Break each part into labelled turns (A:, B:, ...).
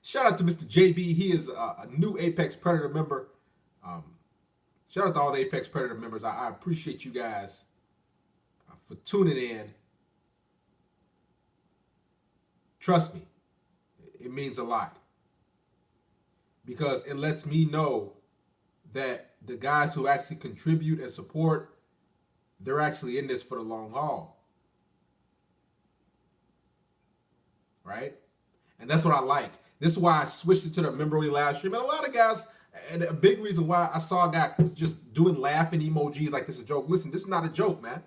A: Shout out to Mr. JB. He is a new Apex Predator member. Um, Shout out to all the Apex Predator members. I appreciate you guys for tuning in. Trust me, it means a lot because it lets me know that the guys who actually contribute and support, they're actually in this for the long haul. Right? And that's what I like. This is why I switched it to the member only live stream. And a lot of guys, and a big reason why I saw a guy just doing laughing emojis like this is a joke. Listen, this is not a joke, man.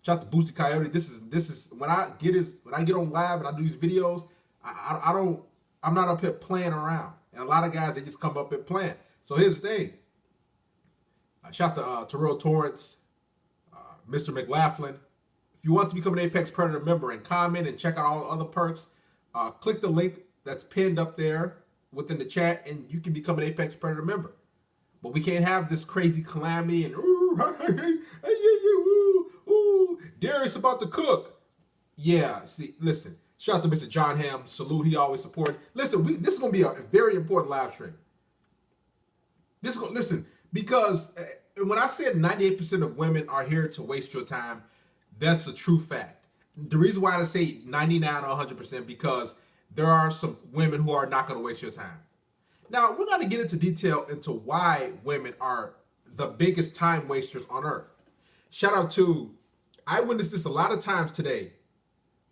A: Shout out to Boosted Coyote. This is when I get on live and I do these videos, I'm not up here playing around. And a lot of guys, they just come up and playing. So here's the thing. Shout out to Terrell Torrance, Mr. McLaughlin. If you want to become an Apex Predator member and comment and check out all the other perks, click the link that's pinned up there within the chat, and you can become an Apex Predator member. But we can't have this crazy calamity and Darius about to cook. Yeah, see, listen. Shout out to Mr. John Ham. Salute, he always supported. Listen, this is gonna be a very important live stream. Listen, because when I said 98% of women are here to waste your time, that's a true fact. The reason why I say 99 or 100% because there are some women who are not going to waste your time. Now, we're going to get into detail into why women are the biggest time wasters on earth. Shout out to, I witnessed this a lot of times today.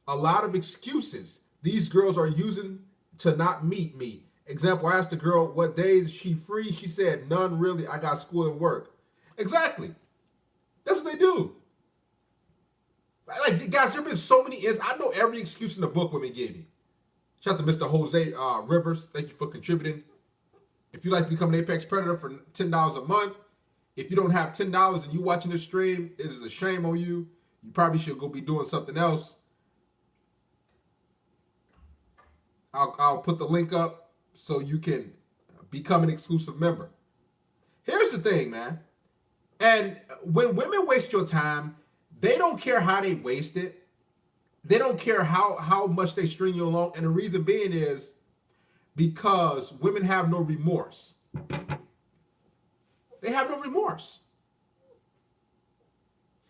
A: A lot of excuses these girls are using to not meet me. Example, I asked the girl, what days is she free? She said, none really. I got school and work. Exactly. That's what they do. Like, guys, there have been so many I know every excuse in the book women gave me. Shout out to Mr. Jose Rivers. Thank you for contributing. If you'd like to become an Apex Predator for $10 a month, if you don't have $10 and you watching this stream, it is a shame on you. You probably should go be doing something else. I'll put the link up so you can become an exclusive member. Here's the thing, man. And when women waste your time, they don't care how they waste it. They don't care how much they string you along. And the reason being is because women have no remorse. They have no remorse.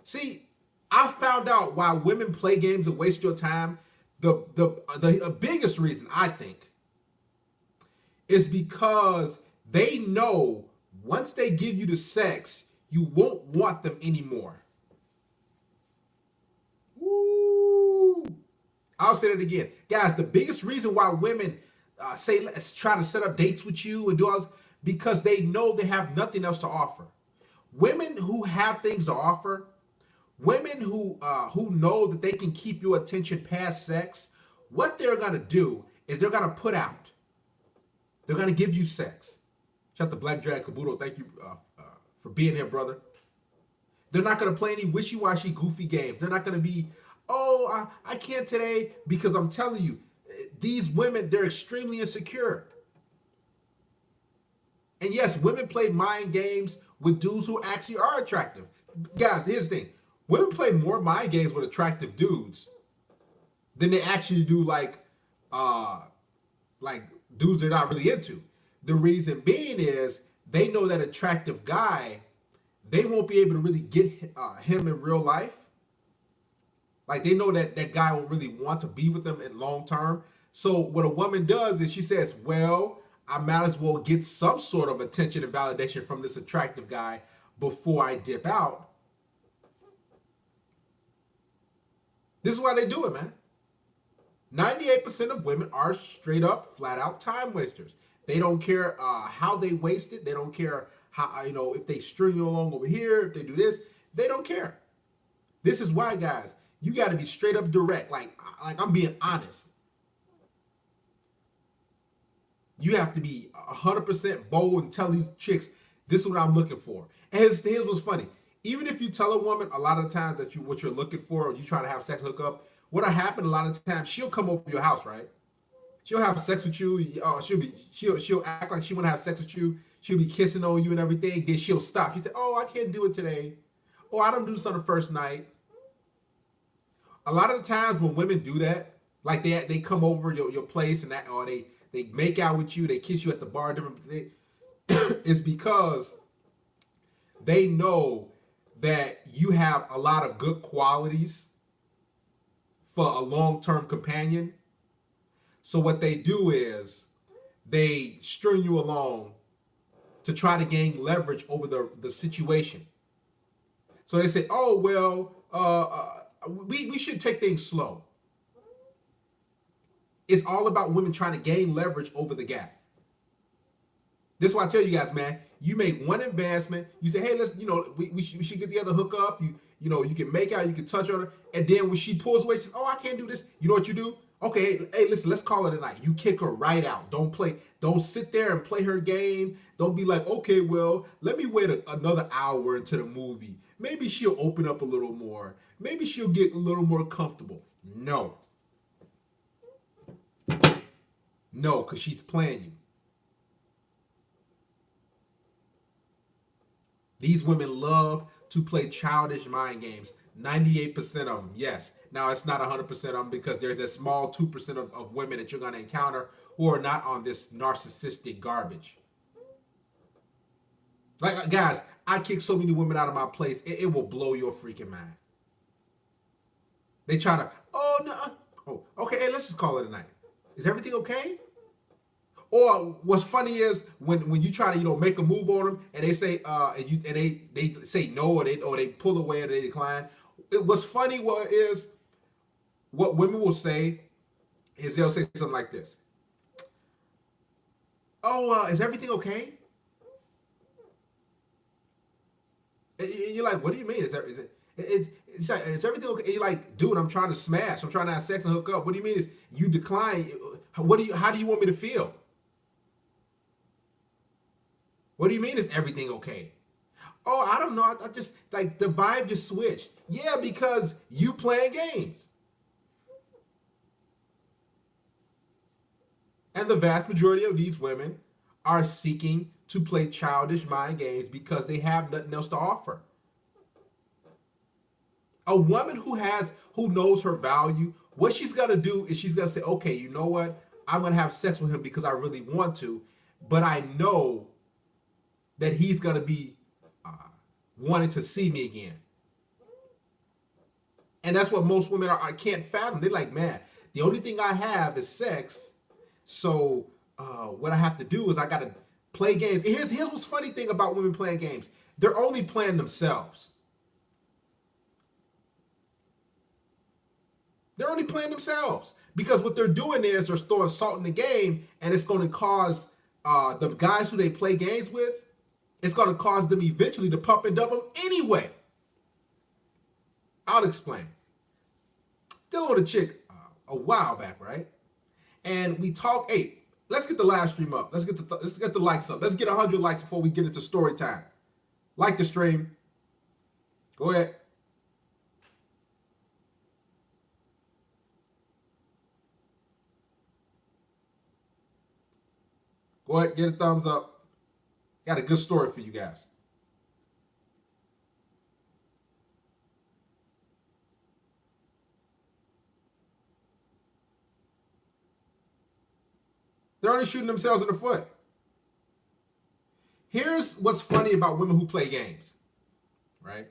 A: See, I found out why women play games and waste your time. The biggest reason, I think, is because they know once they give you the sex, you won't want them anymore. Woo! I'll say that again. Guys, the biggest reason why women say, let's try to set up dates with you and do all this, because they know they have nothing else to offer. Women who have things to offer, women who know that they can keep your attention past sex, what they're going to do is they're going to put out. They're going to give you sex. Shout out to Black Drag Kabuto. Thank you for being here, brother. They're not going to play any wishy-washy, goofy games. They're not going to be, oh, I can't today, because I'm telling you, these women, they're extremely insecure. And yes, women play mind games with dudes who actually are attractive. Guys, here's the thing. Women play more mind games with attractive dudes than they actually do like dudes they're not really into. The reason being is they know that attractive guy, they won't be able to really get him in real life. Like, they know that that guy won't really want to be with them in long term. So what a woman does is she says, well, I might as well get some sort of attention and validation from this attractive guy before I dip out. This is why they do it, man. 98% of women are straight up, flat out time wasters. They don't care how they waste it. They don't care how, if they string you along over here, if they do this, they don't care. This is why, guys, you got to be straight up direct. Like I'm being honest. You have to be 100% bold and tell these chicks, this is what I'm looking for. And here's what's funny. Even if you tell a woman a lot of the times that what you're looking for, or you try to have sex hook up, what'll happen a lot of times, she'll come over to your house, right? She'll have sex with you. She'll act like she want to have sex with you. She'll be kissing on you and everything. Then she'll stop. She say, "Oh, I can't do it today. Oh, I don't do this on the first night." A lot of the times when women do that, like they come over your place and that, or they they make out with you, they kiss you at the bar, it's because they know that you have a lot of good qualities for a long-term companion. So what they do is they string you along to try to gain leverage over the situation. So they say, oh, well, we should take things slow. It's all about women trying to gain leverage over the guy. This is why I tell you guys, man, you make one advancement, you say, hey, let's, we should get the other hook up. You can make out, you can touch on her. And then when she pulls away, she says, oh, I can't do this. You know what you do? Okay, hey, listen, let's call it a night. You kick her right out. Don't sit there and play her game. Don't be like, okay, well, let me wait another hour into the movie. Maybe she'll open up a little more. Maybe she'll get a little more comfortable. No. No, because she's playing you. These women love to play childish mind games. 98% of them, yes. Now, it's not 100% of them because there's a small 2% of women that you're going to encounter who are not on this narcissistic garbage. Like, guys, I kick so many women out of my place, it will blow your freaking mind. They try to, oh, no. Oh, okay, hey, let's just call it a night. Is everything okay? Or what's funny is when you try to make a move on them and they say and they say no or they pull away or they decline. What's funny is what women will say is they'll say something like this. Oh, is everything okay? And you're like, what do you mean? Is everything okay? And you're like, dude, I'm trying to smash. I'm trying to have sex and hook up. What do you mean is you decline? How do you want me to feel? What do you mean is everything okay? Oh, I don't know. I just, like, the vibe just switched. Yeah, because you playing games. And the vast majority of these women are seeking to play childish mind games because they have nothing else to offer. A woman who knows her value, what she's going to do is she's going to say, okay, you know what? I'm going to have sex with him because I really want to, but I know that he's going to be wanting to see me again. And that's what most women I can't fathom. They're like, man, the only thing I have is sex. So what I have to do is I got to play games. And here's what's funny thing about women playing games. They're only playing themselves. They're only playing themselves. Because what they're doing is they're throwing salt in the game, and it's going to cause the guys who they play games with, it's going to cause them eventually to pump and dump them anyway. I'll explain. Dealing with a chick a while back, right? And we talk, hey, let's get the live stream up. Let's get the likes up. Let's get 100 likes before we get into story time. Like the stream. Go ahead. Go ahead, get a thumbs up. Got a good story for you guys. They're only shooting themselves in the foot. Here's what's funny about women who play games, right?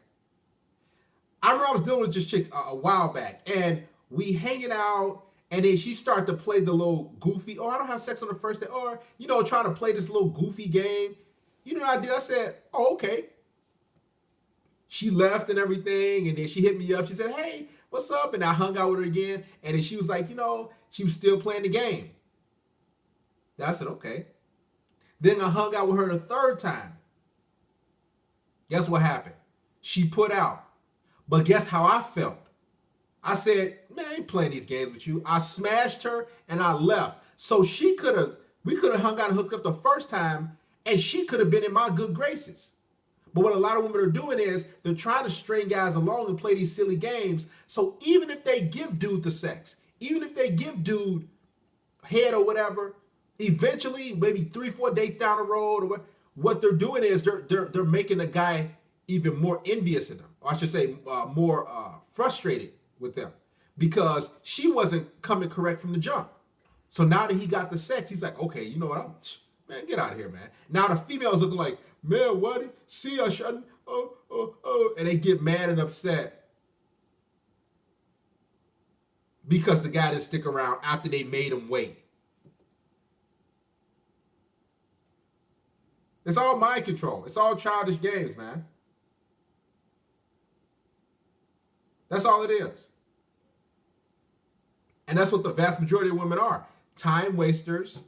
A: I remember I was dealing with this chick a while back, and we hanging out, and then she started to play the little goofy, I don't have sex on the first day, or, trying to play this little goofy game. You know what I did? I said, oh, okay. She left and everything, and then she hit me up. She said, hey, what's up? And I hung out with her again, and then she was like, she was still playing the game. Then I said, okay. Then I hung out with her the third time. Guess what happened? She put out. But guess how I felt? I said, man, I ain't playing these games with you. I smashed her, and I left. So we could have hung out and hooked up the first time, and she could have been in my good graces. But what a lot of women are doing is they're trying to string guys along and play these silly games. So even if they give dude the sex, even if they give dude head or whatever, eventually, maybe 3-4 dates down the road, or what they're doing is they're making the guy even more envious of them, or I should say more frustrated with them, because she wasn't coming correct from the jump. So now that he got the sex, he's like, okay, you know what? Man, get out of here, man. Now the female is looking like, man, what? See, I shouldn't. Oh. And they get mad and upset because the guy didn't stick around after they made him wait. It's all mind control. It's all childish games, man. That's all it is. And that's what the vast majority of women are. Time wasters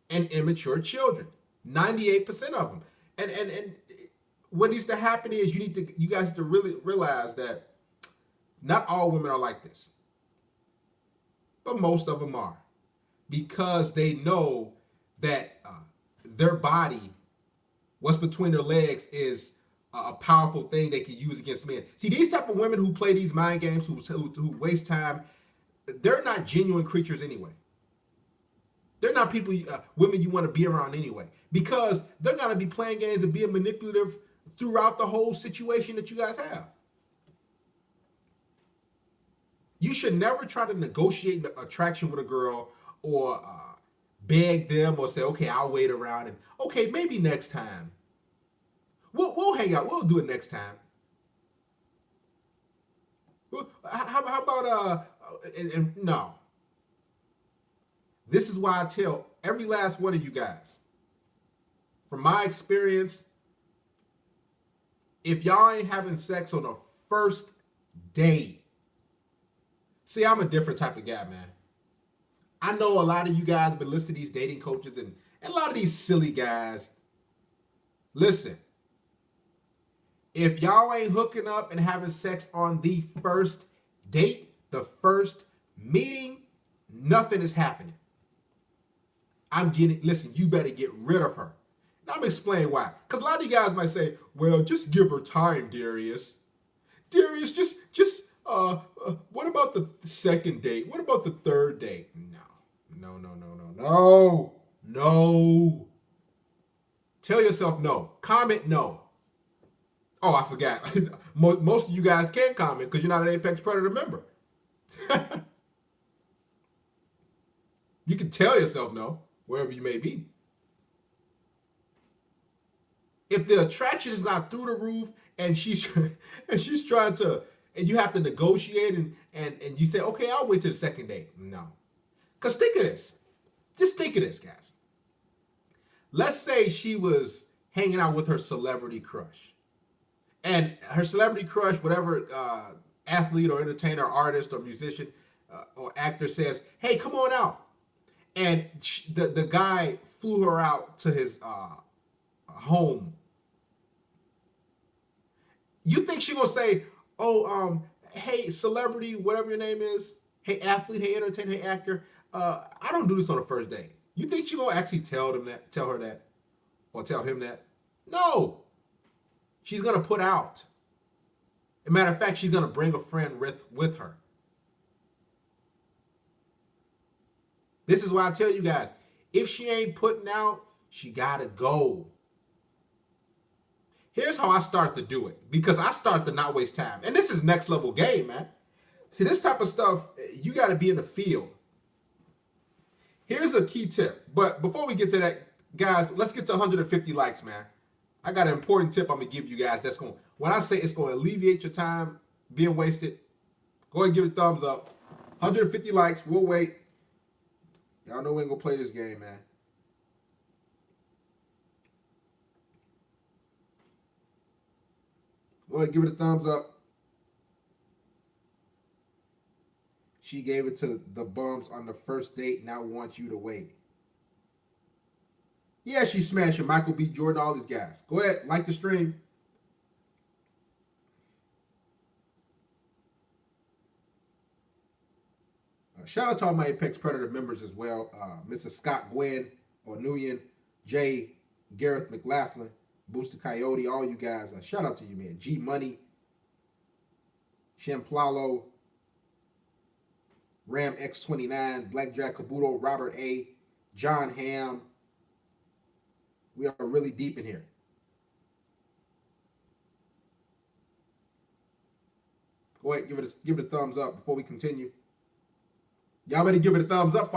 A: and immature children. 98% of them. And what needs to happen is you guys to really realize that not all women are like this. But most of them are. Because they know that their body, what's between their legs, is a powerful thing they can use against men. See, these type of women who play these mind games, who waste time, they're not genuine creatures anyway. They're not people, women you want to be around anyway. Because they're going to be playing games and being manipulative throughout the whole situation that you guys have. You should never try to negotiate attraction with a girl or beg them or say, okay, I'll wait around and okay, maybe next time. We'll hang out. We'll do it next time. How about no. This is why I tell every last one of you guys, from my experience, if y'all ain't having sex on the first date, see, I'm a different type of guy, man. I know a lot of you guys have been listening to these dating coaches and a lot of these silly guys. Listen, if y'all ain't hooking up and having sex on the first date, the first meeting, nothing is happening. Listen, you better get rid of her. Now I'm explaining why. Because a lot of you guys might say, well, just give her time, Darius. Darius, just what about the second date? What about the third date? No. Tell yourself no. Comment no. Oh, I forgot. Most of you guys can't comment because you're not an Apex Predator member. You can tell yourself no, wherever you may be. If the attraction is not through the roof and she's trying to, and you have to negotiate and you say, okay, I'll wait till the second date. No. Because think of this. Just think of this, guys. Let's say she was hanging out with her celebrity crush. And her celebrity crush, whatever athlete or entertainer, or artist or musician or actor says, hey, come on out. And the guy flew her out to his home. You think she gonna say, oh, hey, celebrity, whatever your name is, hey, athlete, hey, entertainer, hey, actor, I don't do this on the first date. You think she gonna actually tell her that, or tell him that? No. She's gonna put out. As a matter of fact, she's gonna bring a friend with her. This is why I tell you guys, if she ain't putting out, she gotta go. Here's how I start to do it, because I start to not waste time. And this is next level game, man. See, this type of stuff, you gotta be in the field. Here's a key tip. But before we get to that, guys, let's get to 150 likes, man. I got an important tip I'm gonna give you guys. That's going, when I say it's going to alleviate your time being wasted, go ahead and give it a thumbs up. 150 likes. We'll wait. Y'all know we ain't gonna play this game, man. Go ahead, give it a thumbs up. She gave it to the bums on the first date. Now wants you to wait. Yeah, she's smashing Michael B. Jordan, all these guys. Go ahead, like the stream. Shout out to all my Apex Predator members as well. Mr. Scott Gwen, O'Nuyen, Jay, Gareth McLaughlin, Booster Coyote, all you guys. Shout out to you, man. G Money, Shamplalo, Ram X29, Blackjack Kabuto, Robert A, John Ham. We are really deep in here. Go ahead, give it a thumbs up before we continue. Y'all better give it a thumbs up.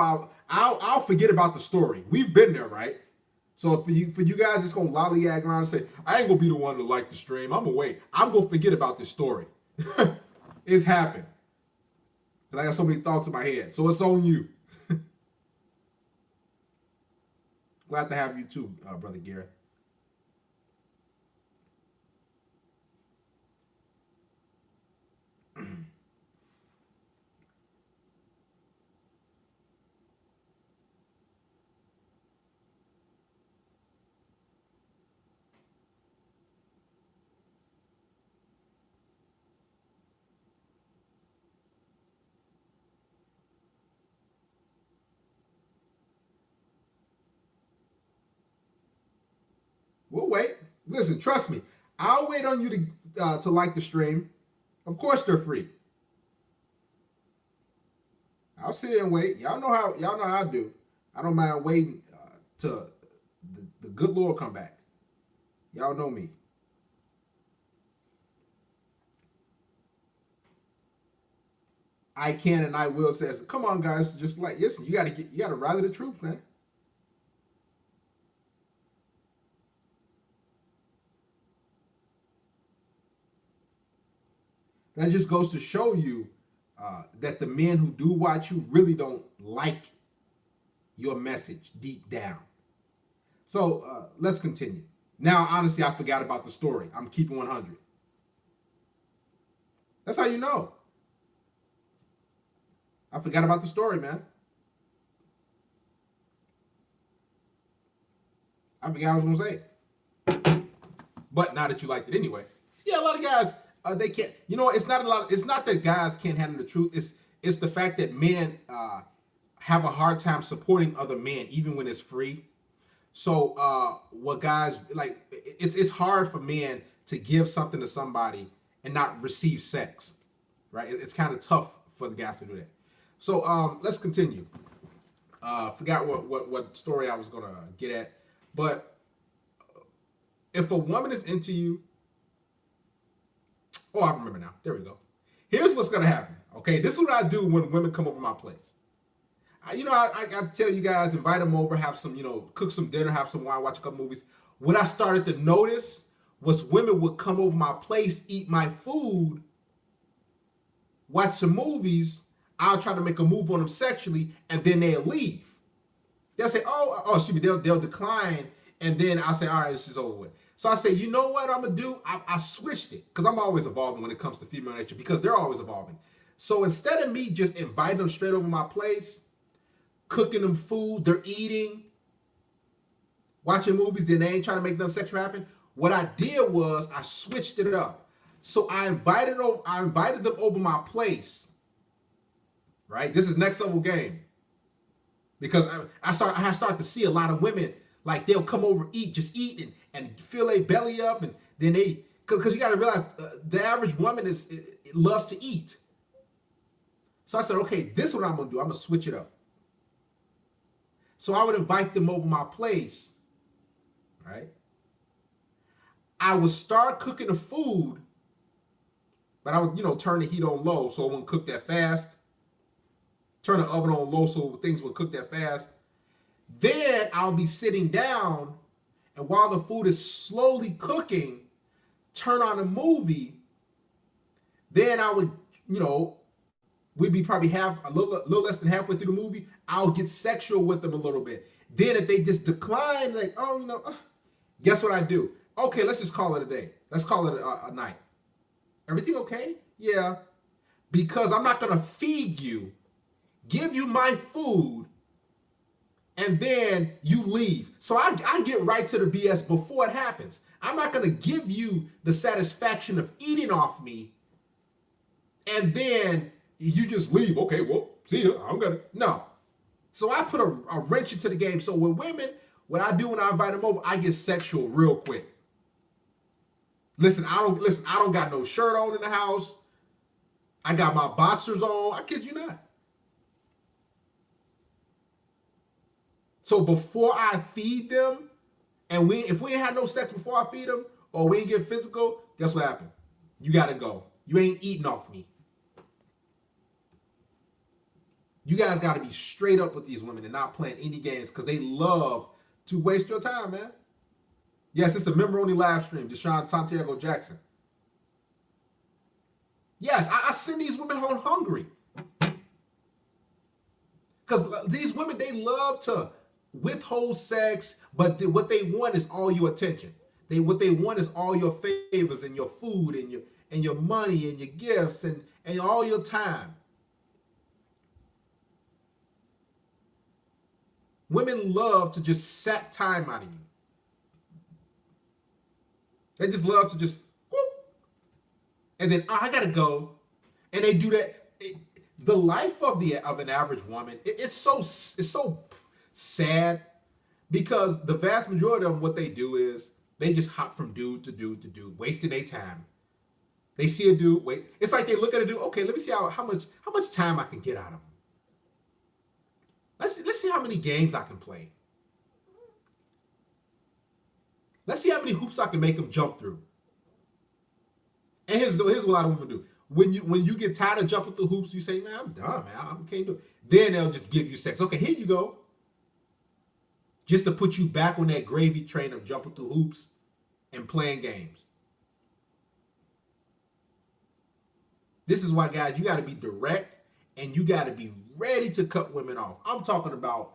A: I'll forget about the story. We've been there, right? So for you guys, it's gonna lollygag around and say, I ain't gonna be the one to like the stream. I'm gonna wait. I'm gonna forget about this story. It's happened. Cause I got so many thoughts in my head. So it's on you. Glad to have you too, Brother Garrett. We'll wait. Listen, trust me. I'll wait on you to like the stream. Of course, they're free. I'll sit there and wait. Y'all know how I do. I don't mind waiting to the good Lord come back. Y'all know me. I can and I will says, come on, guys, just like listen, you gotta rally the troops, man. That just goes to show you that the men who do watch you really don't like your message deep down. So let's continue. Now, honestly, I forgot about the story. I'm keeping 100. That's how you know. I forgot about the story, man. I forgot what I was going to say. But now that you liked it anyway. Yeah, a lot of guys, they can't. You know, it's not that guys can't handle the truth. It's the fact that men have a hard time supporting other men, even when it's free. So what guys like, it's hard for men to give something to somebody and not receive sex, right? It's kind of tough for the guys to do that. So let's continue. Forgot what story I was gonna get at, but if a woman is into you, oh, I remember now. There we go. Here's what's gonna happen. Okay, this is what I do when women come over my place. I tell you guys, invite them over, have some, cook some dinner, have some wine, watch a couple movies. What I started to notice was women would come over my place, eat my food, watch some movies. I'll try to make a move on them sexually, and then they'll leave. They'll say, excuse me, they'll decline, and then I'll say, all right, this is over with. So I say, you know what I'm going to do? I switched it, because I'm always evolving when it comes to female nature, because they're always evolving. So instead of me just inviting them straight over my place, cooking them food, they're eating, watching movies, then they ain't trying to make nothing sexual happen, what I did was I switched it up. So I invited them over my place. Right? This is next level game. Because I start to see a lot of women, like they'll come over, just eat and fill their belly up, and then because you got to realize the average woman loves to eat. So I said, okay, this is what I'm going to do. I'm going to switch it up. So I would invite them over my place, right? I would start cooking the food, but I would, turn the heat on low so it wouldn't cook that fast. Turn the oven on low so things will cook that fast. Then I'll be sitting down, and while the food is slowly cooking, turn on a movie. Then I would, we'd be probably a little less than halfway through the movie. I'll get sexual with them a little bit. Then if they just decline, like, guess what I do? Okay, let's just call it a day. Let's call it a night. Everything okay? Yeah. Because I'm not going to feed you, give you my food, and then you leave. So I get right to the BS before it happens. I'm not going to give you the satisfaction of eating off me, and then you just leave. Okay, well, see ya. I'm going to. No. So I put a wrench into the game. So with women, what I do when I invite them over, I get sexual real quick. Listen, I don't got no shirt on in the house. I got my boxers on. I kid you not. So before I feed them, and if we ain't had no sex before I feed them, or we ain't get physical, guess what happened? You got to go. You ain't eating off me. You guys got to be straight up with these women and not playing any games because they love to waste your time, man. Yes, it's a member-only live stream. Deshaun Santiago Jackson. Yes, I send these women home hungry. Because these women, they love to withhold sex, but what they want is all your attention. What they want is all your favors and your food and your money and your gifts and all your time. Women love to just sap time out of you. They just love to just whoop, and then I gotta go, and they do that. The life of an average woman, it's so sad because the vast majority of them, what they do is they just hop from dude to dude to dude, wasting their time. They see a dude, wait. It's like they look at a dude. Okay, let me see how much time I can get out of him. Let's see how many games I can play. Let's see how many hoops I can make him jump through. And here's what a lot of women do. When you get tired of jumping through hoops, you say, man, I'm done, man. I can't do it. Then they'll just give you sex. Okay, here you go. Just to put you back on that gravy train of jumping through hoops and playing games. This is why, guys, you got to be direct and you got to be ready to cut women off. I'm talking about,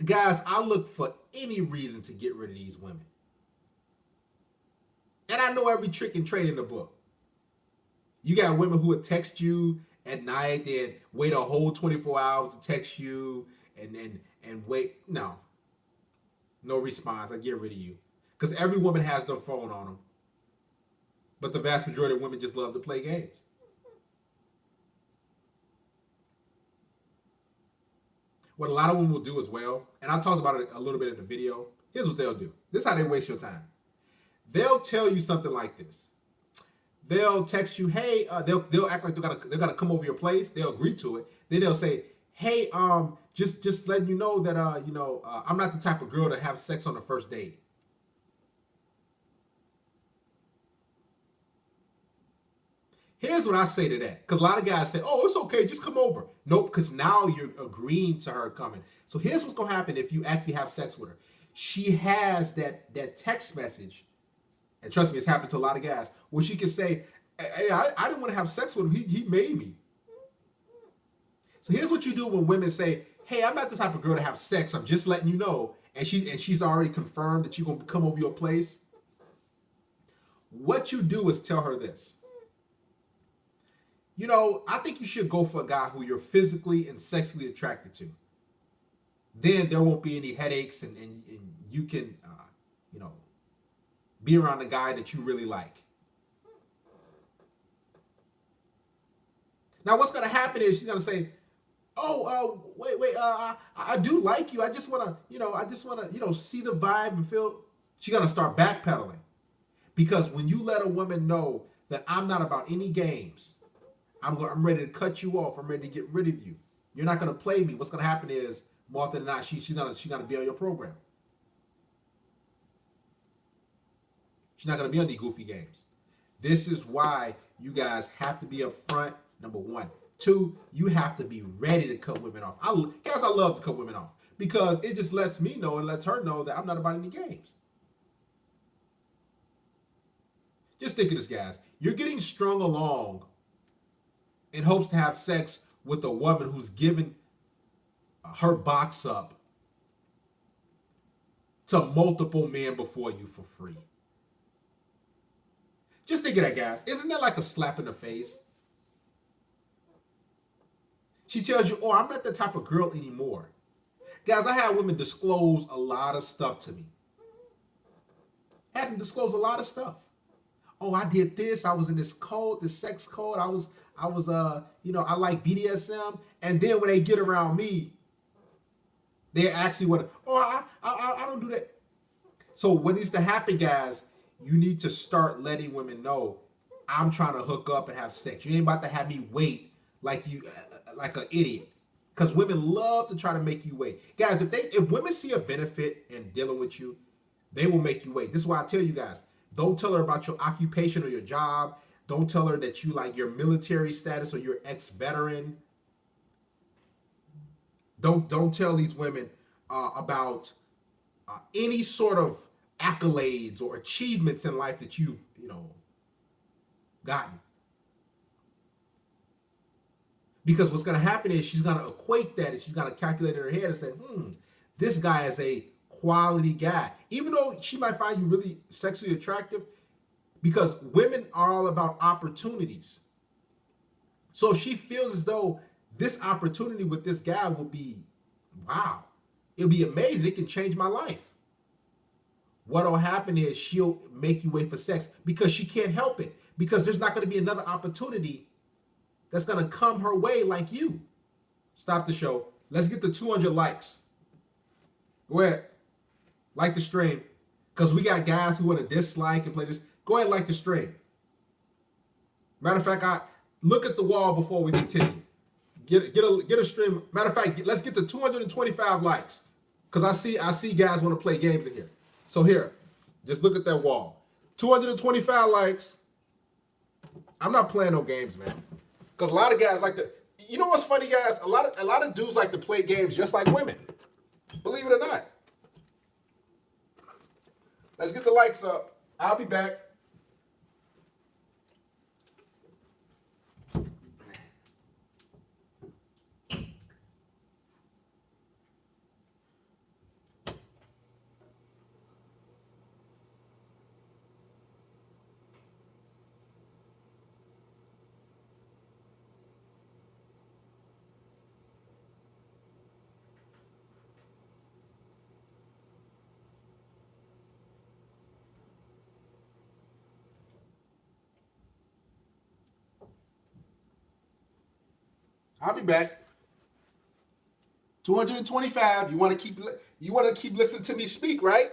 A: guys, I look for any reason to get rid of these women. And I know every trick and trade in the book. You got women who would text you at night and wait a whole 24 hours to text you and wait. No response. I get rid of you. Because every woman has their phone on them. But the vast majority of women just love to play games. What a lot of women will do as well, and I talked about it a little bit in the video, here's what they'll do. This is how they waste your time. They'll tell you something like this. They'll text you, hey, they'll act like they're gonna come over your place. They'll agree to it. Then they'll say, hey, just letting you know that I'm not the type of girl to have sex on the first date. Here's what I say to that, because a lot of guys say, oh, it's okay, just come over. Nope, because now you're agreeing to her coming. So here's what's gonna happen if you actually have sex with her. She has that text message. And trust me, it's happened to a lot of guys, where she can say, hey, I didn't want to have sex with him. He made me. So here's what you do when women say, hey, I'm not the type of girl to have sex. I'm just letting you know. And she's already confirmed that you're going to come over your place. What you do is tell her this. I think you should go for a guy who you're physically and sexually attracted to. Then there won't be any headaches and you can, be around a guy that you really like. Now, what's going to happen is she's going to say, wait, I do like you. I just want to, see the vibe and feel. She's going to start backpedaling. Because when you let a woman know that I'm not about any games, I'm ready to cut you off. I'm ready to get rid of you. You're not going to play me. What's going to happen is, more often than not, she's going to be on your program. She's not going to be on these goofy games. This is why you guys have to be upfront, number one. Two, you have to be ready to cut women off. I love to cut women off because it just lets me know and lets her know that I'm not about any games. Just think of this, guys. You're getting strung along in hopes to have sex with a woman who's given her box up to multiple men before you for free. Just think of that, guys. Isn't that like a slap in the face? She tells you, I'm not that type of girl anymore. Guys, I had women disclose a lot of stuff to me. I had them disclose a lot of stuff. I did this. I was in this cult, this sex cult. I was, I like BDSM. And then when they get around me, they actually want to, I don't do that. So what needs to happen, guys, you need to start letting women know, I'm trying to hook up and have sex. You ain't about to have me wait like an idiot. Because women love to try to make you wait. Guys, if women see a benefit in dealing with you, they will make you wait. This is why I tell you guys, don't tell her about your occupation or your job. Don't tell her that you like your military status or you're ex-veteran. Don't tell these women about any sort of accolades or achievements in life that you've gotten. Because what's going to happen is she's going to equate that and she's going to calculate in her head and say, this guy is a quality guy. Even though she might find you really sexually attractive, because women are all about opportunities. So if she feels as though this opportunity with this guy will be, wow, it'll be amazing, it can change my life. What'll happen is she'll make you wait for sex because she can't help it. Because there's not going to be another opportunity that's going to come her way like you. Stop the show. Let's get the 200 likes. Go ahead. Like the stream. Because we got guys who want to dislike and play this. Go ahead and like the stream. Matter of fact, I look at the wall before we continue. Get a stream. Matter of fact, let's get to 225 likes. Because I see guys want to play games in here. So here, just look at that wall. 225 likes. I'm not playing no games, man. Because a lot of guys like to, you know what's funny, guys? A lot of dudes like to play games just like women. Believe it or not. Let's get the likes up. I'll be back. I'll be back. 225. You want to keep listening to me speak, right?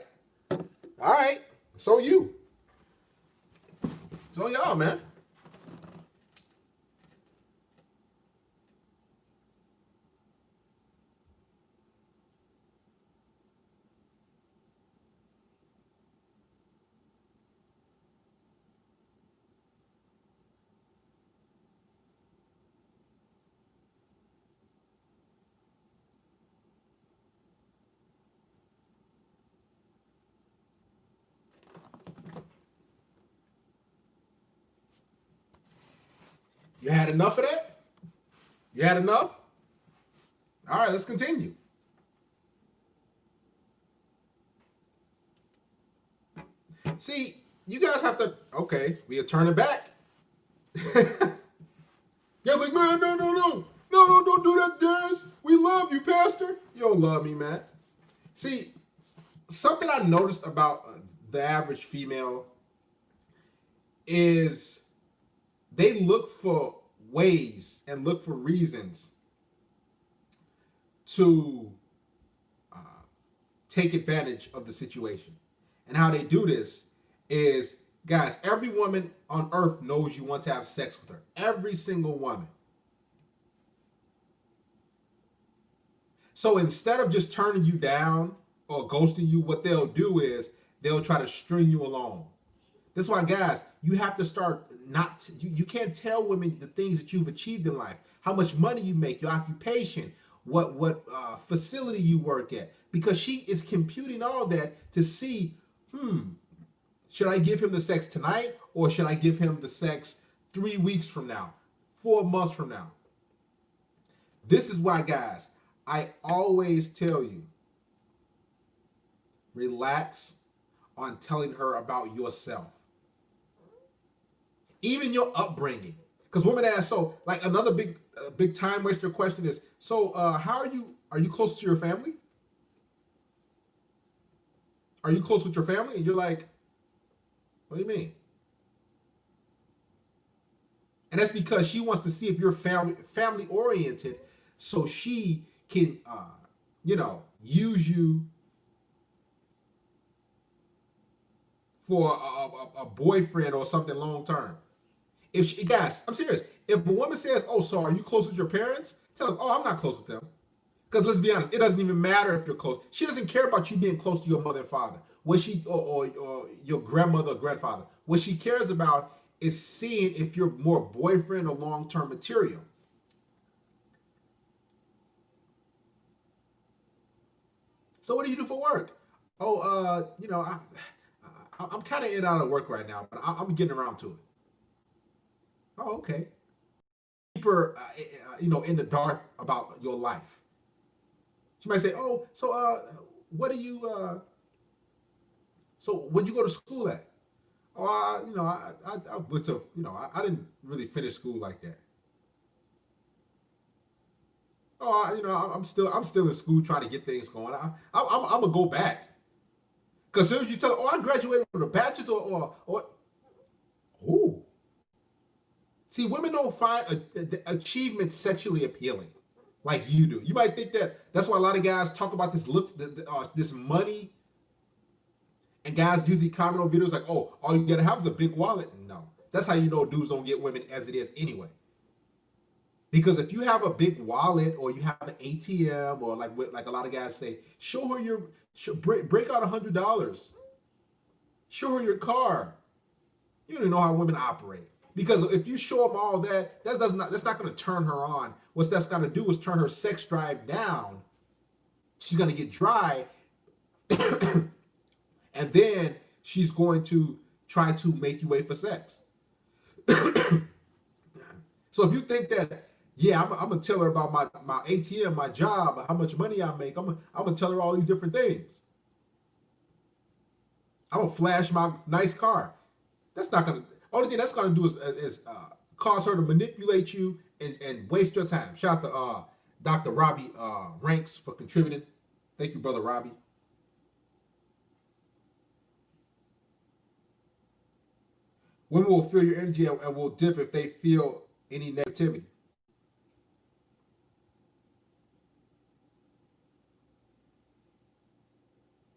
A: All right. So you. So y'all, man. You had enough of that? You had enough? All right, let's continue. See, you guys have to, okay, we'll turn it back. Guys like, man, no, don't do that, Darius. We love you, Pastor. You don't love me, man. See, something I noticed about the average female is they look for ways and look for reasons to take advantage of the situation. And how they do this is, guys, every woman on earth knows you want to have sex with her. Every single woman. So instead of just turning you down or ghosting you, what they'll do is they'll try to string you along. That's why, guys, you have to start you can't tell women the things that you've achieved in life, how much money you make, your occupation, what facility you work at, because she is computing all that to see, should I give him the sex tonight or should I give him the sex 3 weeks from now, 4 months from now? This is why, guys, I always tell you, relax on telling her about yourself. Even your upbringing. Because women ask, so, like, another big time waster question is, so how are you close to your family? Are you close with your family? And you're like, what do you mean? And that's because she wants to see if you're family oriented, so she can, use you for a boyfriend or something long term. Guys, I'm serious. If a woman says, "Oh, so are you close with your parents?" Tell them, "Oh, I'm not close with them." Because let's be honest, it doesn't even matter if you're close. She doesn't care about you being close to your mother and father. What she or your grandmother or grandfather. What she cares about is seeing if you're more boyfriend or long-term material. So what do you do for work? Oh, I'm kind of in and out of work right now, but I'm getting around to it. Oh, okay. Keep her, in the dark about your life. She might say, "Oh, so what do you? So where'd you go to school at? Oh, I went to, I didn't really finish school like that. Oh, I'm still in school trying to get things going. I'm gonna go back because as soon as you tell, oh, I graduated with a bachelor's or oh, see, women don't find achievement sexually appealing like you do. You might think that's why a lot of guys talk about this looks, this money, and guys usually comment on videos like, oh, all you gotta have is a big wallet. No, that's how you know dudes don't get women as it is anyway. Because if you have a big wallet or you have an ATM or like a lot of guys say, show her break out $100, show her your car. You don't know how women operate. Because if you show them all that, that's not going to turn her on. What that's going to do is turn her sex drive down. She's going to get dry, and then she's going to try to make you wait for sex. So if you think that, yeah, I'm gonna tell her about my ATM, my job, how much money I make, I'm gonna tell her all these different things. I'm gonna flash my nice car. That's not gonna. Only thing that's gonna do is cause her to manipulate you and waste your time. Shout out to Dr. Robbie Ranks for contributing. Thank you, brother Robbie. Women will feel your energy and will dip if they feel any negativity.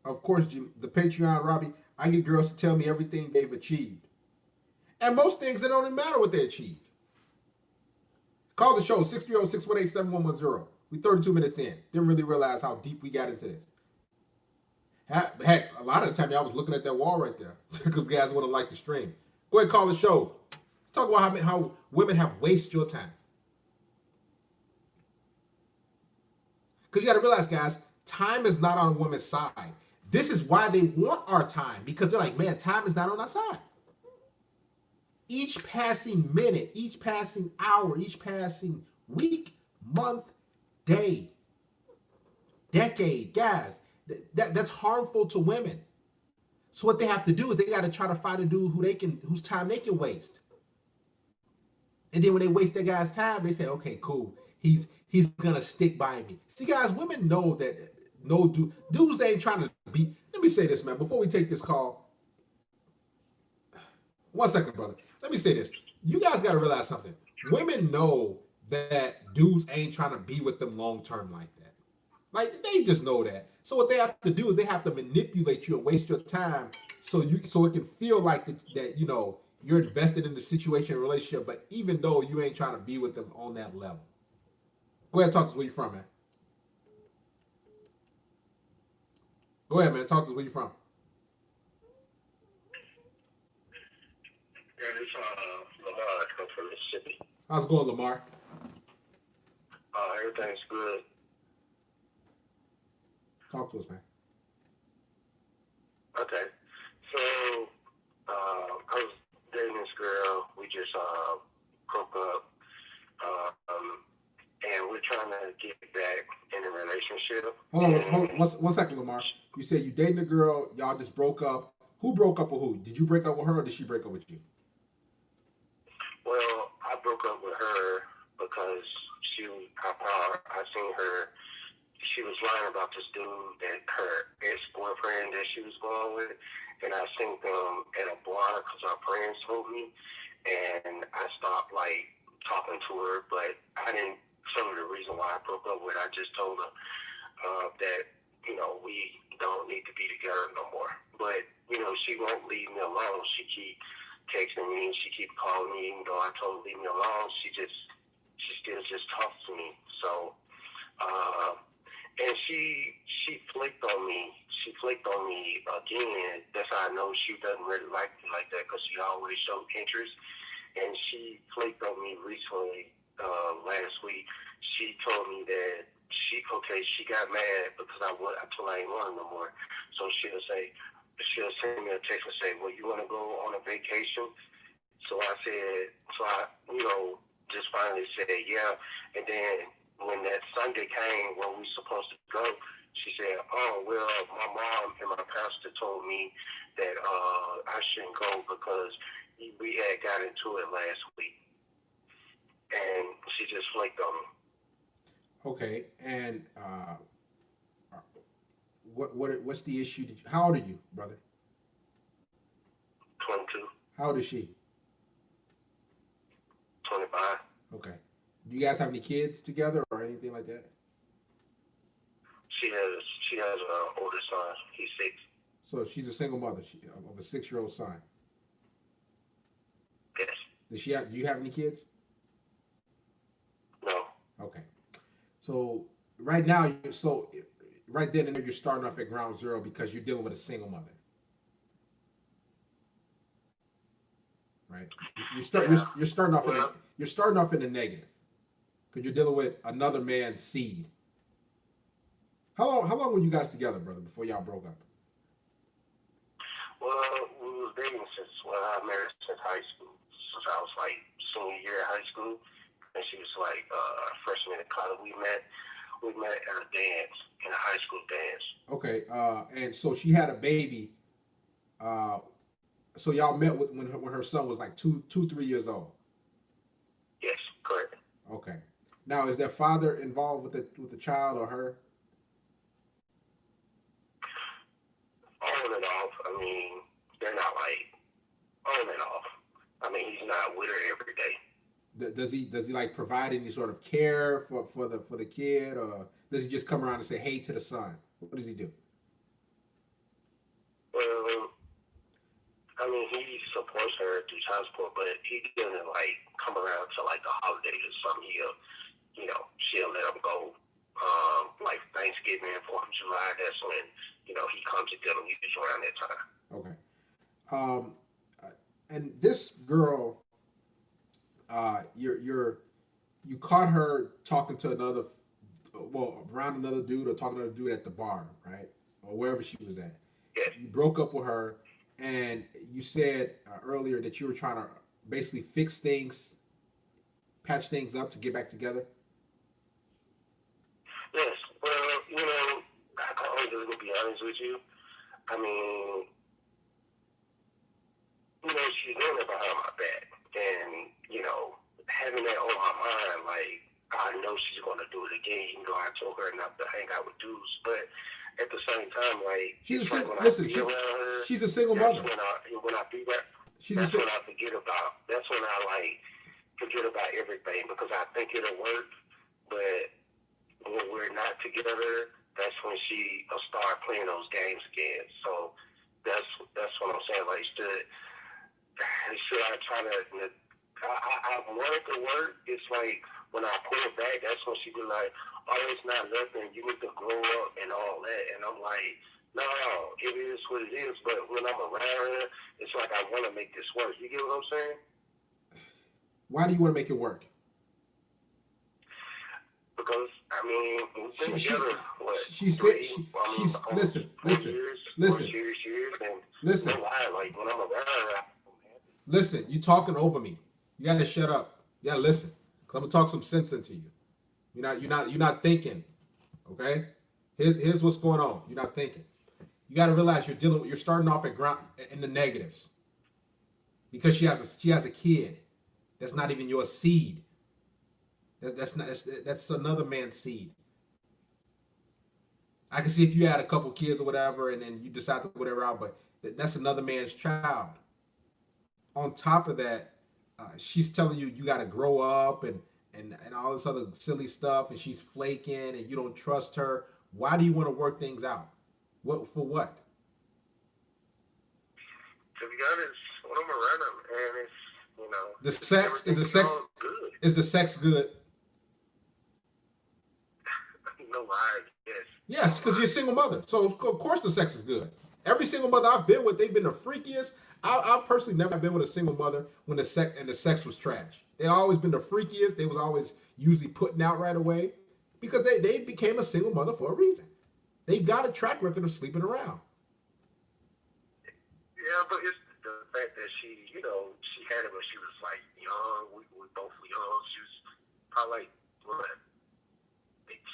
A: Of course, the Patreon, Robbie, I get girls to tell me everything they've achieved. And most things, it don't even matter what they achieved. Call the show, 630-618-7110. We 32 minutes in. Didn't really realize how deep we got into this. Heck, a lot of the time, I was looking at that wall right there because guys wouldn't like the stream. Go ahead and call the show. Let's talk about how women have wasted your time. Because you got to realize, guys, time is not on a woman's side. This is why they want our time, because they're like, man, time is not on our side. Each passing minute, each passing hour, each passing week, month, day, decade, guys, that's harmful to women. So what they have to do is they got to try to find a dude whose time they can waste. And then when they waste that guy's time, they say, okay, cool. He's gonna stick by me. See, guys, women know that dudes they ain't trying to be. Let me say this, man, before we take this call. 1 second, brother. Let me say this. You guys got to realize something. Women know that dudes ain't trying to be with them long term like that. Like, they just know that. So what they have to do is they have to manipulate you and waste your time so it can feel like that you're invested in the situation and relationship, but even though you ain't trying to be with them on that level. Go ahead and talk to us where you from, man. Go ahead, man. Talk to us where you from.
B: Yeah, this Lamar. I come from Mississippi.
A: How's it going, Lamar?
B: Everything's good.
A: Talk to us, man.
B: Okay. So, I was dating this girl. We just broke up. And we're trying to get back in a relationship.
A: Hold on, 1 second, Lamar. You said you dating a girl, y'all just broke up. Who broke up with who? Did you break up with her or did she break up with you?
B: Well, I broke up with her because I seen her. She was lying about this dude that her ex-boyfriend that she was going with, and I seen them at a bar because our friends told me, and I stopped talking to her, but I didn't tell her the reason why I broke up with her. I just told her that we don't need to be together no more. But she won't leave me alone. She keep texting me, she keep calling me, even though I told her leave me alone. She still just talks to me. So. And she flicked on me. She flicked on me again. That's how I know she doesn't really like me like that because she always showed interest. And she flicked on me recently, last week. She told me that she got mad because I told her I ain't want her no more. So she'll send me a text and say, well, you want to go on a vacation? So I said, just finally said, yeah. And then when that Sunday came when we supposed to go, she said, oh, well, my mom and my pastor told me that I shouldn't go because we had got into it last week. And she just flaked on me.
A: Okay, and what's the issue? How old are you, brother?
B: 22,
A: How old is she?
B: 25.
A: Okay. Do you guys have any kids together or anything like that?
B: She has an older son. He's 6.
A: So she's a single mother of a 6-year-old son.
B: Yes.
A: Do you have any kids?
B: No.
A: Okay. So right then and there, you're starting off at ground zero because you're dealing with a single mother. Right. You're starting off in the negative because you're dealing with another man's seed. How long were you guys together, brother, before y'all broke up?
B: Well, we was dating I married since high school. Since I was like senior year of high school, and she was like freshman in college. We met at a dance, in a high school dance.
A: Okay. And so she had a baby. So y'all met when her son was like 3 years old.
B: Yes, correct.
A: Okay. Now, is their father involved with the child or her?
B: On and off. I mean, they're not like on and off. I mean, he's not with her every day.
A: Does he like provide any sort of care for the kid, or does he just come around and say hey to the son? What does he do?
B: Well, I mean, he supports her through child support, but he doesn't like come around to like the holidays or something. She'll let him go. Like Thanksgiving, 4th of July. That's when he comes to get him. Usually around that time.
A: Okay. And this girl, you caught her talking to around another dude or talking to another dude at the bar, right, or wherever she was at.
B: Yes.
A: You broke up with her, and you said earlier that you were trying to basically fix things, patch things up to get back together.
B: Yes. Well, I'm just gonna be honest with you. I mean, she's doing it behind my back, and having that on my mind, like I know she's gonna do it again. I told her not to hang out with dudes, but at the same time, like
A: she's
B: she's a
A: single mother.
B: When I be there, that's when I forget about. That's when I like forget about everything because I think it'll work, but when we're not together, that's when she'll start playing those games again. So that's what I'm saying. Like should I try to? I want it to work. It's like when I pull it back, that's when she be like, "Oh, it's not nothing. You need to grow up and all that." And I'm like, "No, it is what it is." But when I'm around her, it's like I want to make this work. You get what I'm saying?
A: Why do you want to make it work?
B: Because I mean, we've been together.
A: Listen.
B: No lie, like when I'm around her.
A: Listen, you talking over me. You gotta shut up. You gotta listen. Cause I'm gonna talk some sense into you. You're not thinking. Okay? Here's what's going on. You're not thinking. You gotta realize you're starting off at ground in the negatives. Because she has a kid that's not even your seed. That's another man's seed. I can see if you had a couple kids or whatever, and then you decide to whatever out, but that's another man's child. On top of that, she's telling you got to grow up and all this other silly stuff, and she's flaking, and you don't trust her. Why do you want to work things out? What for? What?
B: To be honest, when I'm around them, and it's
A: the sex is the sex good?
B: No, I guess.
A: Yes, because you're a single mother, so of course the sex is good. Every single mother I've been with, they've been the freakiest. I personally never been with a single mother when the sex was trash. They always been the freakiest. They was always usually putting out right away because they became a single mother for a reason. They got a track record of sleeping around.
B: Yeah, but it's the fact that she, she had it when she was like young. We both were young. She was probably like, what,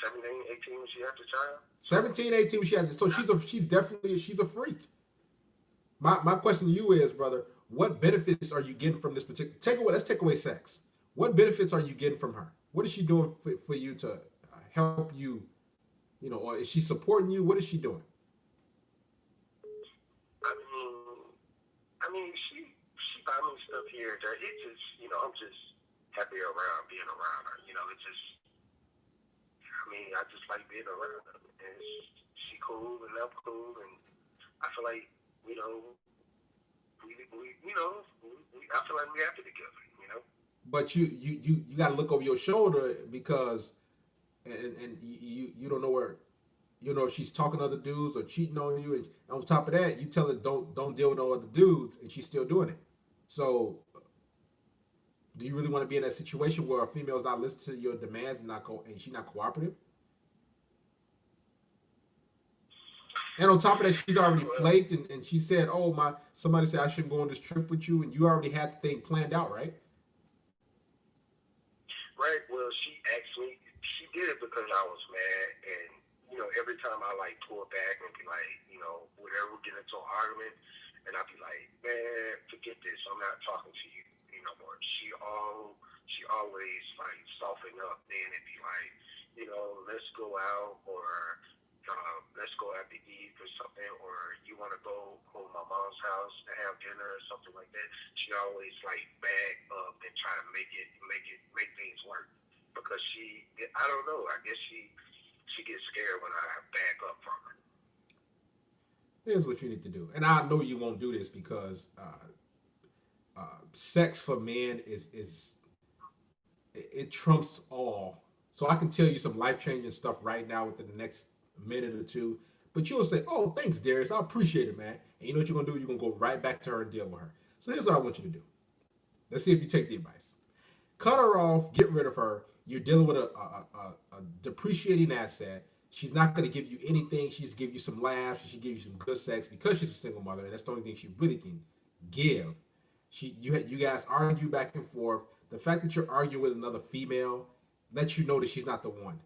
B: 17, 18 when she had the child?
A: 17, 18 when she had this. So she's definitely a freak. My question to you is, brother, what benefits are you getting from this particular let's take away sex. What benefits are you getting from her? What is she doing for you to help you, or is she supporting you? What is she doing?
B: I mean, she buy me stuff here and there. It just, I'm just happy being around her. It just, I just like being around her. And she cool and I'm cool, and I feel like, I feel like we have to together.
A: But you got to look over your shoulder because, and you don't know where, if she's talking to other dudes or cheating on you, and on top of that, you tell her don't deal with no other dudes, and she's still doing it. So, do you really want to be in that situation where a female's not listening to your demands and she's not cooperative? And on top of that, she's already flaked, and she said, "Oh somebody said I shouldn't go on this trip with you," and you already had the thing planned out, right?
B: Right. Well, she actually did it because I was mad, and every time I pull back and be like, whatever, we get into an argument, and I'd be like, man, forget this. I'm not talking to you no more. She always soften up then and be like, let's go out, or let's go out to eat or something, or you want to go home to my mom's house to have dinner or something like that. She always back up and try to make things work, because I don't know, I guess she gets scared when I back up from her.
A: Here's what you need to do, and I know you won't do this because sex for men it trumps all. So I can tell you some life changing stuff right now within the next minute or two, but you'll say, "Oh, thanks, Darius. I appreciate it, man." And you know what you're gonna do? You're gonna go right back to her and deal with her. So here's what I want you to do. Let's see if you take the advice. Cut her off. Get rid of her. You're dealing with a depreciating asset. She's not going to give you anything. She's give you some laughs. She give you some good sex because she's a single mother, and that's the only thing she really can give. You guys argue back and forth. The fact that you're arguing with another female lets you know that she's not the one.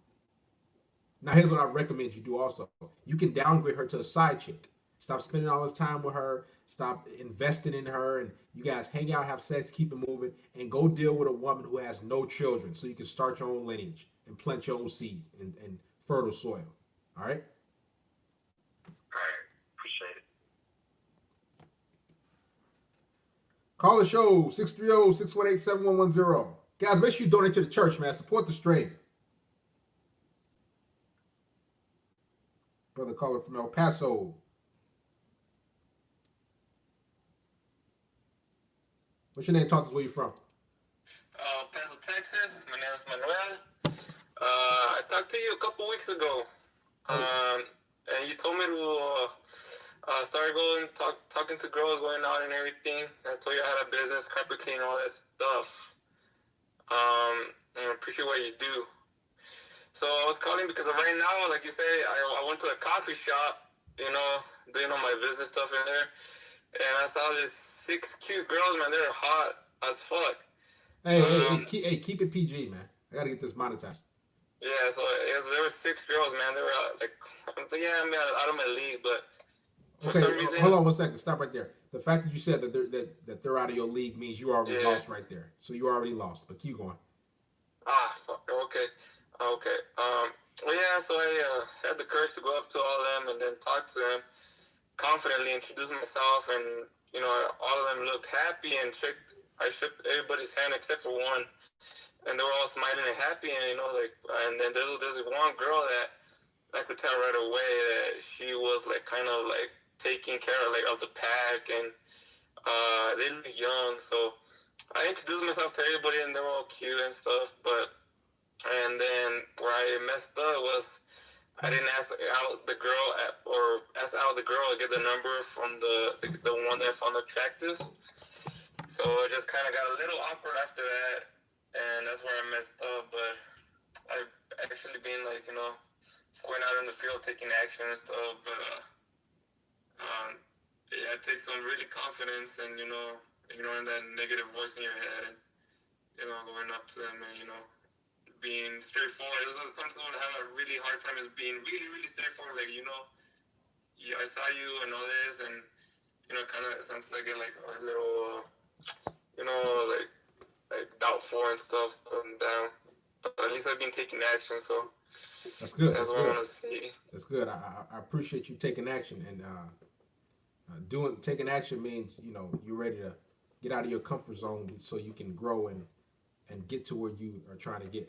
A: Now, here's what I recommend you do also. You can downgrade her to a side chick. Stop spending all this time with her. Stop investing in her. And you guys hang out, have sex, keep it moving, and go deal with a woman who has no children so you can start your own lineage and plant your own seed in fertile soil. All right?
B: All right. Appreciate it.
A: Call the show, 630-618-7110. Guys, make sure you donate to the church, man. Support the stream. Brother caller from El Paso. What's your name? Talk to us. Where you from?
C: Paso, Texas. My name is Manuel. I talked to you a couple weeks ago, and you told me to start talking to girls, going out and everything. I told you I had a business, carpet cleaning, all that stuff. And I appreciate what you do. So I was calling because right now, like you say, I went to a coffee shop, doing all my business stuff in there, and I saw these 6 cute girls, man. They're hot as fuck.
A: Hey, keep it PG, man. I gotta get this monetized.
C: Yeah, so there were 6 girls, man. They were out of my league, but for some reason.
A: Hold on 1 second. Stop right there. The fact that you said that they're out of your league means you already lost right there. So you already lost. But keep going.
C: Fuck. Okay. So I had the courage to go up to all of them and then talk to them confidently, introduce myself, and all of them looked happy, and I shook everybody's hand except for one, and they were all smiling and happy, and and then there's one girl that I could tell right away that she was kind of taking care of the pack, and they look young, so I introduced myself to everybody, and they were all cute and stuff, and then where I messed up was I didn't ask out the girl to get the number from the one that I found attractive. So it just kind of got a little awkward after that, and that's where I messed up. But I've actually been like, going out in the field, taking action and stuff. But yeah, it takes some really confidence and ignoring that negative voice in your head and going up to them and being straightforward. Some people have a really hard time is being really, really straightforward. Like, yeah, I saw you and all this, and kind of sometimes I get like a little, like doubtful and stuff and down. But at least I've been taking action, so
A: That's good.
C: that's what I want to see.
A: That's good. I appreciate you taking action, and taking action means you're ready to get out of your comfort zone so you can grow and get to where you are trying to get.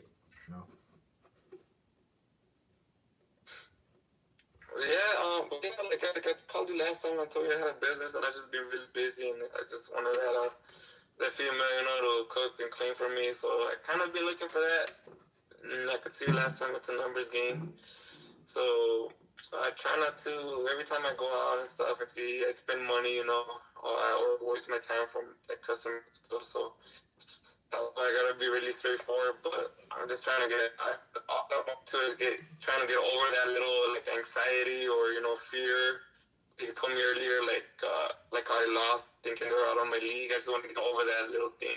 C: Yeah, but like I called you last time. I told you I had a business, and I just been really busy, and I just wanted that female, to cook and clean for me. So I kind of been looking for that. And I could see last time it's a numbers game. So I try not to. Every time I go out and stuff, I spend money, or waste my time from like customer stuff. So I gotta be really straightforward, but I'm just trying to trying to get over that little like anxiety or fear. You told me earlier, like I lost thinking they're out of my league. I just want to get over that little thing,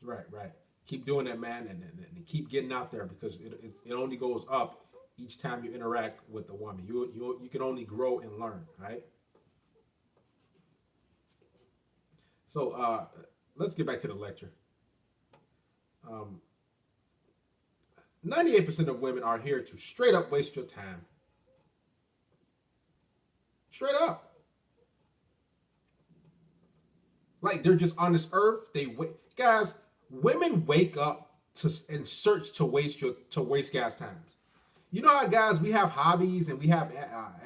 A: Right. Keep doing that, man, and keep getting out there because it only goes up each time you interact with a woman. You can only grow and learn, right? So let's get back to the lecture. 98% of women are here to straight up waste your time. Straight up. Like they're just on this earth. Guys, women wake up and search to waste gas times. You know how guys, we have hobbies and we have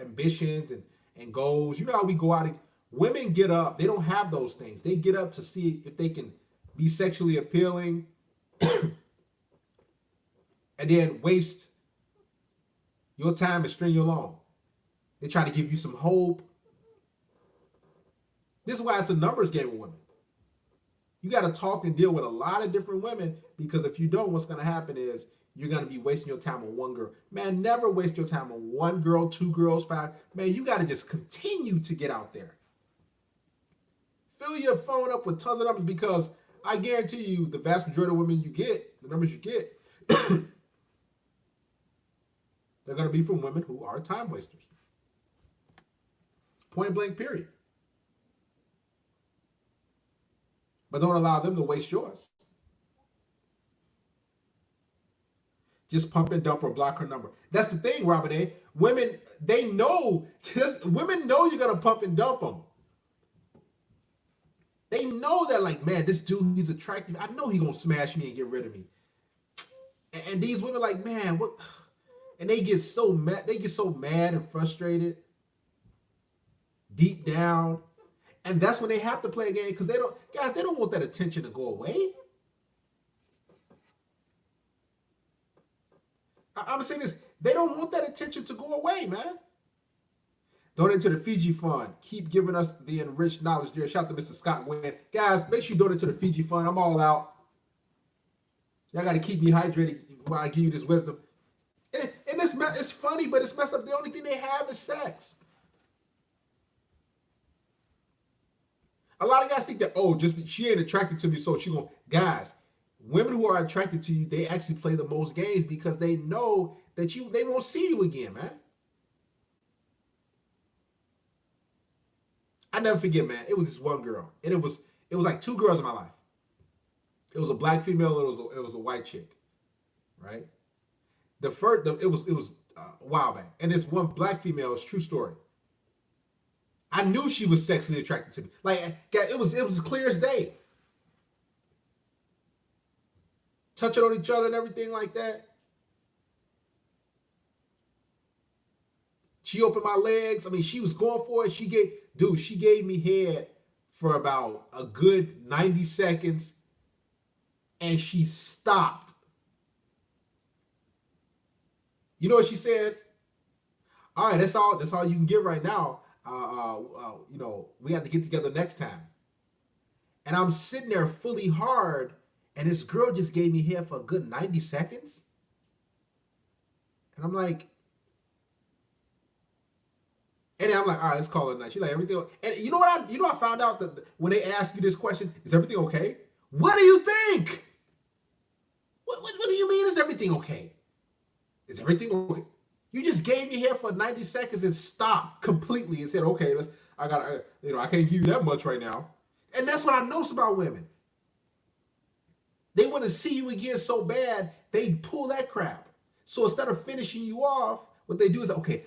A: ambitions and goals. You know how we go out and women get up. They don't have those things. They get up to see if they can be sexually appealing and then waste your time and string you along. They try to give you some hope. This is why it's a numbers game with women. You got to talk and deal with a lot of different women because if you don't, what's going to happen is you're going to be wasting your time on one girl. Man, never waste your time on one girl, two girls, five. Man, you got to just continue to get out there. Fill your phone up with tons of numbers because I guarantee you the vast majority of women you get, the numbers you get, they're going to be from women who are time wasters. Point blank, period. But don't allow them to waste yours. Just pump and dump or block her number. That's the thing, Robert A. Women, they know. Women know you're going to pump and dump them. They know that, like, man, this dude, he's attractive. I know he's going to smash me and get rid of me. And these women like, man, what? And they get so mad. They get so mad and frustrated deep down. And that's when they have to play a game because they don't want that attention to go away. I'm saying this, they don't want that attention to go away, man. Donate to the Fiji Fund. Keep giving us the enriched knowledge there. Shout out to Mr. Scott Wynn. Guys, make sure you donate to the Fiji Fund. I'm all out. Y'all got to keep me hydrated while I give you this wisdom. And it's funny, but it's messed up. The only thing they have is sex. A lot of guys think that, she ain't attracted to me, so she gonna. Guys, women who are attracted to you, they actually play the most games because they know that they won't see you again, man. I never forget, man. It was this one girl, and it was like two girls in my life. It was a black female, and it was a white chick, right? It was a while back, and this one black female is true story. I knew she was sexually attracted to me. Like, it was as clear as day. Touching on each other and everything like that. She opened my legs. I mean, she was going for it. She gave me head for about a good 90 seconds. And she stopped. You know what she said? All right, that's all you can get right now. We have to get together next time. And I'm sitting there fully hard, and this girl just gave me head for a good 90 seconds. And I'm like, and I'm like, all right, let's call it a night. She's like, everything. And you know what? I found out that when they ask you this question, is everything okay? What do you think? What do you mean? Is everything okay? Is everything okay? You just gave me here for 90 seconds and stopped completely and said, okay, I can't give you that much right now. And that's what I notice about women. They want to see you again so bad, they pull that crap. So instead of finishing you off, what they do is, okay,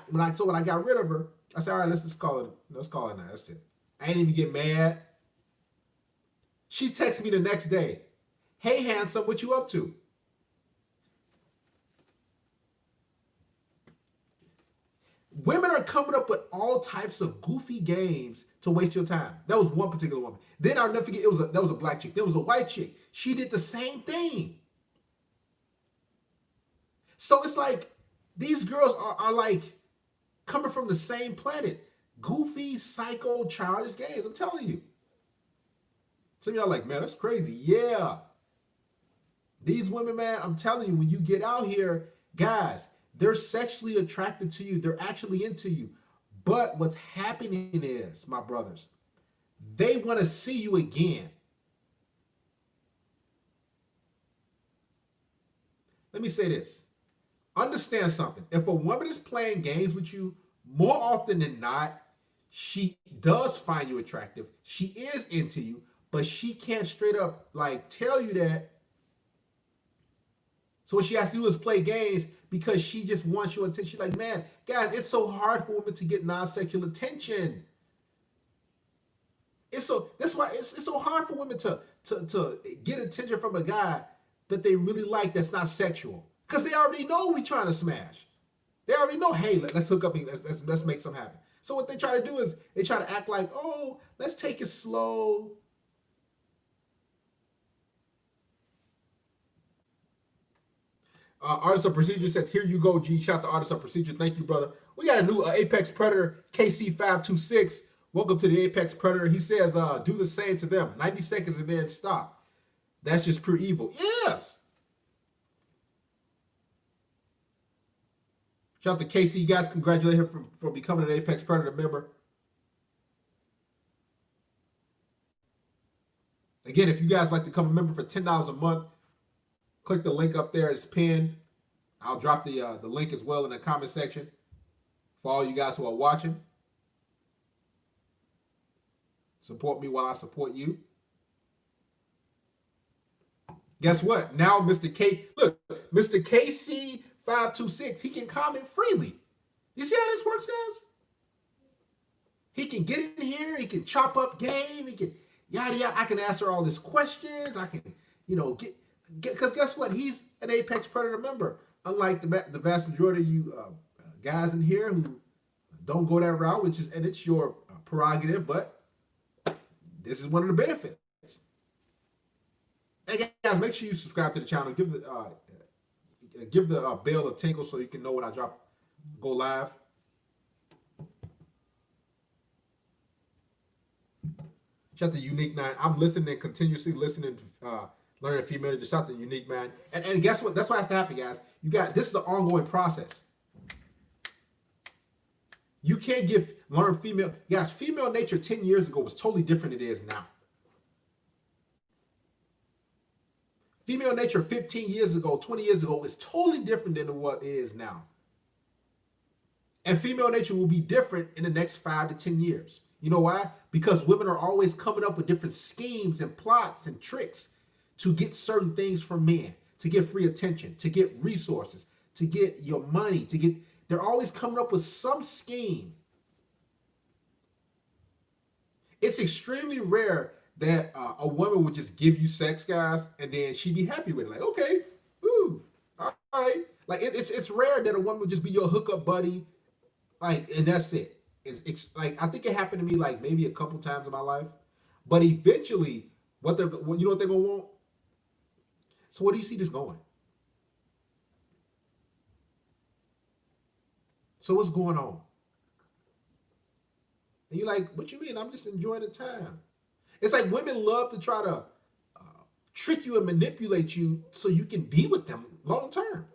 A: when I got rid of her, I said, all right, let's call it now. That's it. I ain't even get mad. She texted me the next day. Hey, handsome, what you up to? Women are coming up with all types of goofy games to waste your time. That was one particular woman. Then I'll never forget, that was a black chick. There was a white chick. She did the same thing. So it's like these girls are like coming from the same planet. Goofy, psycho, childish games. I'm telling you. Some of y'all are like, man, that's crazy. Yeah. These women, man, I'm telling you, when you get out here, guys, they're sexually attracted to you. They're actually into you. But what's happening is, my brothers, they want to see you again. Let me say this. Understand something. If a woman is playing games with you, more often than not, she does find you attractive. She is into you, but she can't straight up like tell you that. So what she has to do is play games because she just wants your attention. She's like, man, guys, it's so hard for women to get non-sexual attention. That's why it's so hard for women to get attention from a guy that they really like that's not sexual. Because they already know we trying to smash. They already know, hey, let's hook up and let's make something happen. So what they try to do is they try to act like, oh, let's take it slow. Artist of Procedure says, here you go, G. Shout out to Artist of Procedure. Thank you, brother. We got a new Apex Predator, KC526. Welcome to the Apex Predator. He says, do the same to them. 90 seconds and then stop. That's just pure evil. Yes. Shout out to Casey. You guys congratulate him for becoming an Apex Predator member. Again, if you guys like to become a member for $10 a month, click the link up there. It's pinned. I'll drop the link as well in the comment section for all you guys who are watching. Support me while I support you. Guess what? Now Mr. KC526, he can comment freely. You see how this works, guys? He can get in here. He can chop up game. He can yada yada. I can answer all his questions. I can, get because guess what? He's an Apex Predator member. Unlike the vast majority of you guys in here who don't go that route, and it's your prerogative, but this is one of the benefits. Hey guys, make sure you subscribe to the channel. Give the bell a tinkle so you can know when I go live. Shout out to Unique 9. I'm listening, continuously listening to learn a few minutes. Just shout out to Unique, man. And guess what? That's what has to happen, guys. This is an ongoing process. You can't learn female. Guys, female nature 10 years ago was totally different than it is now. Female nature 15 years ago, 20 years ago is totally different than what it is now. And female nature will be different in the next 5 to 10 years. You know why? Because women are always coming up with different schemes and plots and tricks to get certain things from men, to get free attention, to get resources, to get your money, they're always coming up with some scheme. It's extremely rare that a woman would just give you sex, guys, and then she'd be happy with it. Like, okay, ooh, all right. Like, it's rare that a woman would just be your hookup buddy, like, and that's it. It's like, I think it happened to me like maybe a couple times in my life, but eventually, you know what they're gonna want? So where do you see this going? So what's going on? And you're like, what you mean? I'm just enjoying the time. It's like women love to try to trick you and manipulate you so you can be with them long term.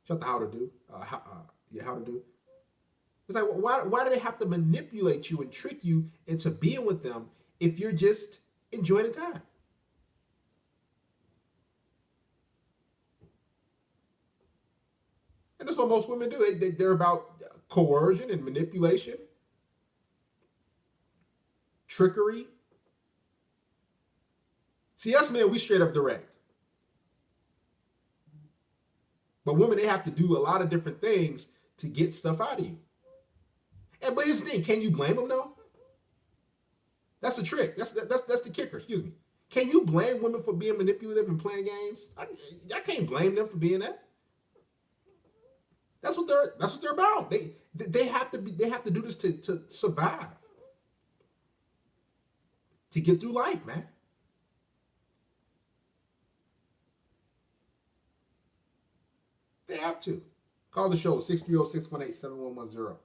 A: Shut the how to do. How to do. It's like, why do they have to manipulate you and trick you into being with them if you're just enjoying the time? And that's what most women do. They're about coercion and manipulation, trickery. See, us men, we straight up direct. But women, they have to do a lot of different things to get stuff out of you. But here's the thing, can you blame them though? That's the trick. That's the kicker, excuse me. Can you blame women for being manipulative and playing games? I can't blame them for being that. That's what they're about. They have to do this to survive. To get through life, man. They have to. Call the show, 630-618-7110.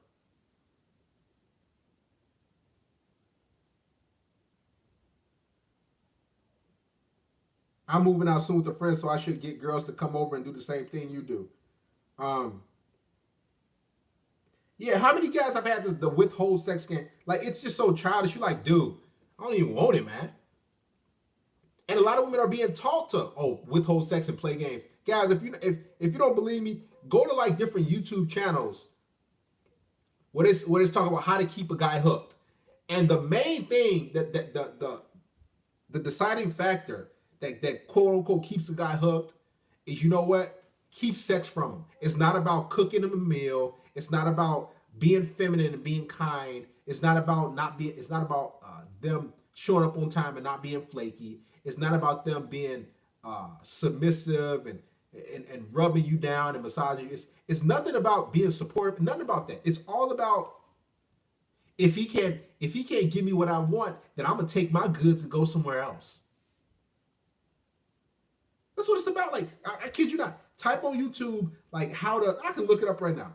A: I'm moving out soon with a friend, so I should get girls to come over and do the same thing you do. Yeah, how many guys have had the withhold sex game? Like, it's just so childish. You're like, dude, I don't even want it, man. And a lot of women are being taught to, withhold sex and play games. Guys, if you don't believe me, go to like different YouTube channels where it's talking about how to keep a guy hooked. And the main thing that the deciding factor that quote unquote keeps a guy hooked is, you know what? Keep sex from him. It's not about cooking him a meal. It's not about being feminine and being kind. It's not about them showing up on time and not being flaky. It's not about them being submissive and rubbing you down and massaging you. It's nothing about being supportive. Nothing about that. It's all about if he can't give me what I want, then I'm gonna take my goods and go somewhere else. That's what it's about. Like, I kid you not. Type on YouTube like I can look it up right now.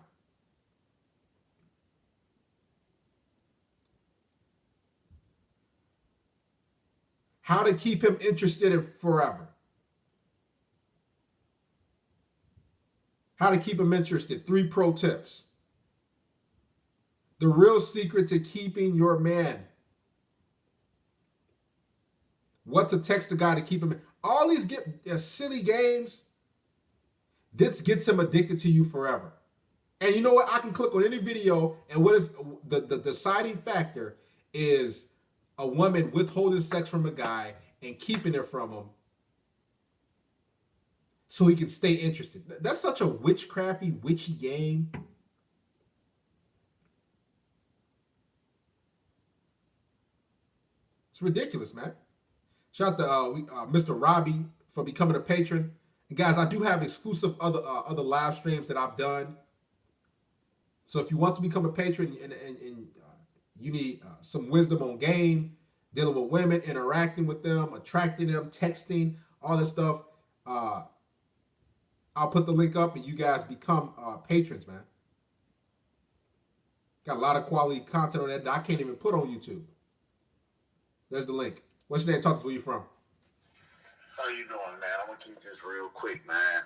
A: How to keep him interested in forever. How to keep him interested. 3 pro tips. The real secret to keeping your man. What to text a guy to keep him. All these silly games. This gets him addicted to you forever. And you know what? I can click on any video, and what is the deciding factor is a woman withholding sex from a guy and keeping it from him so he can stay interested. That's such a witchcrafty, witchy game. It's ridiculous, man. Shout out to Mr. Robbie for becoming a patron. And guys, I do have exclusive other live streams that I've done. So if you want to become a patron and you need some wisdom on game, dealing with women, interacting with them, attracting them, texting, all this stuff, I'll put the link up and you guys become patrons, man. Got a lot of quality content on that I can't even put on YouTube. There's the link. What's your name? Talk to us. Where you from?
D: How you doing, man? I'm gonna keep this real quick, man.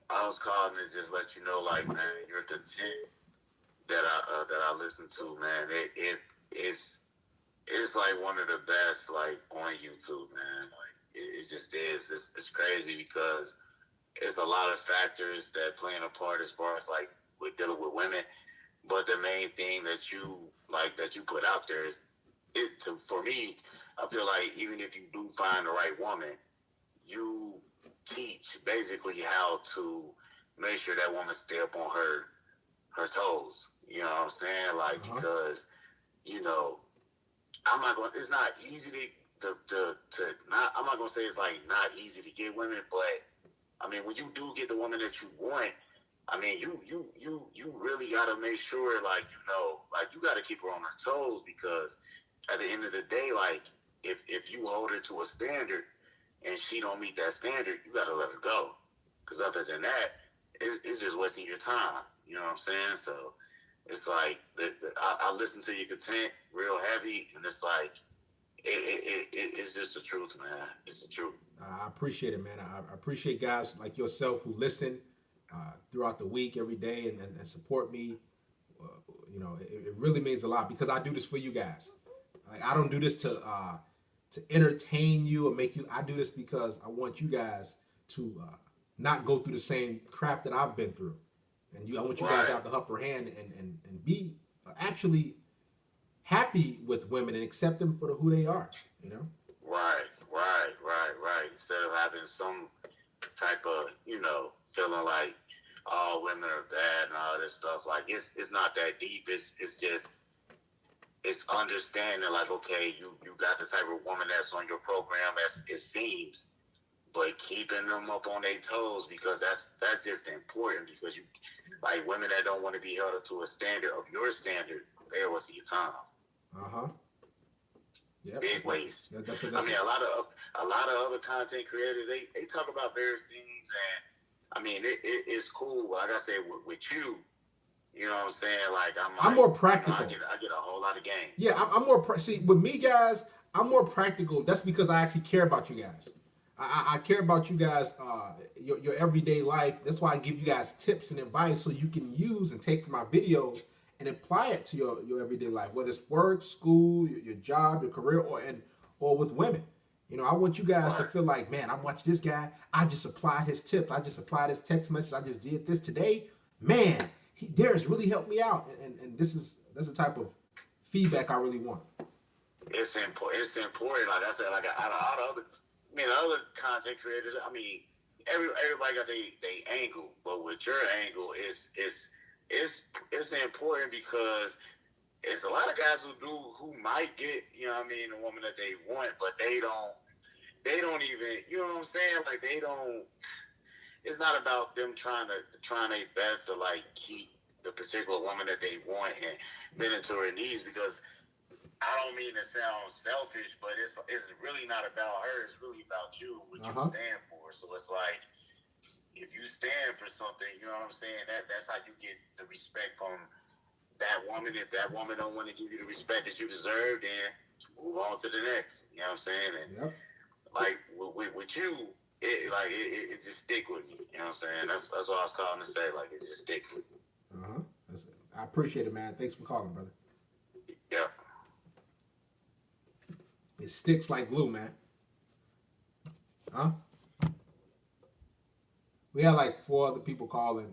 D: I was calling to just let you know, like, man, you're the gent that I listen to, man. It's like one of the best, like, on YouTube, man. Like, it just is. It's crazy because it's a lot of factors that playing a part as far as like with dealing with women. But the main thing that you put out there is for me, I feel like even if you do find the right woman, you teach basically how to make sure that woman stay up on her toes. You know what I'm saying? Like, because, you know, it's not easy I'm not gonna say it's like not easy to get women, but I mean, when you do get the woman that you want, I mean, you really gotta make sure, like, you know, like, you gotta keep her on her toes, because at the end of the day, like, if you hold her to a standard and she don't meet that standard, you gotta let her go. Because other than that, it's just wasting your time. You know what I'm saying? So it's like I listen to your content real heavy, and it's like it's just the truth, man. It's the truth.
A: I appreciate it, man. I appreciate guys like yourself who listen throughout the week, every day, and support me. Uh, it really means a lot because I do this for you guys. Like I don't do this to entertain you or make you. I do this because I want you guys to not go through the same crap that I've been through, and I want you guys to have the upper hand and be actually happy with women and accept them for who they are. You know.
D: Right. Instead of having some type of, feeling like all women are bad and all this stuff, like it's not that deep. It's just it's understanding like, okay, you got the type of woman that's on your program as it seems, but keeping them up on their toes because that's just important because you like women that don't want to be held up to a standard of your standard, they're wasting your time.
A: Yep.
D: Big ways.
A: That's
D: I mean, a lot of other content creators they talk about various things, and I mean it's cool. Like I said, with you, you know what I'm saying? Like
A: I'm more practical.
D: I get a whole lot of game.
A: Yeah, I'm more see with me guys. I'm more practical. That's because I actually care about you guys. I care about you guys, your everyday life. That's why I give you guys tips and advice so you can use and take from my videos and apply it to your everyday life, whether it's work, school, your job, your career, or with women. I want you guys to feel like, man, I'm watching this guy. I just applied his tip. I just applied his text message. I just did this today. Man, Darius really helped me out. And that's the type of feedback I really want.
D: It's important. Like I said, like out of other content creators, I mean, everybody got they angle, but with your angle, it's important because it's a lot of guys who might get, a woman that they want, but they don't even, you know what I'm saying? Like it's not about them trying their best to like keep the particular woman that they want and bend into her knees because I don't mean to sound selfish, but it's really not about her. It's really about you, what you stand for. So it's like, if you stand for something, you know what I'm saying? That's how you get the respect from that woman. If that woman don't want to give you the respect that you deserve, then move on to the next. You know what I'm saying? And like with you, it just stick with me. You know what I'm saying? That's what I was calling to say. Like it just sticks with me.
A: I appreciate it, man. Thanks for calling, brother.
D: Yeah.
A: It sticks like glue, man. Huh? We had like 4 other people calling.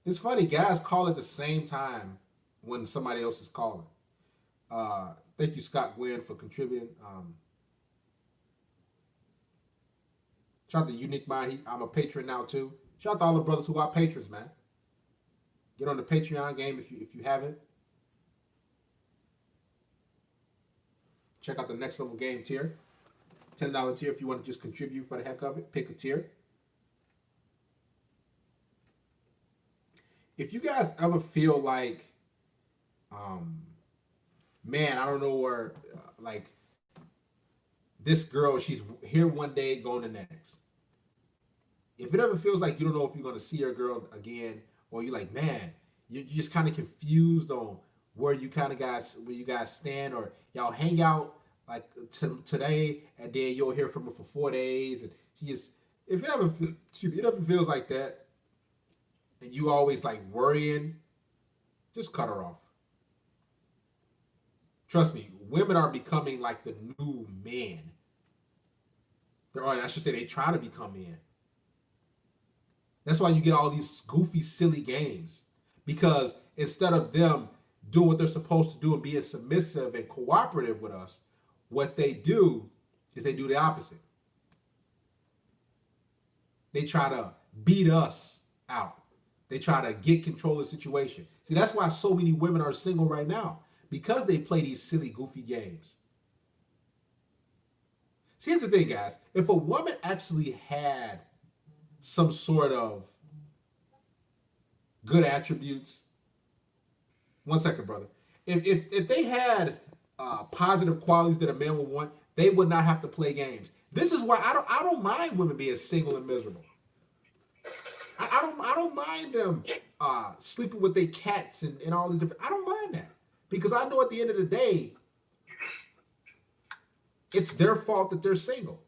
A: It's funny, guys call at the same time when somebody else is calling. Thank you, Scott Glenn, for contributing. Shout out to Unique Mind. I'm a patron now too. Shout out to all the brothers who are patrons, man. Get on the Patreon game if you haven't. Check out the next level game tier. $10 tier if you want to just contribute for the heck of it. Pick a tier. If you guys ever feel like, man, I don't know where, like, this girl, she's here one day, going the next. If it ever feels like you don't know if you're going to see your girl again, or you're like, man, you're just kind of confused on where you guys stand, or y'all hang out like today, and then you'll hear from her for 4 days, and if it ever feels like that, and you always like worrying, just cut her off. Trust me, women are becoming like the new man. I should say they try to become men. That's why you get all these goofy, silly games. Because instead of them doing what they're supposed to do and being submissive and cooperative with us, what they do is they do the opposite. They try to beat us out. They try to get control of the situation. See, that's why so many women are single right now. Because they play these silly, goofy games. See, here's the thing, guys. If a woman actually had some sort of good attributes, one second, brother. If they had positive qualities that a man would want, they would not have to play games. This is why I don't mind women being single and miserable. I don't mind them sleeping with their cats and all these different. I don't mind that because I know at the end of the day, It's their fault that they're single.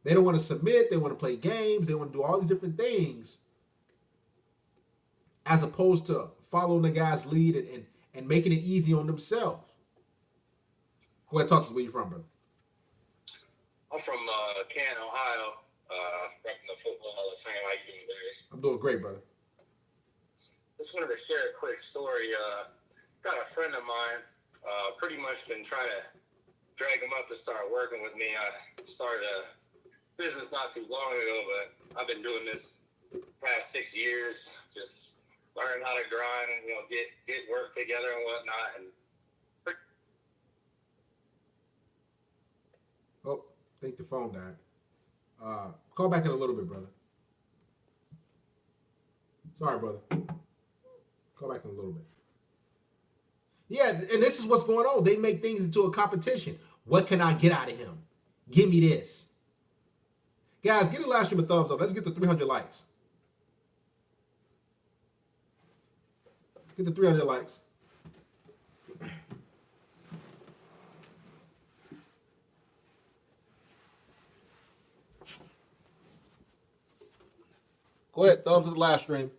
A: They don't want to submit. They want to play games. They want to do all these different things as opposed to following the guy's lead and making it easy on themselves. Go ahead, talk to us. Where you from, brother?
E: I'm from Canton, Ohio. Repping the Football Hall of Fame. How you doing, Barry?
A: I'm doing great, brother.
E: Just wanted to share a quick story. Got a friend of mine, pretty much been trying to drag him up to start working with me. I started a business not too long ago, but I've been doing this past 6 years, just learning how to grind and, you know, get work together and whatnot. And
A: Oh, I think the phone died. Call back in a little bit, brother. Sorry, brother. Call back in a little bit. Yeah, and this is what's going on. They make things into a competition. What can I get out of him? Give me this. Guys, give the live stream a thumbs up. Let's get to 300 likes. Get to 300 likes. Go ahead, thumbs to the live stream.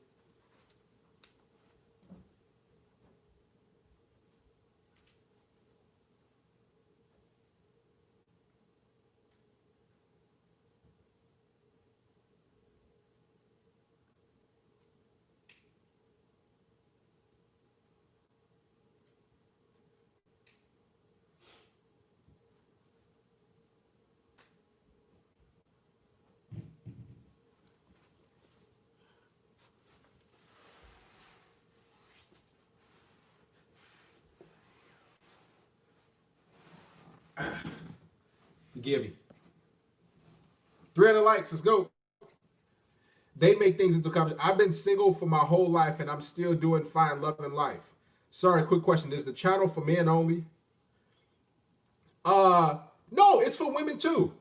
A: Forgive me. 300 likes. Let's go. They make things into competition. I've been single for my whole life, and I'm still doing fine, loving life. Sorry, quick question. Is the channel for men only? No, it's for women too.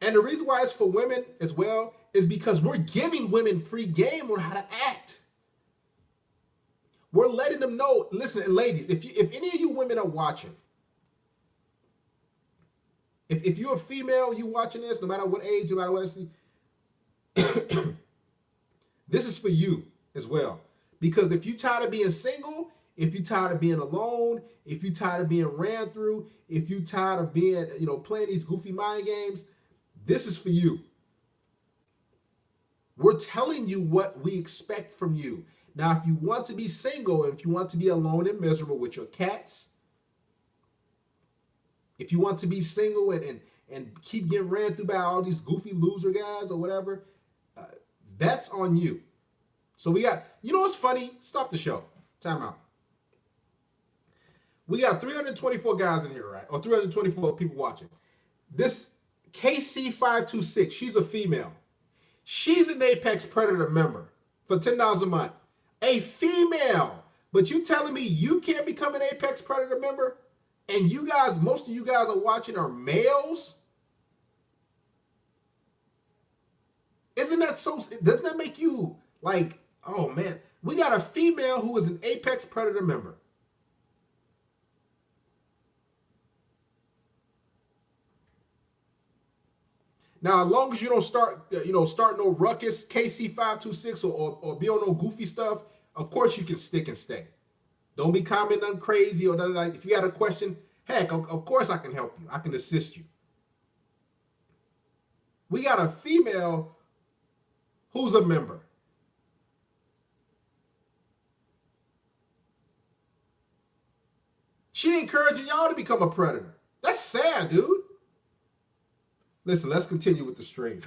A: And the reason why it's for women as well is because we're giving women free game on how to act. We're letting them know. Listen, ladies, if any of you women are watching, if you're a female, you watching this, no matter what age, no matter what age, this is for you as well. Because if you're tired of being single, if you're tired of being alone, if you're tired of being ran through, if you're tired of being, playing these goofy mind games, this is for you. We're telling you what we expect from you. Now, if you want to be single, if you want to be alone and miserable with your cats, if you want to be single and keep getting ran through by all these goofy loser guys or whatever, that's on you. So we got, what's funny? Stop the show. Time out. We got 324 guys in here, right? Or 324 people watching. This KC526, she's a female. She's an Apex Predator member for $10 a month. A female. But you telling me you can't become an Apex Predator member? And you guys, most of you guys are watching are males? Isn't that so, doesn't that make you like, oh man, we got a female who is an Apex Predator member. Now, as long as you don't start no ruckus, KC526 or be on no goofy stuff, of course you can stick and stay. Don't be commenting nothing crazy or nothing like. If you got a question, heck, of course I can help you. I can assist you. We got a female who's a member. She encouraging y'all to become a predator. That's sad, dude. Listen, let's continue with the stream.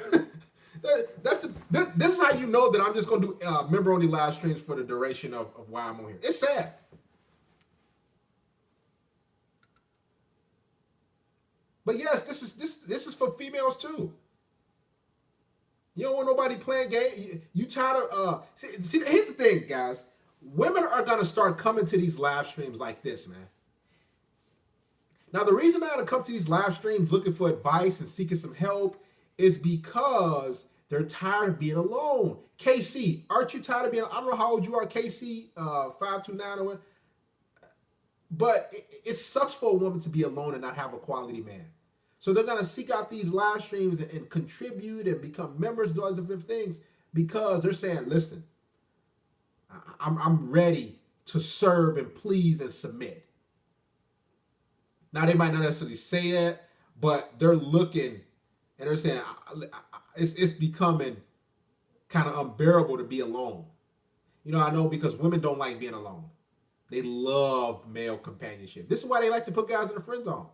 A: This is how you know that I'm just going to do member-only live streams for the duration of why I'm on here. It's sad. But yes, this is for females too. You don't want nobody playing game. You tired of see, here's the thing, guys. Women are gonna start coming to these live streams like this, man. Now, the reason I come to these live streams looking for advice and seeking some help is because they're tired of being alone. KC, aren't you tired of being? I don't know how old you are, KC, 529 or what. But it sucks for a woman to be alone and not have a quality man. So they're gonna seek out these live streams and contribute and become members, do all these different things because they're saying, "Listen, I'm ready to serve and please and submit." Now they might not necessarily say that, but they're looking and they're saying it's becoming kind of unbearable to be alone. I know because women don't like being alone. They love male companionship. This is why they like to put guys in the friend zone.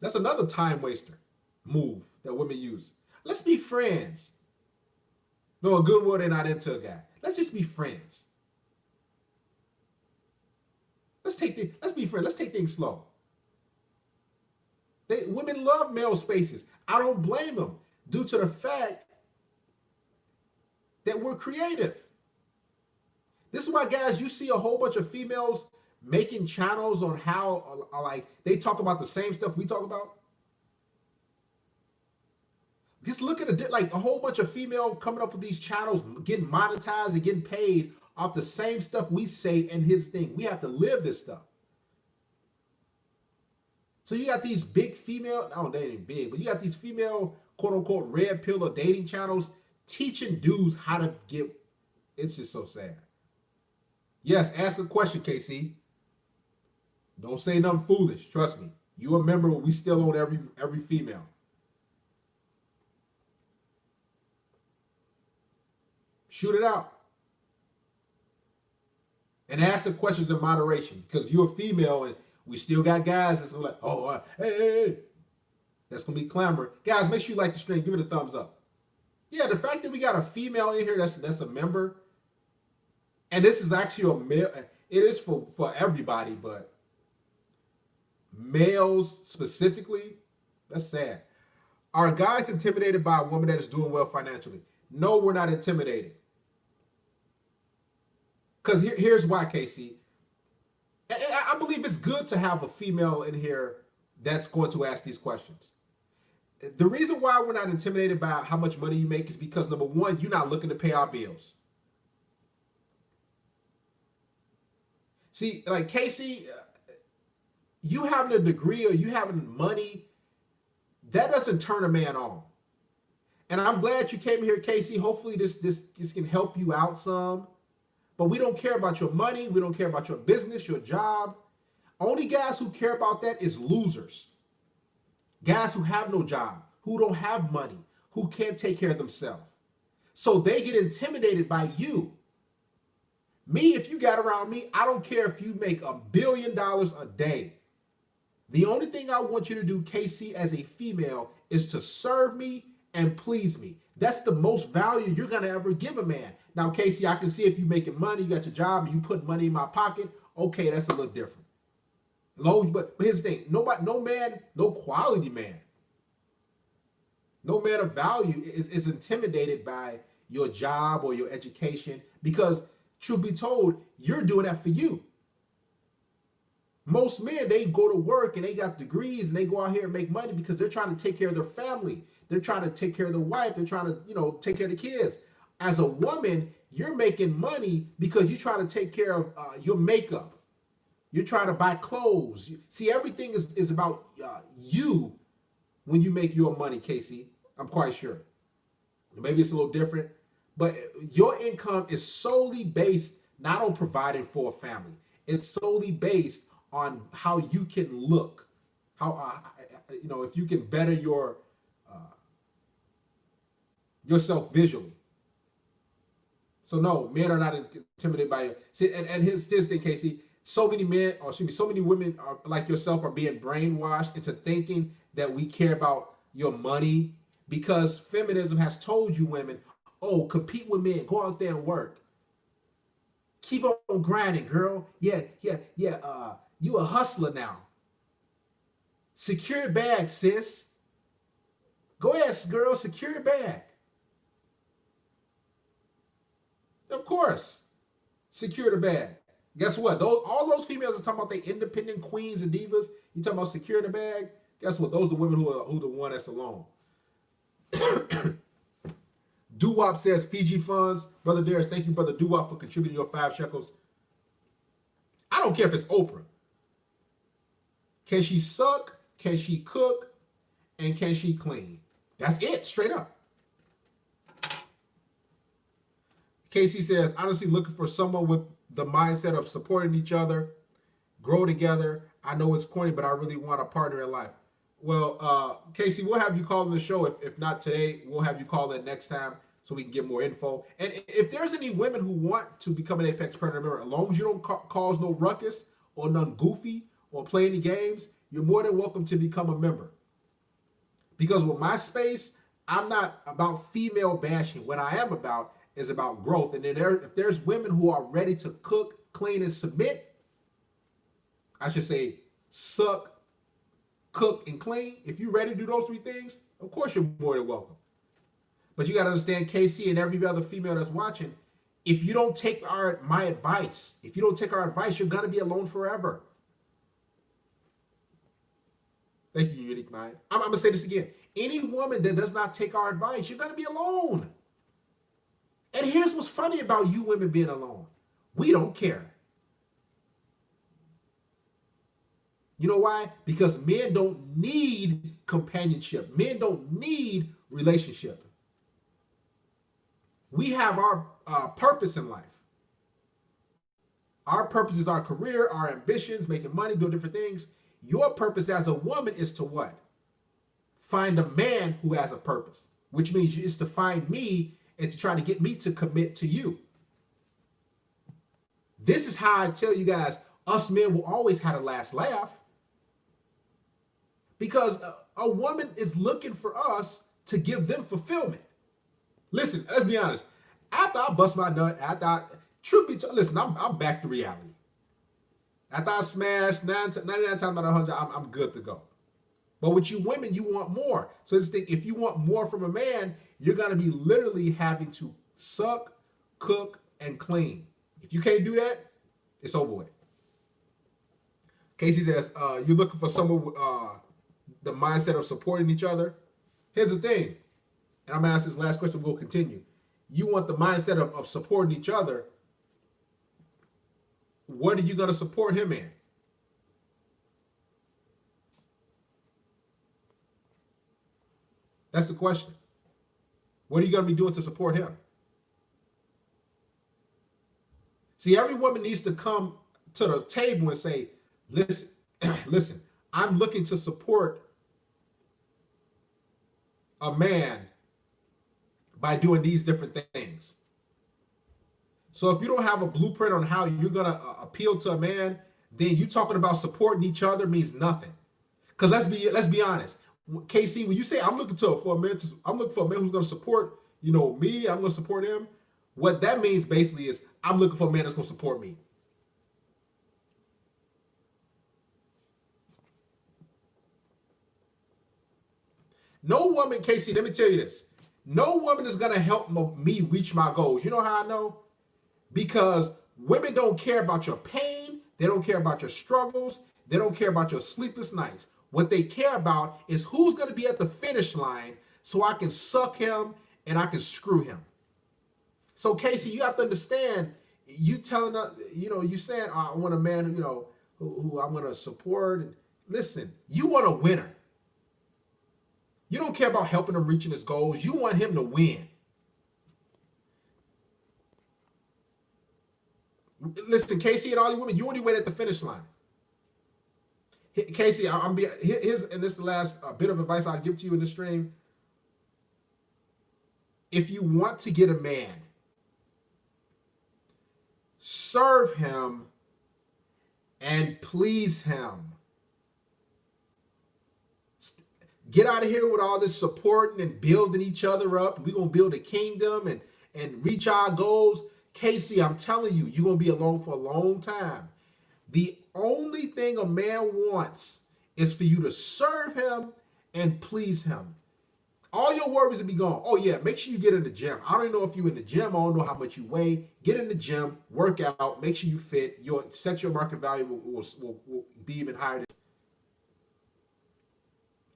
A: That's another time waster move that women use. Let's be friends. No, a good word, they're not into a guy. Let's just be friends. Let's be friends. Let's take things slow. Women love male spaces. I don't blame them due to the fact that we're creative. This is why, guys, you see a whole bunch of females making channels on how, like, they talk about the same stuff we talk about. Just look at a whole bunch of female coming up with these channels, getting monetized and getting paid off the same stuff we say in his thing. We have to live this stuff. So you got these big female, oh, they ain't big, but you got these female, quote unquote, red pill or dating channels teaching dudes how to get, it's just so sad. Yes, ask a question, KC. Don't say nothing foolish. Trust me. You remember we still own every female. Shoot it out. And ask the questions in moderation because you're a female and we still got guys that's gonna like, hey. That's gonna be clamor. Guys, make sure you like the stream. Give it a thumbs up. Yeah, the fact that we got a female in here that's a member, and this is actually a male. It is for everybody, but males specifically, that's sad. Are guys intimidated by a woman that is doing well financially? No, we're not intimidated. Because here's why, Casey. And I believe it's good to have a female in here that's going to ask these questions. The reason why we're not intimidated by how much money you make is because, number one, you're not looking to pay our bills. See, like Casey, you having a degree or you having money, that doesn't turn a man on. And I'm glad you came here, Casey. Hopefully this can help you out some. But we don't care about your money. We don't care about your business, your job. Only guys who care about that is losers. Guys who have no job, who don't have money, who can't take care of themselves. So they get intimidated by you. Me, if you got around me, I don't care if you make $1 billion a day. The only thing I want you to do, Casey, as a female, is to serve me and please me. That's the most value you're going to ever give a man. Now, Casey, I can see if you're making money, you got your job, and you put money in my pocket. Okay, that's a little different. But here's the thing. No man, no quality man, no man of value is intimidated by your job or your education because, truth be told, you're doing that for you. Most men, they go to work and they got degrees and they go out here and make money because they're trying to take care of their family. They're trying to take care of their wife. They're trying to, take care of the kids. As a woman, you're making money because you're trying to take care of your makeup. You're trying to buy clothes. See, everything is about you when you make your money, Casey. I'm quite sure. Maybe it's a little different, but your income is solely based not on providing for a family. It's solely based on how you can look, how if you can better yourself visually. So no, men are not intimidated by it. See, and here's the thing, Casey. So many women are like yourself are being brainwashed into thinking that we care about your money because feminism has told you women, oh, compete with men, go out there and work. Keep on grinding, girl. Yeah. You a hustler now. Secure the bag, sis. Go ahead, girl, secure the bag. Of course. Secure the bag. Guess what? All those females are talking about they independent queens and divas. You talking about secure the bag? Guess what? Those are the women who the one that's alone. Doo-Wop says Fiji funds. Brother Darius, thank you, Brother Doo-Wop, for contributing your 5 shekels. I don't care if it's Oprah. Can she suck? Can she cook? And can she clean? That's it, straight up. Casey says, honestly looking for someone with the mindset of supporting each other, grow together. I know it's corny, but I really want a partner in life. Well, Casey, we'll have you call in the show. If not today, we'll have you call in next time so we can get more info. And if there's any women who want to become an Apex Predator member, as long as you don't cause no ruckus or none goofy or play any games, you're more than welcome to become a member. Because with my space, I'm not about female bashing. What I am about is about growth. And then if there's women who are ready to cook, clean, and submit, I should say suck, cook, and clean. If you're ready to do those three things, of course you're more than welcome. But you got to understand, KC and every other female that's watching, if you don't take my advice, if you don't take our advice, you're going to be alone forever. Thank you, Unique Mind. I'm going to say this again. Any woman that does not take our advice, you're going to be alone. And here's what's funny about you women being alone. We don't care. You know why? Because men don't need companionship. Men don't need relationship. We have our purpose in life. Our purpose is our career, our ambitions, making money, doing different things. Your purpose as a woman is to what? Find a man who has a purpose, which means it's to find me and to try to get me to commit to you. This is how I tell you guys, us men will always have the last laugh. Because a woman is looking for us to give them fulfillment. Listen, let's be honest. After I bust my nut, listen, I'm back to reality. After I smash 99 times out of 100, I'm good to go. But with you women, you want more. So this thing, if you want more from a man, you're going to be literally having to suck, cook, and clean. If you can't do that, it's over with. Casey says, you're looking for someone with the mindset of supporting each other. Here's the thing, and I'm going to ask this last question, we'll continue. You want the mindset of supporting each other. What are you going to support him in? That's the question. What are you going to be doing to support him? See, every woman needs to come to the table and say, listen, listen, I'm looking to support a man by doing these different things. So if you don't have a blueprint on how you're going to appeal to a man, then you talking about supporting each other means nothing. Because let's be honest. KC, when you say I'm looking for a man who's going to support, me, I'm going to support him. What that means basically is I'm looking for a man that's going to support me. No woman, KC, let me tell you this. No woman is going to help me reach my goals. You know how I know? Because women don't care about your pain. They don't care about your struggles. They don't care about your sleepless nights. What they care about is who's going to be at the finish line so I can suck him and I can screw him. So, Casey, you have to understand, you telling us, you saying, I want a man, who I'm going to support. And listen, you want a winner. You don't care about helping him reaching his goals. You want him to win. Listen, Casey and all you women, you only wait at the finish line. Casey, here's and this is the last bit of advice I'll give to you in the stream. If you want to get a man, serve him and please him. Get out of here with all this supporting and building each other up. We're going to build a kingdom and reach our goals. Casey, I'm telling you, you're going to be alone for a long time. The only thing a man wants is for you to serve him and please him. All your worries will be gone. Oh, yeah, make sure you get in the gym. I don't know if you're in the gym. I don't know how much you weigh. Get in the gym, work out, make sure you fit. Your sexual market value will be even higher.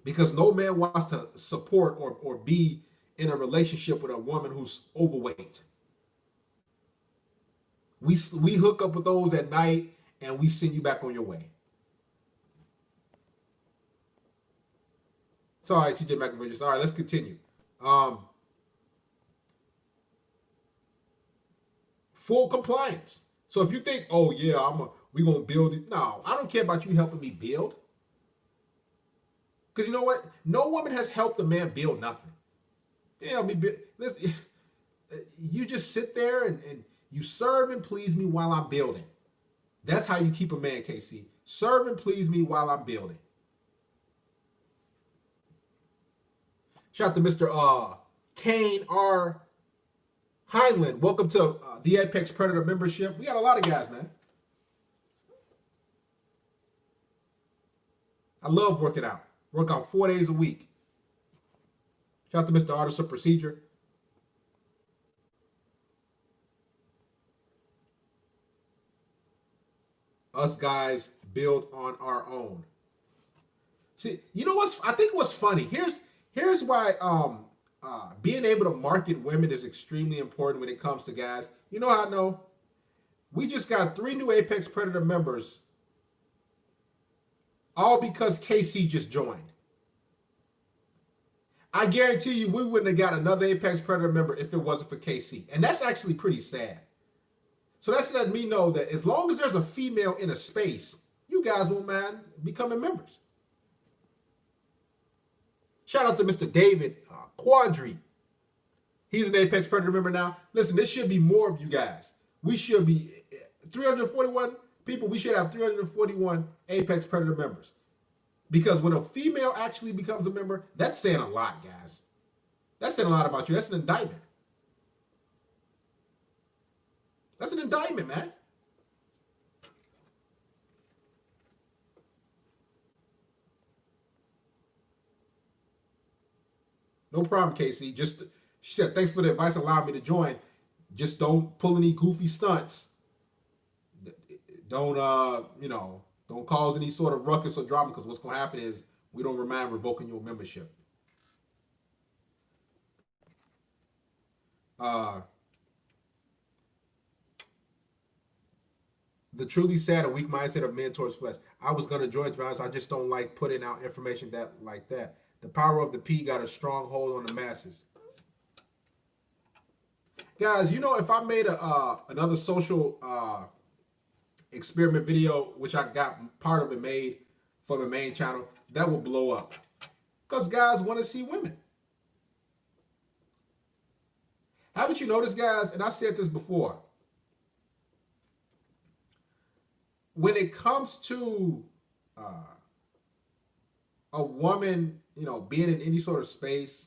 A: Because no man wants to support or be in a relationship with a woman who's overweight. We hook up with those at night and we send you back on your way. Sorry, TJ McAvoy. All right, let's continue. Full compliance. So if you think, oh yeah, we gonna build it. No, I don't care about you helping me build. Because you know what? No woman has helped a man build nothing. Yeah, you just sit there and you serve and please me while I'm building. That's how you keep a man, KC. Serve and please me while I'm building. Shout out to Mr. Kane R. Heinlein. Welcome to the Apex Predator membership. We got a lot of guys, man. I love working out. Work out 4 days a week. Shout out to Mr. Artist of Procedure. Us guys build on our own. See, you know I think what's funny. Here's why being able to market women is extremely important when it comes to guys. You know how I know? We just got 3 new Apex Predator members, all because KC just joined. I guarantee you we wouldn't have got another Apex Predator member if it wasn't for KC. And that's actually pretty sad. So that's letting me know that as long as there's a female in a space, you guys won't mind becoming members. Shout out to Mr. David Quadri. He's an Apex Predator member now. Listen, there should be more of you guys. We should be 341 people. We should have 341 Apex Predator members. Because when a female actually becomes a member, that's saying a lot, guys. That's saying a lot about you. That's an indictment. That's an indictment, man. No problem, Casey. She said, thanks for the advice, allowed me to join. Just don't pull any goofy stunts. Don't, don't cause any sort of ruckus or drama, because what's going to happen is we don't mind revoking your membership. The truly sad and weak mindset of men towards flesh. I was going to join, to be honest. I just don't like putting out information like that. The power of the P got a strong hold on the masses. Guys, if I made another social experiment video, which I got part of it made for the main channel, that will blow up. Because guys want to see women. Haven't you noticed, guys, and I said this before, when it comes to a woman, being in any sort of space,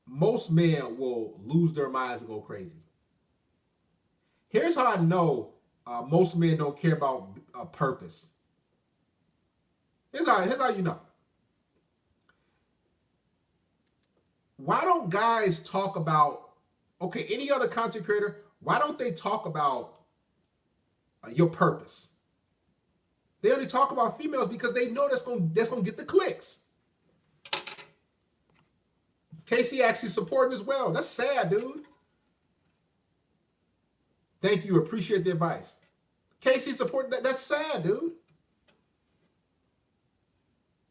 A: most men will lose their minds and go crazy. Here's how I know most men don't care about a purpose. Here's how you know. Why don't guys talk about, any other content creator, why don't they talk about your purpose? They only talk about females because they know that's gonna get the clicks. Casey actually supporting as well. That's sad, dude. Thank you. Appreciate the advice. Casey supporting that. That's sad, dude.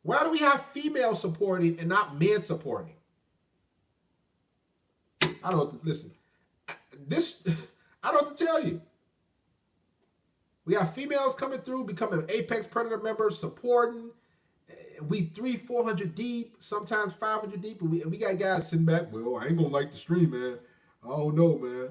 A: Why do we have females supporting and not men supporting? I don't know what to, listen. I don't know what to tell you. We have females coming through, becoming Apex Predator members, supporting. We 300-400 deep, sometimes 500 deep. And we got guys sitting back. Well, I ain't gonna like the stream, man. I don't know, man.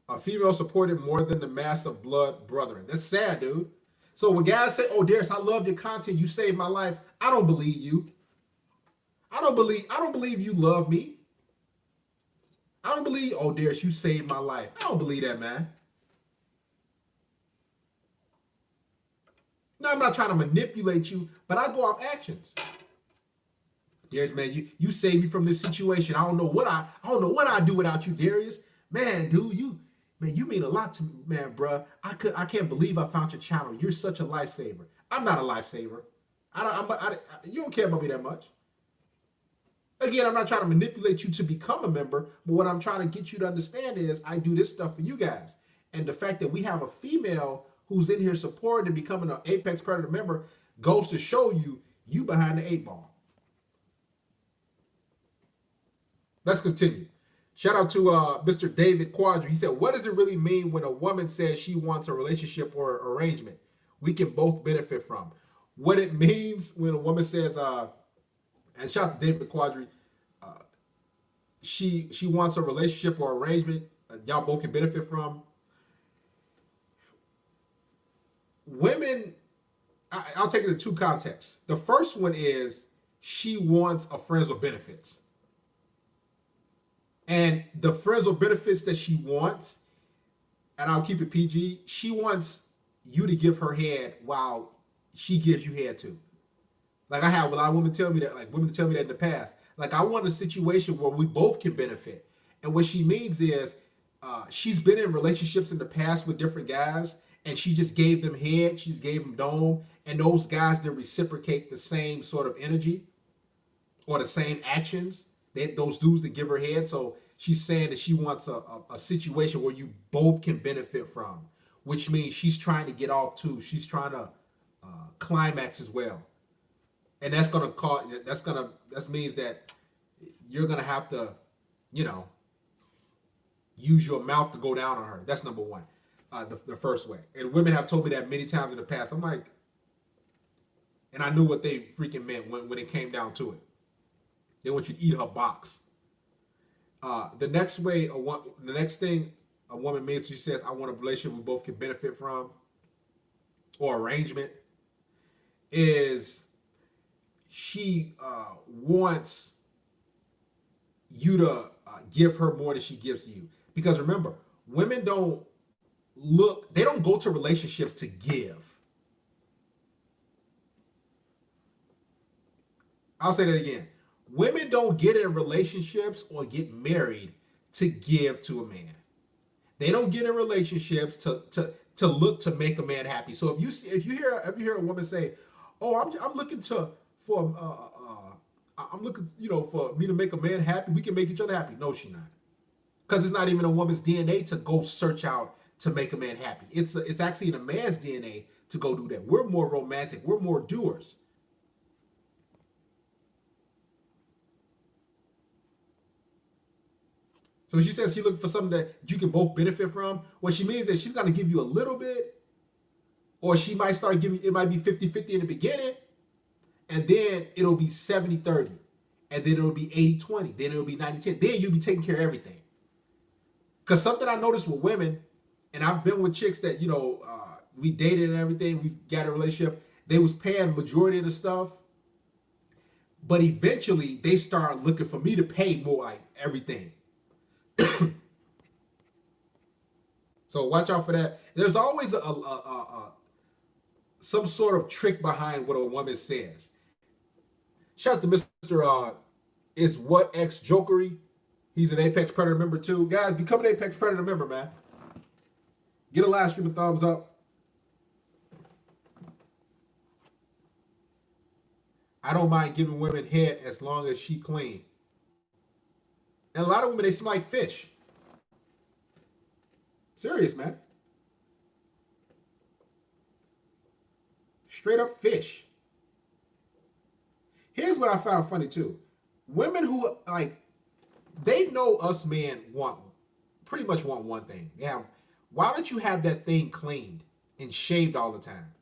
A: A female supported more than the mass of blood brethren. That's sad, dude. So when guys say, "Oh, Darius, I love your content. You saved my life," I don't believe you. I don't believe you love me. I don't believe, "Oh, Darius, you saved my life." I don't believe that, man. No, I'm not trying to manipulate you, but I go off actions. Darius, man, you saved me from this situation. I don't know what I'd do without you, Darius. Man, dude, you mean a lot to me, man, bruh. I can't believe I found your channel. You're such a lifesaver. I'm not a lifesaver. You don't care about me that much. Again, I'm not trying to manipulate you to become a member, but what I'm trying to get you to understand is I do this stuff for you guys. And the fact that we have a female who's in here supporting and becoming an Apex Predator member goes to show you behind the 8 ball. Let's continue. Shout out to Mr. David Quadri. He said, what does it really mean when a woman says she wants a relationship or arrangement we can both benefit from? What it means when a woman says, and shout out to David Quadri, she wants a relationship or arrangement y'all both can benefit from. Women, I'll take it in two contexts. The first one is she wants a friends with benefits. And the friends with benefits that she wants, and I'll keep it PG, she wants you to give her head while she gives you head too. Like I have a lot of women tell me that, like women tell me that in the past. Like I want a situation where we both can benefit. And what she means is she's been in relationships in the past with different guys, and she just gave them head, she just gave them dome, and those guys didn't reciprocate the same sort of energy or the same actions. Those dudes that give her head. So she's saying that she wants a situation where you both can benefit from, which means she's trying to get off too. She's trying to climax as well. And that's going to cause, that means that you're going to have to, use your mouth to go down on her. That's number one, the first way. And women have told me that many times in the past. I'm like, and I knew what they freaking meant when it came down to it. They want you to eat her box. The next thing a woman means, she says, I want a relationship we both can benefit from, or arrangement, is she wants you to give her more than she gives to you. Because remember, women they don't go to relationships to give. I'll say that again. Women don't get in relationships or get married to give to a man. They don't get in relationships to look to make a man happy. So if you hear a woman say, "Oh, I'm looking for me to make a man happy. We can make each other happy." No, she's not, because it's not even a woman's DNA to go search out to make a man happy. It's actually in a man's DNA to go do that. We're more romantic. We're more doers. So when she says she's looking for something that you can both benefit from, what she means is she's going to give you a little bit, or she might start giving, it might be 50-50 in the beginning, and then it'll be 70-30, and then it'll be 80-20, then it'll be 90-10. Then you'll be taking care of everything. Because something I noticed with women, and I've been with chicks that, we dated and everything, we got a relationship, they was paying majority of the stuff, but eventually they start looking for me to pay more, like everything. So watch out for that. There's always some sort of trick behind what a woman says. Shout out to Mr. Is What X Jokery. He's an Apex Predator member too. Guys, become an Apex Predator member, man. Get a live stream, a thumbs up. I don't mind giving women head as long as she clean. And a lot of women, they smell like fish. Serious, man. Straight up fish. Here's what I found funny too. Women who, they know us men pretty much want one thing. Why don't you have that thing cleaned and shaved all the time?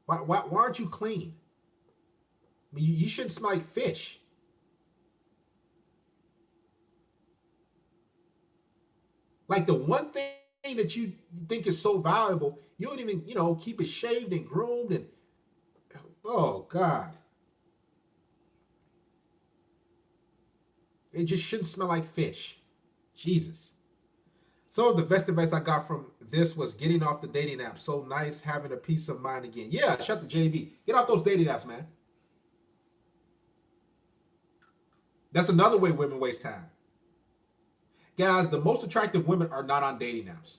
A: Why aren't you clean? I mean, you shouldn't smell like fish. Like the one thing that you think is so valuable, you don't even, keep it shaved and groomed and, oh God. It just shouldn't smell like fish. Jesus. Some of the best advice I got from this was getting off the dating app. So nice having a peace of mind again. Yeah, shut the JB. Get off those dating apps, man. That's another way women waste time. Guys, the most attractive women are not on dating apps.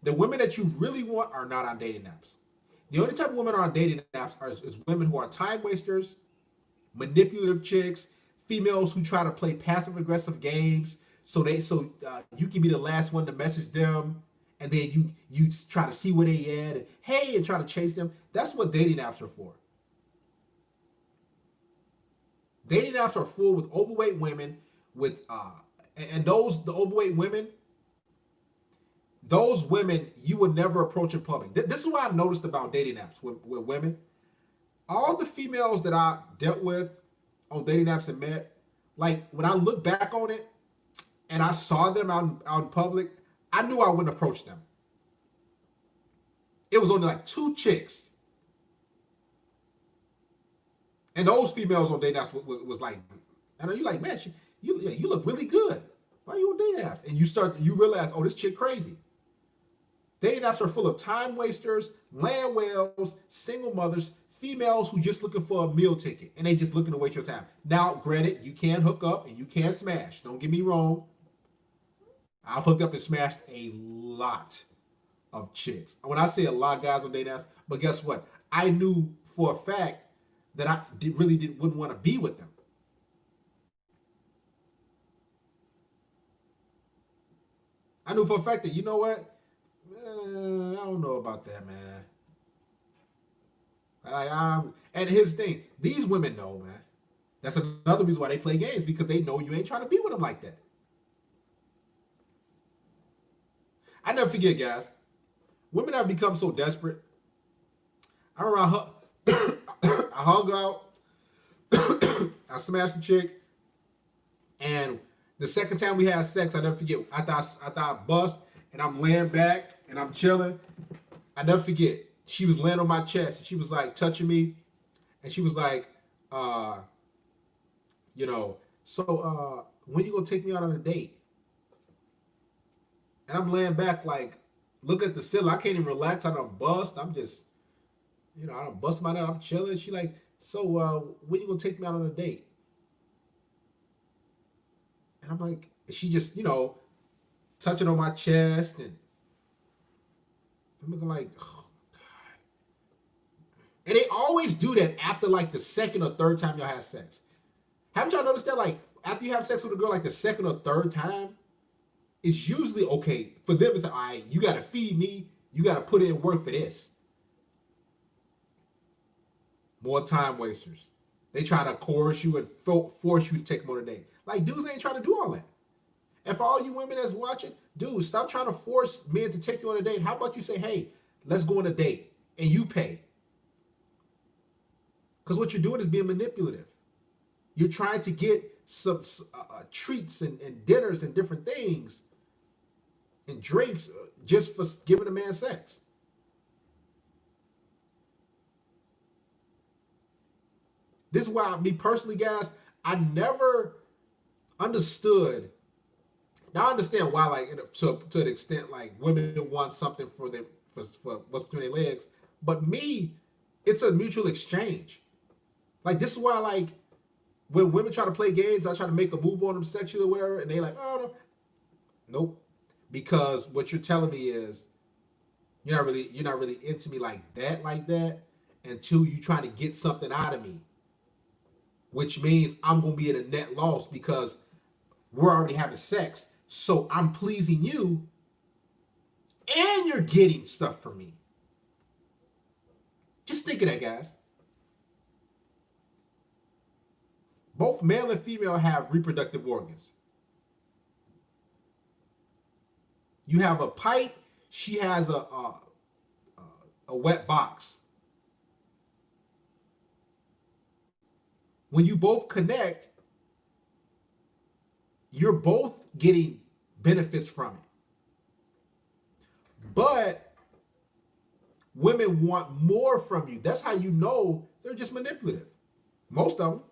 A: The women that you really want are not on dating apps. The only type of women are on dating apps is women who are time wasters manipulative chicks, females who try to play passive aggressive games, so you can be the last one to message them, and then you try to see where they at, and hey, and try to chase them. That's what dating apps are for. Dating apps are full with overweight women, with the overweight women. Those women you would never approach in public. This is what I noticed about dating apps with women. All the females that I dealt with on dating apps and met, like when I look back on it and I saw them out in public, I knew I wouldn't approach them. It was only like 2 chicks. And those females on dating apps was like, and you like, man, you look really good. Why are you on dating apps? And you realize, oh, this chick crazy. Dating apps are full of time wasters, land whales, single mothers, females who just looking for a meal ticket, and they just looking to waste your time. Now, granted, you can hook up and you can smash. Don't get me wrong. I've hooked up and smashed a lot of chicks. When I say a lot of guys on dating apps, but guess what? I knew for a fact that I wouldn't want to be with them. I knew for a fact that, you know what? I don't know about that, man. And here's the thing. These women know, man. That's another reason why they play games, because they know you ain't trying to be with them like that. I never forget, guys. Women have become so desperate. I remember I hung out. I smashed a chick. And the second time we had sex, I never forget. After I bust and I'm laying back and I'm chilling, I never forget. She was laying on my chest. And she was like touching me. And she was like, so when you gonna take me out on a date? And I'm laying back like, look at the ceiling. I can't even relax. I done bust. I'm just, I done bust my nut. I'm chilling. She like, so when you gonna take me out on a date? And I'm like, she just, touching on my chest, and I'm looking like, oh God. And they always do that after like the second or third time y'all have sex. Haven't y'all noticed that? Like after you have sex with a girl, like the second or third time, it's usually okay. For them, it's like, all right, you gotta feed me, you gotta put in work for this. More time wasters. They try to coerce you and force you to take them on a date. Like, dudes ain't trying to do all that. And for all you women that's watching, dudes, stop trying to force men to take you on a date. How about you say, hey, let's go on a date, and you pay? Because what you're doing is being manipulative. You're trying to get some treats and dinners and different things and drinks just for giving a man sex. This is why, me personally, guys, I never understood. Now I understand why, like to an extent, like women want something for what's between their legs, but me, it's a mutual exchange. Like this is why, like when women try to play games, I try to make a move on them sexually or whatever, and they like, oh no, nope, because what you're telling me is you're not really into me like that, and two, you trying to get something out of me, which means I'm gonna be at a net loss because we're already having sex. So I'm pleasing you and you're getting stuff from me. Just think of that, guys. Both male and female have reproductive organs. You have a pipe, she has a wet box. When you both connect, you're both getting benefits from it. But women want more from you. That's how you know they're just manipulative. Most of them.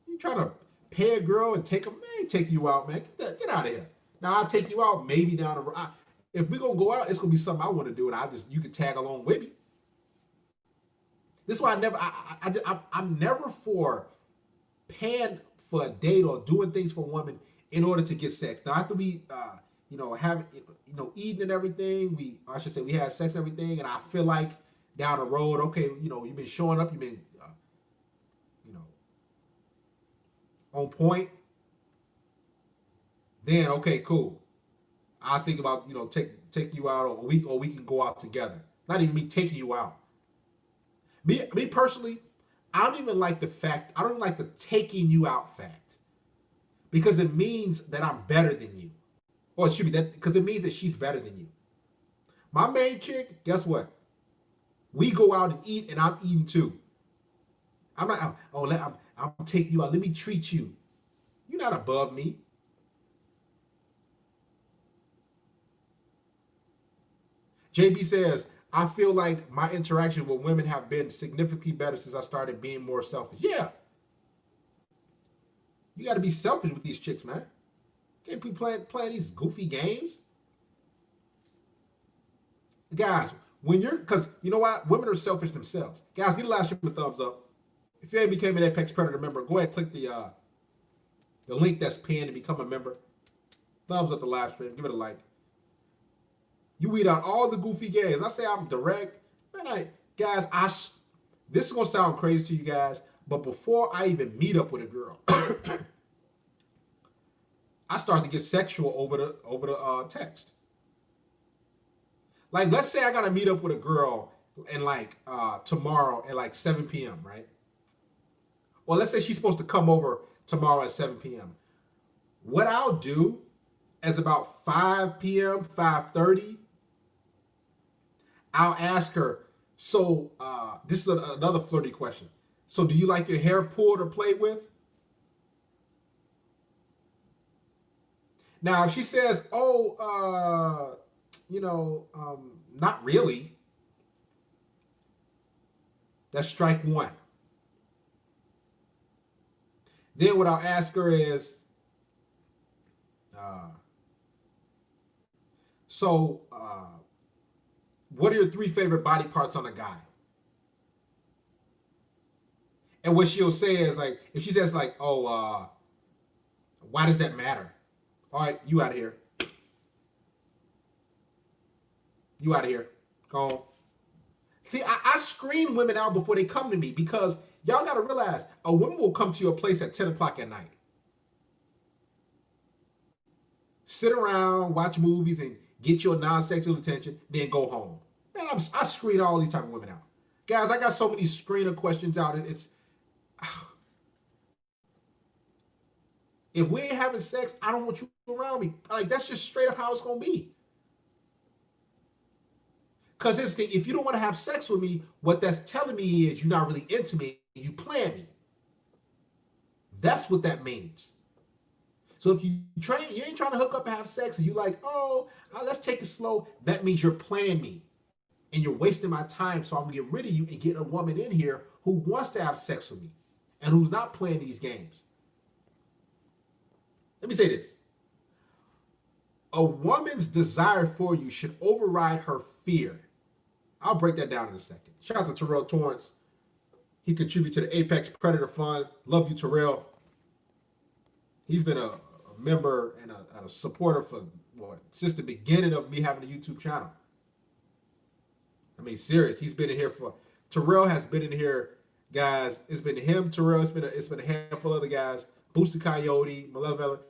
A: You trying to pay a girl and take them, man, I ain't take you out, man. Get out of here. Now I'll take you out maybe down the road. If we're gonna go out, it's gonna be something I want to do, and you can tag along with me. This is why I'm never for paying for a date or doing things for a woman in order to get sex. Now after we have eating and everything, we had sex and everything, and I feel like down the road, okay, you've been showing up, you've been on point, then okay, cool. I'll think about, take you out, or we can go out together. Not even me taking you out. Me personally, I don't even like the taking you out fact, because it means that I'm better than you, or it should be that, because it means that she's better than you. My main chick, guess what? We go out and eat, and I'm eating too. I'm not. I'm taking you out. Let me treat you. You're not above me. JB says, I feel like my interaction with women have been significantly better since I started being more selfish. Yeah. You got to be selfish with these chicks, man. Can't be playing these goofy games. Guys, because you know what? Women are selfish themselves. Guys, give the live stream a thumbs up. If you ain't became an Apex Predator member, go ahead and click the link that's pinned to become a member. Thumbs up the live stream. Give it a like. You weed out all the goofy games. I say I'm direct. Man, this is going to sound crazy to you guys, but before I even meet up with a girl, I start to get sexual over the text. Like, let's say I got to meet up with a girl and tomorrow at 7 p.m., right? Or let's say she's supposed to come over tomorrow at 7 p.m. What I'll do is about 5 p.m., 5:30, I'll ask her, so this is another flirty question. So do you like your hair pulled or played with? Now, if she says, not really, that's strike one. Then what I'll ask her is, what are your 3 favorite body parts on a guy? And what she'll say is if she says why does that matter? All right, you out of here. You out of here. Go on. See, I screen women out before they come to me, because y'all got to realize a woman will come to your place at 10 o'clock at night. Sit around, watch movies, and get your non-sexual attention, then go home. Man, I screen all these type of women out. Guys, I got so many screener questions out. If we ain't having sex, I don't want you around me. That's just straight up how it's going to be. Because here's the thing, if you don't want to have sex with me, what that's telling me is you're not really into me, you plan me. That's what that means. So if you ain't trying to hook up and have sex, and you let's take it slow, that means you're playing me. And you're wasting my time, so I'm going to get rid of you and get a woman in here who wants to have sex with me and who's not playing these games. Let me say this. A woman's desire for you should override her fear. I'll break that down in a second. Shout out to Terrell Torrance. He contributed to the Apex Predator Fund. Love you, Terrell. He's been a member and a supporter since the beginning of me having a YouTube channel. I mean, serious. He's been in here Terrell has been in here, guys. It's been him, Terrell. It's been a handful of other guys. Boosted Coyote, Malevolent,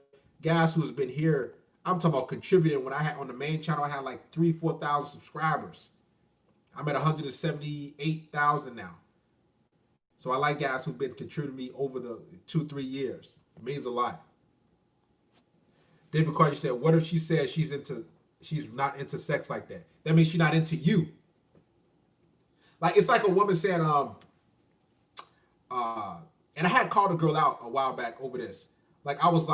A: guys who's been here. I'm talking about contributing. When I had on the main channel, I had 3,000-4,000 subscribers. I'm at 178,000 now. So I like guys who've been contributing to me over the 2-3 years. It means a lot. David Carter said, what if she says she's not into sex like that? That means she's not into you. It's like a woman said, and I had called a girl out a while back over this. I was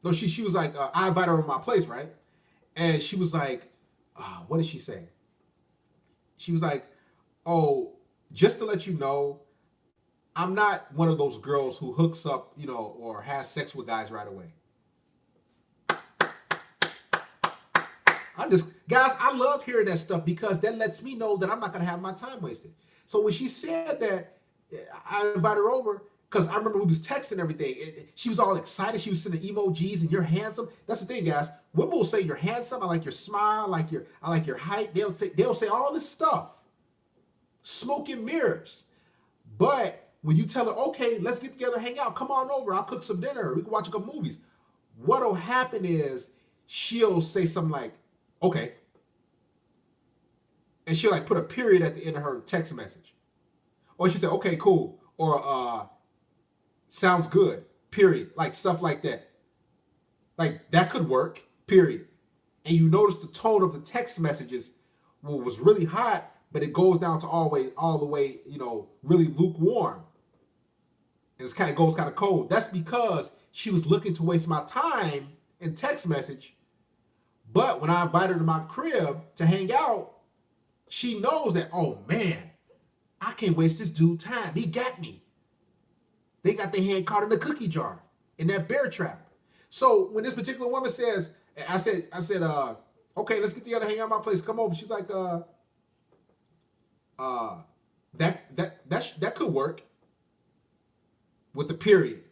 A: no, she was I invited her over my place, right? And she was what did she say? She was just to let you know, I'm not one of those girls who hooks up, or has sex with guys right away. Guys, I love hearing that stuff, because that lets me know that I'm not going to have my time wasted. So when she said that, I invited her over, because I remember we was texting everything. She was all excited. She was sending emojis, and you're handsome. That's the thing, guys. Women will say you're handsome. I like your smile. I like your height. They'll say all this stuff. Smoke and mirrors. But when you tell her, okay, let's get together, hang out, come on over, I'll cook some dinner, we can watch a couple movies. What'll happen is she'll say something like, okay. And she'll like put a period at the end of her text message. Or she'll say, okay, cool. Or sounds good, period. Like stuff like that. Like that could work, period. And you notice the tone of the text messages was really hot, but it goes down to all the way, really lukewarm. And it goes kind of cold. That's because she was looking to waste my time in text message. But when I invited her to my crib to hang out, she knows that, oh man, I can't waste this dude time. He got me. They got their hand caught in the cookie jar, in that bear trap. So when this particular woman says, I said, okay, let's get together, hang out at my place, come over. She's like, that could work with the period.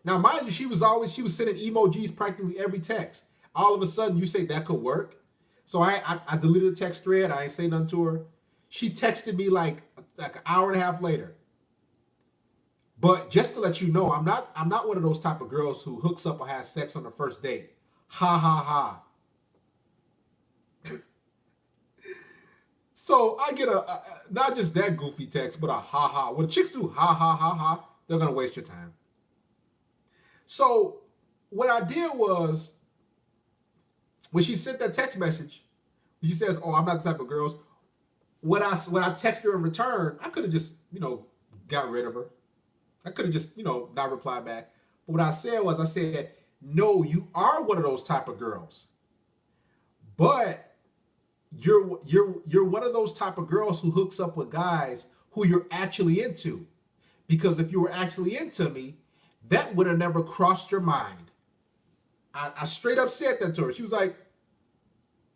A: Now, mind you, she was sending emojis practically every text. All of a sudden, you say that could work. So I deleted the text thread. I ain't say nothing to her. She texted me like an hour and a half later. But just to let you know, I'm not one of those type of girls who hooks up or has sex on the first date. Ha ha ha. So I get a not just that goofy text, but a ha ha. When chicks do ha ha ha ha, they're gonna waste your time. So what I did was, when she sent that text message, she says, "Oh, I'm not the type of girls." When I texted her in return, I could have just got rid of her. I could have just not replied back. But what I said, "No, you are one of those type of girls, but you're one of those type of girls who hooks up with guys who you're actually into. Because if you were actually into me, that would have never crossed your mind." I straight up said that to her. She was like,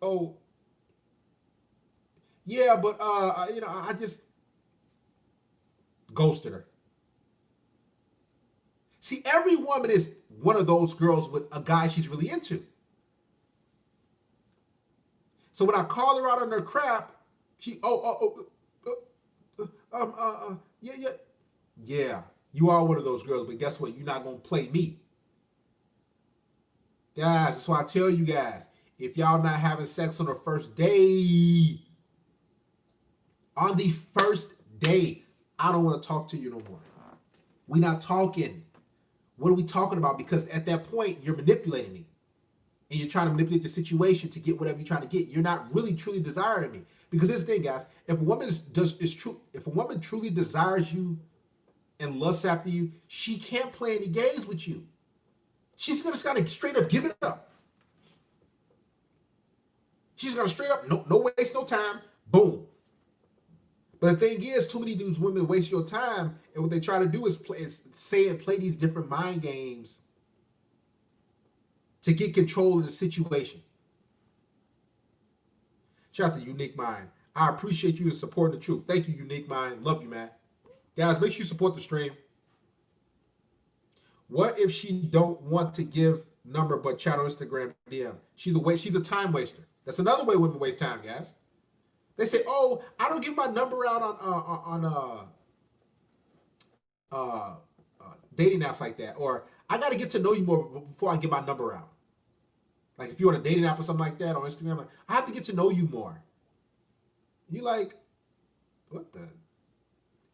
A: "Oh, yeah, but I just ghosted her." See, every woman is one of those girls with a guy she's really into. So when I call her out on her crap, she, yeah, you are one of those girls, but guess what? You're not gonna play me. Guys, that's why I tell you guys, if y'all not having sex on the first day, I don't want to talk to you no more. We're not talking. What are we talking about? Because at that point, you're manipulating me. And you're trying to manipulate the situation to get whatever you're trying to get. You're not really truly desiring me. Because here's the thing, guys. If a woman truly desires you and lusts after you, she can't play any games with you. She's gonna straight up give it up. She's gonna straight up, no waste, no time, boom. But the thing is, too many dudes, women waste your time, and what they try to do is play these different mind games to get control of the situation. Shout out to Unique Mind. I appreciate you supporting the truth. Thank you, Unique Mind. Love you, man. Guys, make sure you support the stream. What if she don't want to give number but chat on Instagram DM? She's a time waster. That's another way women waste time, guys. They say, "Oh, I don't give my number out on dating apps like that," or "I got to get to know you more before I give my number out." Like if you're on a dating app or something like that on Instagram, like, I have to get to know you more. You like, what the?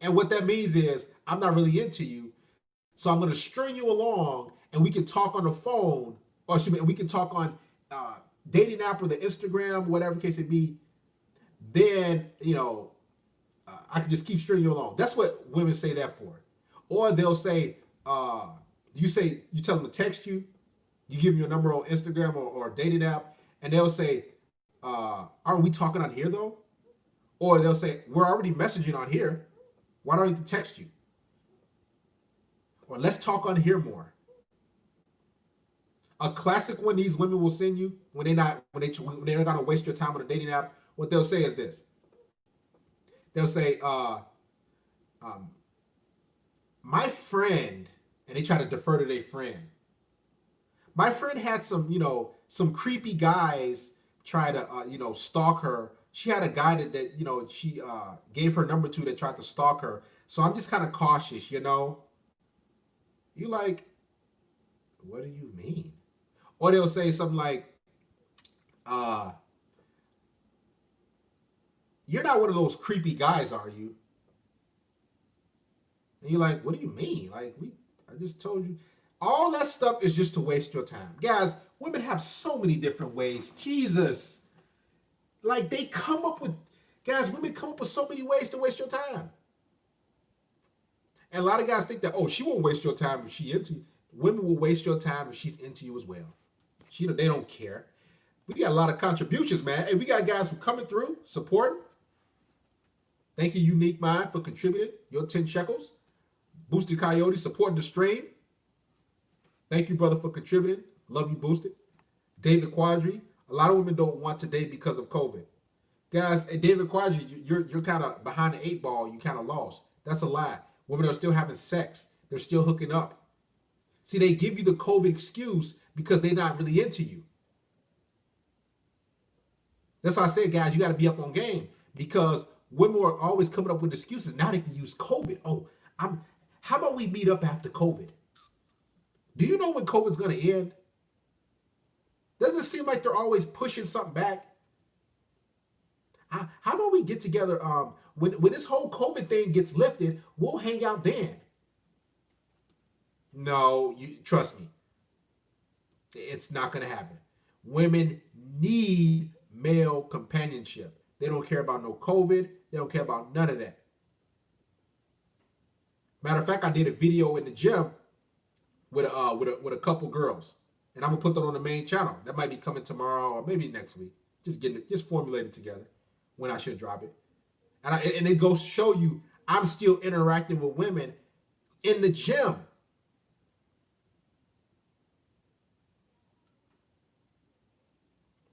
A: And what that means is I'm not really into you, so I'm going to string you along, and we can talk on the phone, or we can talk on dating app or the Instagram, whatever the case it be. Then I can just keep stringing you along. That's what women say that for. Or they'll say, you tell them to text you, you give them your number on Instagram or a dating app, and they'll say, aren't we talking on here though? Or they'll say, we're already messaging on here. Why don't I need to text you? Or let's talk on here more. A classic one these women will send you when they're not gonna waste your time on a dating app. What they'll say is this. They'll say, my friend, and they try to defer to their friend. My friend had some creepy guys try to, stalk her. She had a guy that she gave her number to that tried to stalk her. So I'm just kind of cautious, you know. You like, what do you mean? Or they'll say something like, uh, you're not one of those creepy guys, are you? And you're like, what do you mean? Like, I just told you. All that stuff is just to waste your time. Guys, women have so many different ways. Jesus. Like, women come up with so many ways to waste your time. And a lot of guys think that, oh, she won't waste your time if she's into you. Women will waste your time if she's into you as well. They don't care. We got a lot of contributions, man. Hey, we got guys who coming through, supporting. Thank you, Unique Mind, for contributing your 10 shekels. Boosted Coyote supporting the stream. Thank you, brother, for contributing. Love you, Boosted. David Quadri. A lot of women don't want to date because of COVID. Guys, David Quadri, you're kind of behind the 8 ball. You kind of lost. That's a lie. Women are still having sex. They're still hooking up. See, they give you the COVID excuse because they're not really into you. That's why I said, guys, you got to be up on game because women are always coming up with excuses. Now they can use COVID. Oh, how about we meet up after COVID? Do you know when COVID's going to end? Doesn't it seem like they're always pushing something back? How about we get together when this whole COVID thing gets lifted, we'll hang out then. No, trust me. It's not going to happen. Women need male companionship. They don't care about no COVID. They don't care about none of that. Matter of fact, I did a video in the gym with a couple girls, and I'm gonna put that on the main channel. That might be coming tomorrow or maybe next week. Just formulate it together when I should drop it. And it goes to show you I'm still interacting with women in the gym.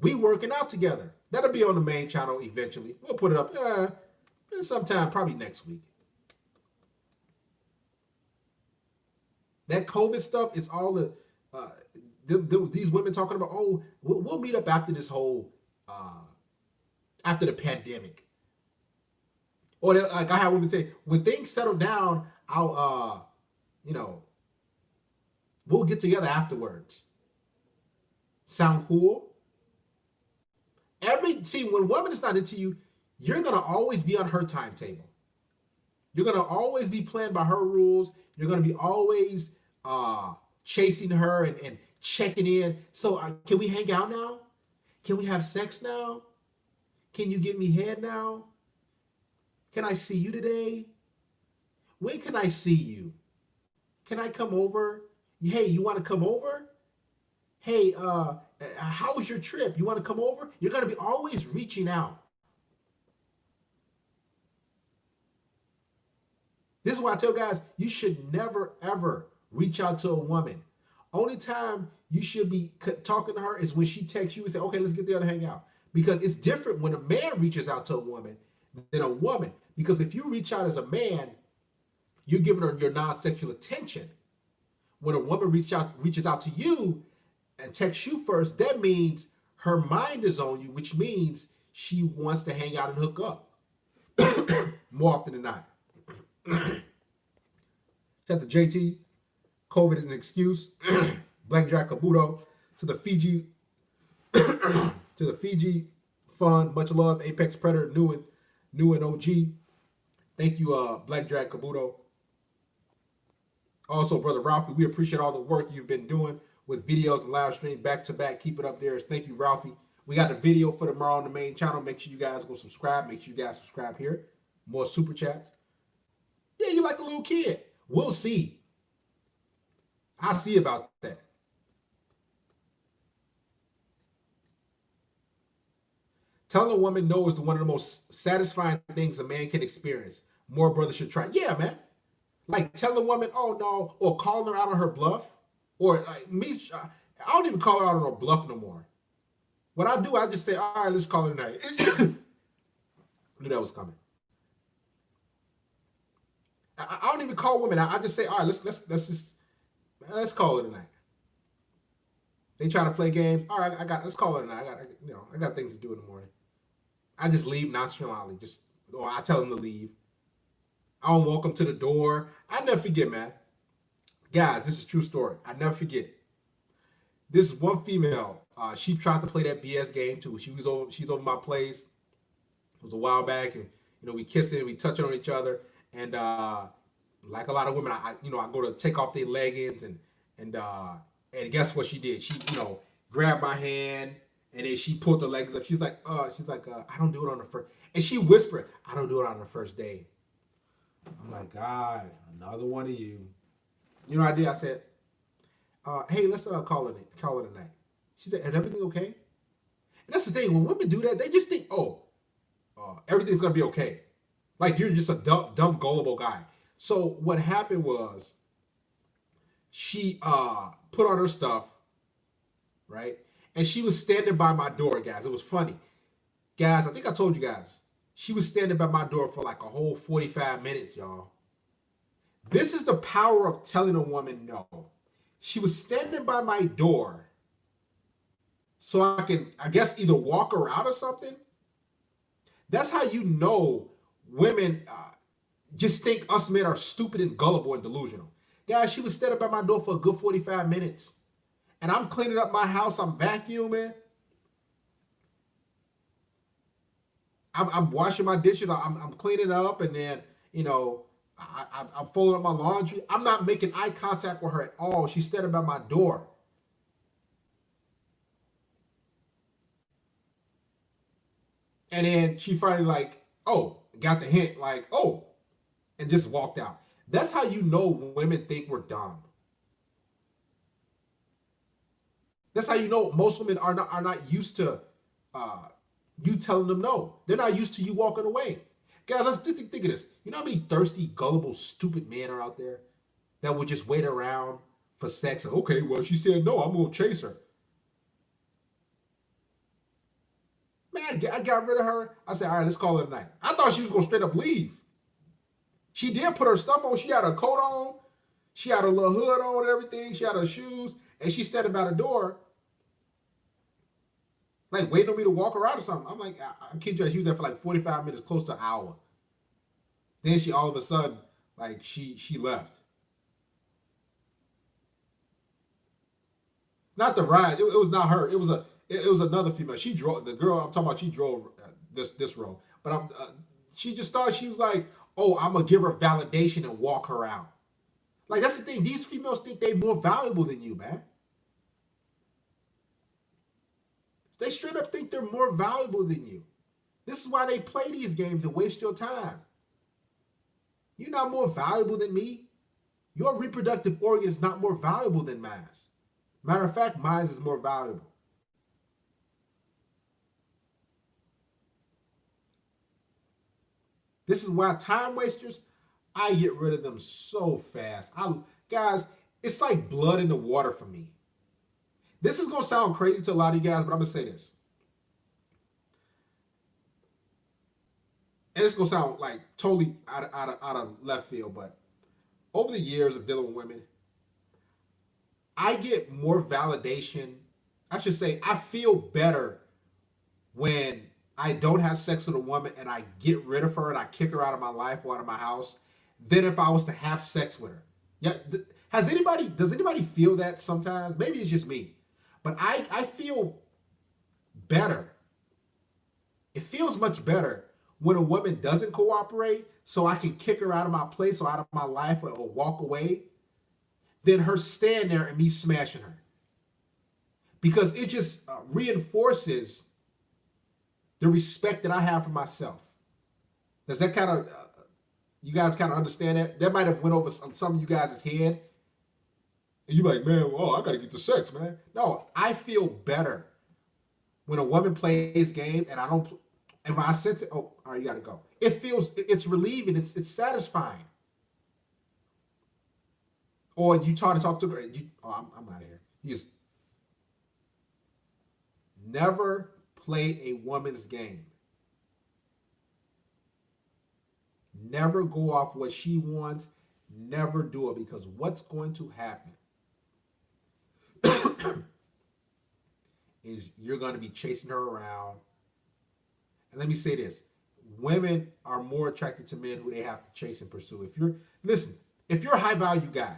A: We working out together. That'll be on the main channel eventually. We'll put it up sometime, probably next week. That COVID stuff, it's all these women talking about, oh, we'll meet up after this whole, after the pandemic. Or like I have women say, when things settle down, I'll, we'll get together afterwards. Sound cool? When a woman is not into you, you're going to always be on her timetable. You're going to always be playing by her rules. You're going to be always chasing her and checking in. So can we hang out now? Can we have sex now? Can you give me head now? Can I see you today? When can I see you? Can I come over? Hey, you want to come over? Hey, how was your trip? You want to come over? You're going to be always reaching out. This is why I tell guys, you should never, ever reach out to a woman. Only time you should be talking to her is when she texts you and say, okay, let's get there to hang out. Because it's different when a man reaches out to a woman than a woman. Because if you reach out as a man, you're giving her your non-sexual attention. When a woman reaches out to you and texts you first, that means her mind is on you, which means she wants to hang out and hook up. More often than not. Shout out to JT. COVID is an excuse. Blackjack Kabuto to the Fiji Fund. Much love. Apex Predator, new and OG. Thank you, Blackjack Kabuto. Also, Brother Ralphie, we appreciate all the work you've been doing with videos and live stream back to back. Keep it up there. Thank you, Ralphie. We got the video for tomorrow on the main channel. Make sure you guys go subscribe. Make sure you guys subscribe here. More super chats. Yeah, you like a little kid. We'll see. I'll see about that. Telling a woman no is one of the most satisfying things a man can experience. More brothers should try. Yeah, man. Like telling a woman, oh no, or calling her out on her bluff. Or like me, I don't even call her out on her bluff no more. What I do, I just say, all right, let's call it a night. Knew that was coming. I don't even call women. I just say, all right, let's call it a night. They try to play games. All right, let's call it a night. I got things to do in the morning. I just leave nonchalantly. Or I tell them to leave. I don't walk them to the door. I never forget, man. Guys, this is a true story. I never forget. This one female, she tried to play that BS game too. She's over my place. It was a while back, and we kissing, we touching on each other, and like a lot of women, I go to take off their leggings, and guess what she did? She grabbed my hand, and then she pulled the legs up. She's like, I don't do it on the first, and she whispered, I don't do it on the first day. I'm like, God, another one of you. You know what I did? I said, hey, let's call it a night. She said, is everything okay? And that's the thing. When women do that, they just think, everything's going to be okay. Like you're just a dumb, gullible guy. So what happened was she put on her stuff, right? And she was standing by my door, guys. It was funny. Guys, I think I told you guys. She was standing by my door for like a whole 45 minutes, y'all. This is the power of telling a woman no. She was standing by my door so I can, I guess, either walk her out or something. That's how you know women just think us men are stupid and gullible and delusional. Guys, she was standing by my door for a good 45 minutes. And I'm cleaning up my house. I'm vacuuming. I'm washing my dishes. I'm cleaning up. And then, I'm folding up my laundry. I'm not making eye contact with her at all. She's standing by my door. And then she finally got the hint, and just walked out. That's how you know women think we're dumb. That's how you know most women are not used to you telling them no. They're not used to you walking away. Guys, let's just think of this. You know how many thirsty, gullible, stupid men are out there that would just wait around for sex? Okay, well, she said no, I'm going to chase her. Man, I got rid of her. I said, all right, let's call it a night. I thought she was going to straight up leave. She did put her stuff on. She had her coat on. She had her little hood on and everything. She had her shoes. And she's standing by the door, like waiting on me to walk her out or something. I'm like, I kid you, she was there for like 45 minutes, close to an hour. Then she all of a sudden, she left. Not the ride. It was not her. It was another female. She drove, the girl I'm talking about, she drove this road. But she just thought, she was like, oh, I'm going to give her validation and walk her out. Like, that's the thing. These females think they're more valuable than you, man. They straight up think they're more valuable than you. This is why they play these games and waste your time. You're not more valuable than me. Your reproductive organ is not more valuable than mine. Matter of fact, mine is more valuable. This is why time wasters, I get rid of them so fast. Guys, it's like blood in the water for me. This is going to sound crazy to a lot of you guys, but I'm going to say this. And it's going to sound like totally out of left field, but over the years of dealing with women, I get more validation. I should say I feel better when I don't have sex with a woman and I get rid of her and I kick her out of my life or out of my house than if I was to have sex with her. Yeah, does anybody feel that sometimes? Maybe it's just me. But I feel better. It feels much better when a woman doesn't cooperate so I can kick her out of my place or out of my life or walk away than her stand there and me smashing her. Because it just reinforces the respect that I have for myself. Does that kind of, you guys kind of understand that? That might have went over some of you guys' head. And you're like, man, well, I got to get to sex, man. No, I feel better when a woman plays games and I don't, and when I sense it, oh, all right, you got to go. It's relieving. It's satisfying. Or you try to talk to her and I'm out of here. You just never play a woman's game. Never go off what she wants. Never do it, because what's going to happen is you're going to be chasing her around. And let me say this. women are more attracted to men who they have to chase and pursue. If you're a high value guy,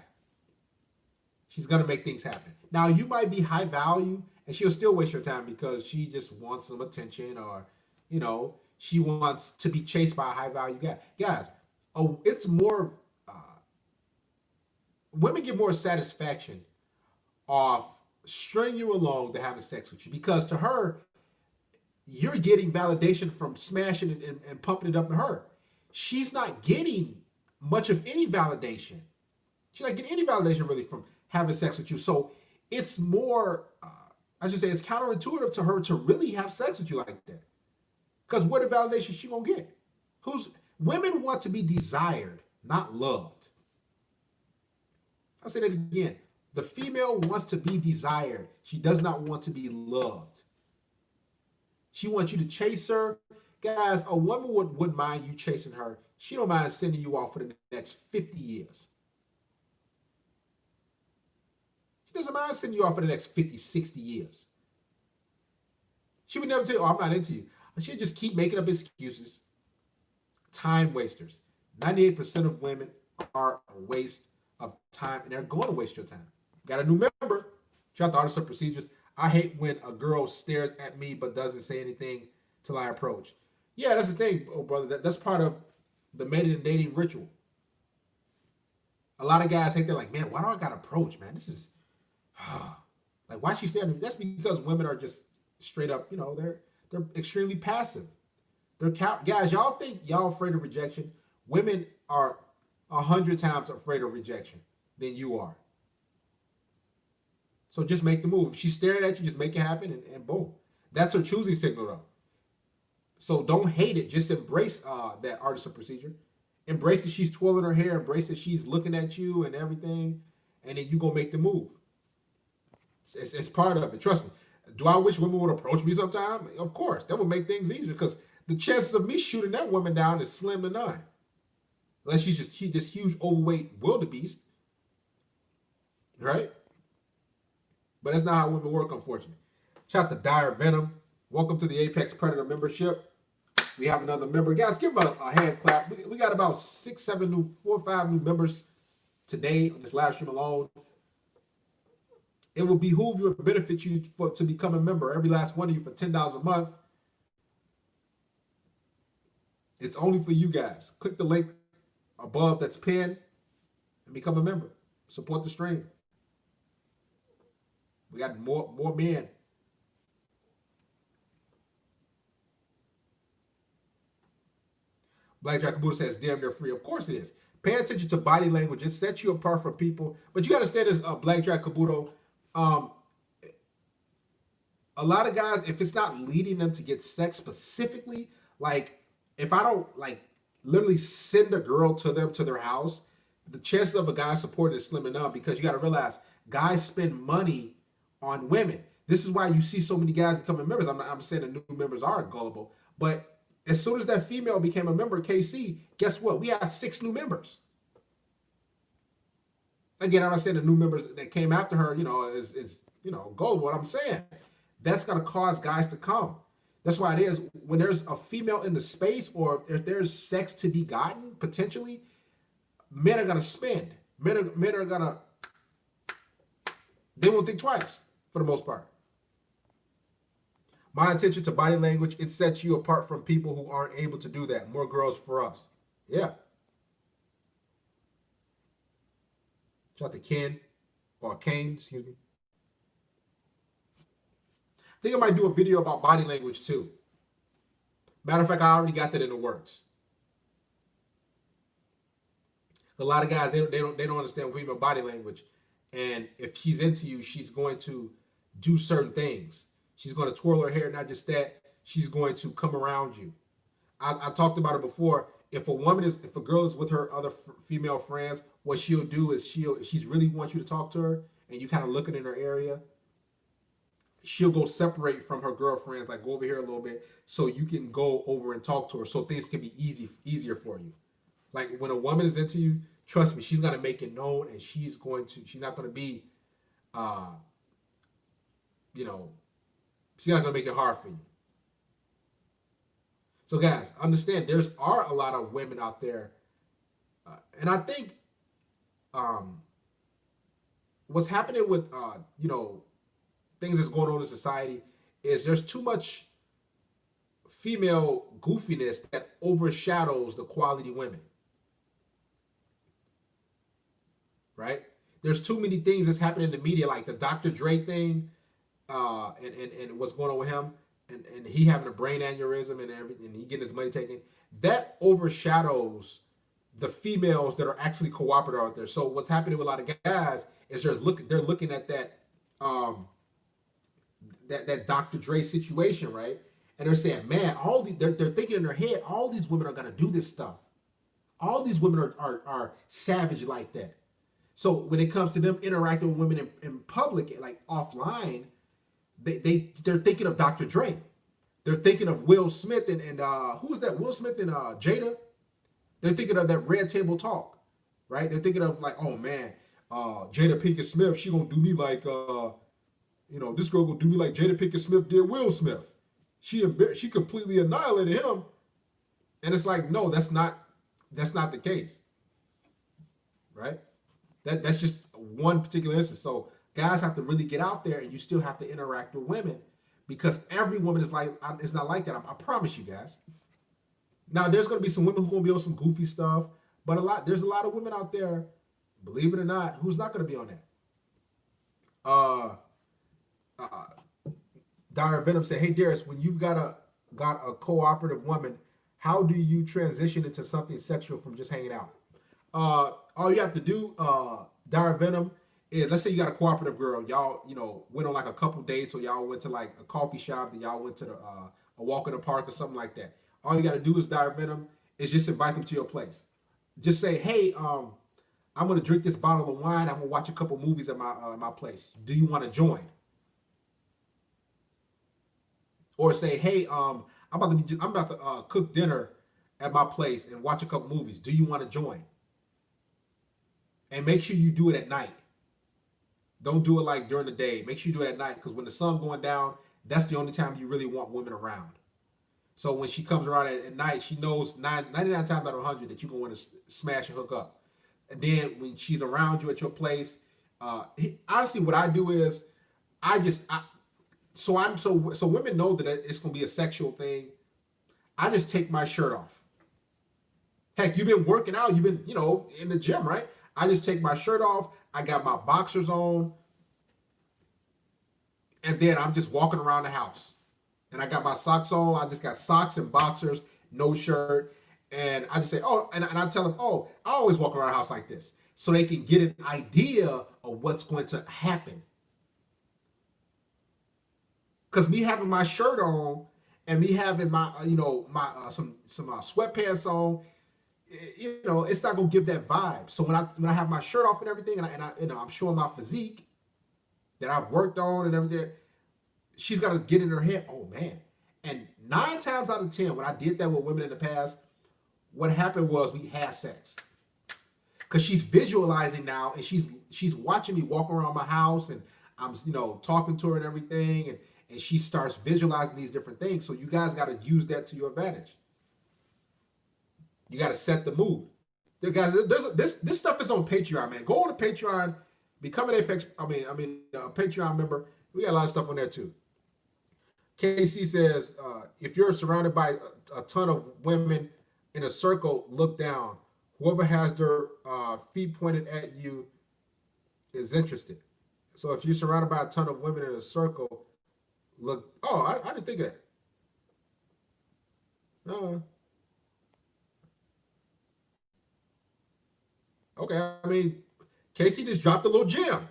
A: she's gonna make things happen. Now you might be high value and she'll still waste your time because she just wants some attention, or she wants to be chased by a high value guy. Guys, it's more women get more satisfaction off stringing you along than having sex with you, because to her, you're getting validation from smashing it and pumping it up to her. She's not getting much of any validation. She's not getting any validation really from having sex with you. So it's more, I should say, it's counterintuitive to her to really have sex with you like that. Because what validation she gonna get? Women want to be desired, not loved. I'll say that again. The female wants to be desired. She does not want to be loved. She wants you to chase her. Guys, a woman wouldn't mind you chasing her. She don't mind sending you off for the next 50 years. She doesn't mind sending you off for the next 50, 60 years. She would never tell you, oh, I'm not into you. She'd just keep making up excuses. Time wasters. 98% of women are a waste of time, and they're going to waste your time. Got a new member. Shout out to Artists of Procedures. I hate when a girl stares at me but doesn't say anything till I approach. Yeah, that's the thing, oh brother. That's part of the mating and dating ritual. A lot of guys hate that, like, man, why do I got to approach, man? This is like, why she staring at me? That's because women are just straight up, they're extremely passive. Guys, y'all think y'all afraid of rejection? Women are 100 times afraid of rejection than you are. So just make the move. If she's staring at you, just make it happen, and boom. That's her choosing signal, though. So don't hate it. Just embrace that Artist of Procedure. Embrace that she's twirling her hair. Embrace that she's looking at you and everything. And then you go make the move. It's part of it. Trust me. Do I wish women would approach me sometime? Of course. That would make things easier, because the chances of me shooting that woman down is slim to none. Unless she's this huge, overweight wildebeest. Right? But that's not how women work, unfortunately. Shout out to Dire Venom. Welcome to the Apex Predator membership. We have another member. Guys, give them a hand clap. We got about 4 or 5 new members today on this live stream alone. It will behoove you and benefit you to become a member. Every last one of you for $10 a month. It's only for you guys. Click the link above that's pinned and become a member. Support the stream. We got more men. Blackjack Kabuto says, damn, they're free. Of course it is. Pay attention to body language. It sets you apart from people. But you got to understand this, Blackjack Kabuto. A lot of guys, if it's not leading them to get sex specifically, like if I don't literally send a girl to their house, the chances of a guy supporting is slim enough, because you got to realize guys spend money on women. This is why you see so many guys becoming members. I'm saying the new members are gullible, but as soon as that female became a member, KC, guess what? We have 6 new members. Again, I'm not saying the new members that came after her, is gullible. What I'm saying, that's going to cause guys to come. That's why it is, when there's a female in the space, or if there's sex to be gotten, potentially, men are going to spend. Men are going to, they won't think twice for the most part. My attention to body language, it sets you apart from people who aren't able to do that. More girls for us. Yeah. Shout out to Ken, or Kane, excuse me. I think I might do a video about body language too. Matter of fact, I already got that in the works. A lot of guys, they don't understand female body language. And if she's into you, she's going to do certain things. She's going to twirl her hair. Not just that, she's going to come around you. I talked about it before. If a girl is with her other female friends, what she'll do is she's really wants you to talk to her, and you kind of looking in her area, she'll go separate from her girlfriends, like go over here a little bit, so you can go over and talk to her, so things can be easier for you. Like when a woman is into you, trust me, she's gonna make it known, and she's not gonna be, she's not gonna make it hard for you. So guys, understand there's are a lot of women out there, and I think um, what's happening with things that's going on in society is there's too much female goofiness that overshadows the quality women, right? There's too many things that's happening in the media, like the Dr. Dre thing, and what's going on with him, and he having a brain aneurysm and everything, and he getting his money taken. That overshadows the females that are actually cooperative out there. So what's happening with a lot of guys is they're looking at that that Dr. Dre situation, right? And they're saying, man, they're thinking in their head, all these women are gonna do this stuff. All these women are savage like that. So when it comes to them interacting with women in public, like offline, they're thinking of Dr. Dre. They're thinking of Will Smith and who was that? Will Smith and Jada. They're thinking of that Red Table Talk, right? They're thinking of like, oh man, Jada Pinkett Smith, she gonna do me like, this girl gonna do me like Jada Pinkett Smith did Will Smith. She completely annihilated him, and it's like, no, that's not the case, right? That's just one particular instance. So guys have to really get out there, and you still have to interact with women because every woman is not like that. I promise you guys. Now there's gonna be some women who are gonna be on some goofy stuff, but there's a lot of women out there, believe it or not, who's not gonna be on that. Dire Venom said, "Hey Darius, when you've got a cooperative woman, how do you transition into something sexual from just hanging out?" All you have to do, Dire Venom, is let's say you got a cooperative girl. Y'all, went on like a couple dates, or y'all went to like a coffee shop, then y'all went to a walk in the park or something like that. All you got to do is Dire Venom is just invite them to your place. Just say, "Hey, I'm gonna drink this bottle of wine. I'm gonna watch a couple movies at my place. Do you want to join?" Or say, "Hey, I'm about to cook dinner at my place and watch a couple movies. Do you want to join?" And make sure you do it at night. Don't do it like during the day. Make sure you do it at night, because when the sun's going down, that's the only time you really want women around. So when she comes around at night, she knows 99 times out of 100 that you're going to want to smash and hook up. And then when she's around you at your place, honestly, what I do is so women know that it's going to be a sexual thing. I just take my shirt off. Heck, you've been working out. You've been, in the gym, right? I just take my shirt off. I got my boxers on. And then I'm just walking around the house. And I got my socks on. I just got socks and boxers, no shirt. And I just say, oh, and I tell them, oh, I always walk around the house like this. So they can get an idea of what's going to happen. Because me having my shirt on and me having my, some sweatpants on, it's not gonna give that vibe. So when I have my shirt off and everything, and I'm showing my physique that I've worked on and everything, she's gotta get in her head, oh man. And 9 times out of 10, when I did that with women in the past, what happened was we had sex. Because she's visualizing now, and she's watching me walk around my house, and I'm talking to her and everything, and she starts visualizing these different things. So you guys got to use that to your advantage. You got to set the mood. Guys, this stuff is on Patreon, man. Go on to Patreon, become a Patreon member. We got a lot of stuff on there too. KC says, if you're surrounded by a ton of women in a circle, look down. Whoever has their feet pointed at you is interested. So if you're surrounded by a ton of women in a circle, look. Oh, I didn't think of that. Okay, Casey just dropped a little gem.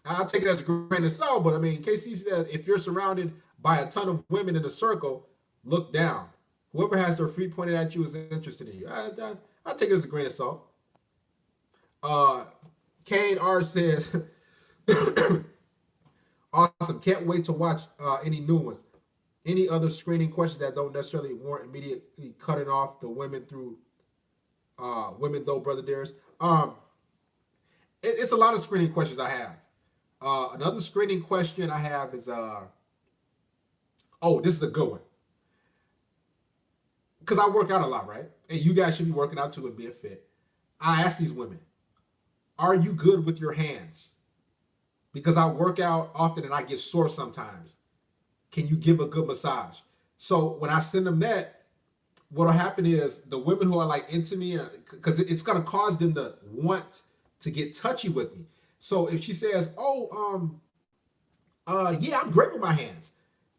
A: I'll take it as a grain of salt, but Casey said, if you're surrounded by a ton of women in a circle, look down. Whoever has their feet pointed at you is interested in you. I'll take it as a grain of salt. Kane R says, awesome. Can't wait to watch any new ones. Any other screening questions that don't necessarily warrant immediately cutting off the women through women, though, Brother Darius? It's a lot of screening questions I have. Another screening question I have is, this is a good one. because I work out a lot, right? And you guys should be working out too and being fit. I ask these women, are you good with your hands? Because I work out often and I get sore sometimes. Can you give a good massage? So when I send them that, what'll happen is the women who are like into me, because it's gonna cause them to want to get touchy with me. So if she says, "Oh, yeah, I'm great with my hands,"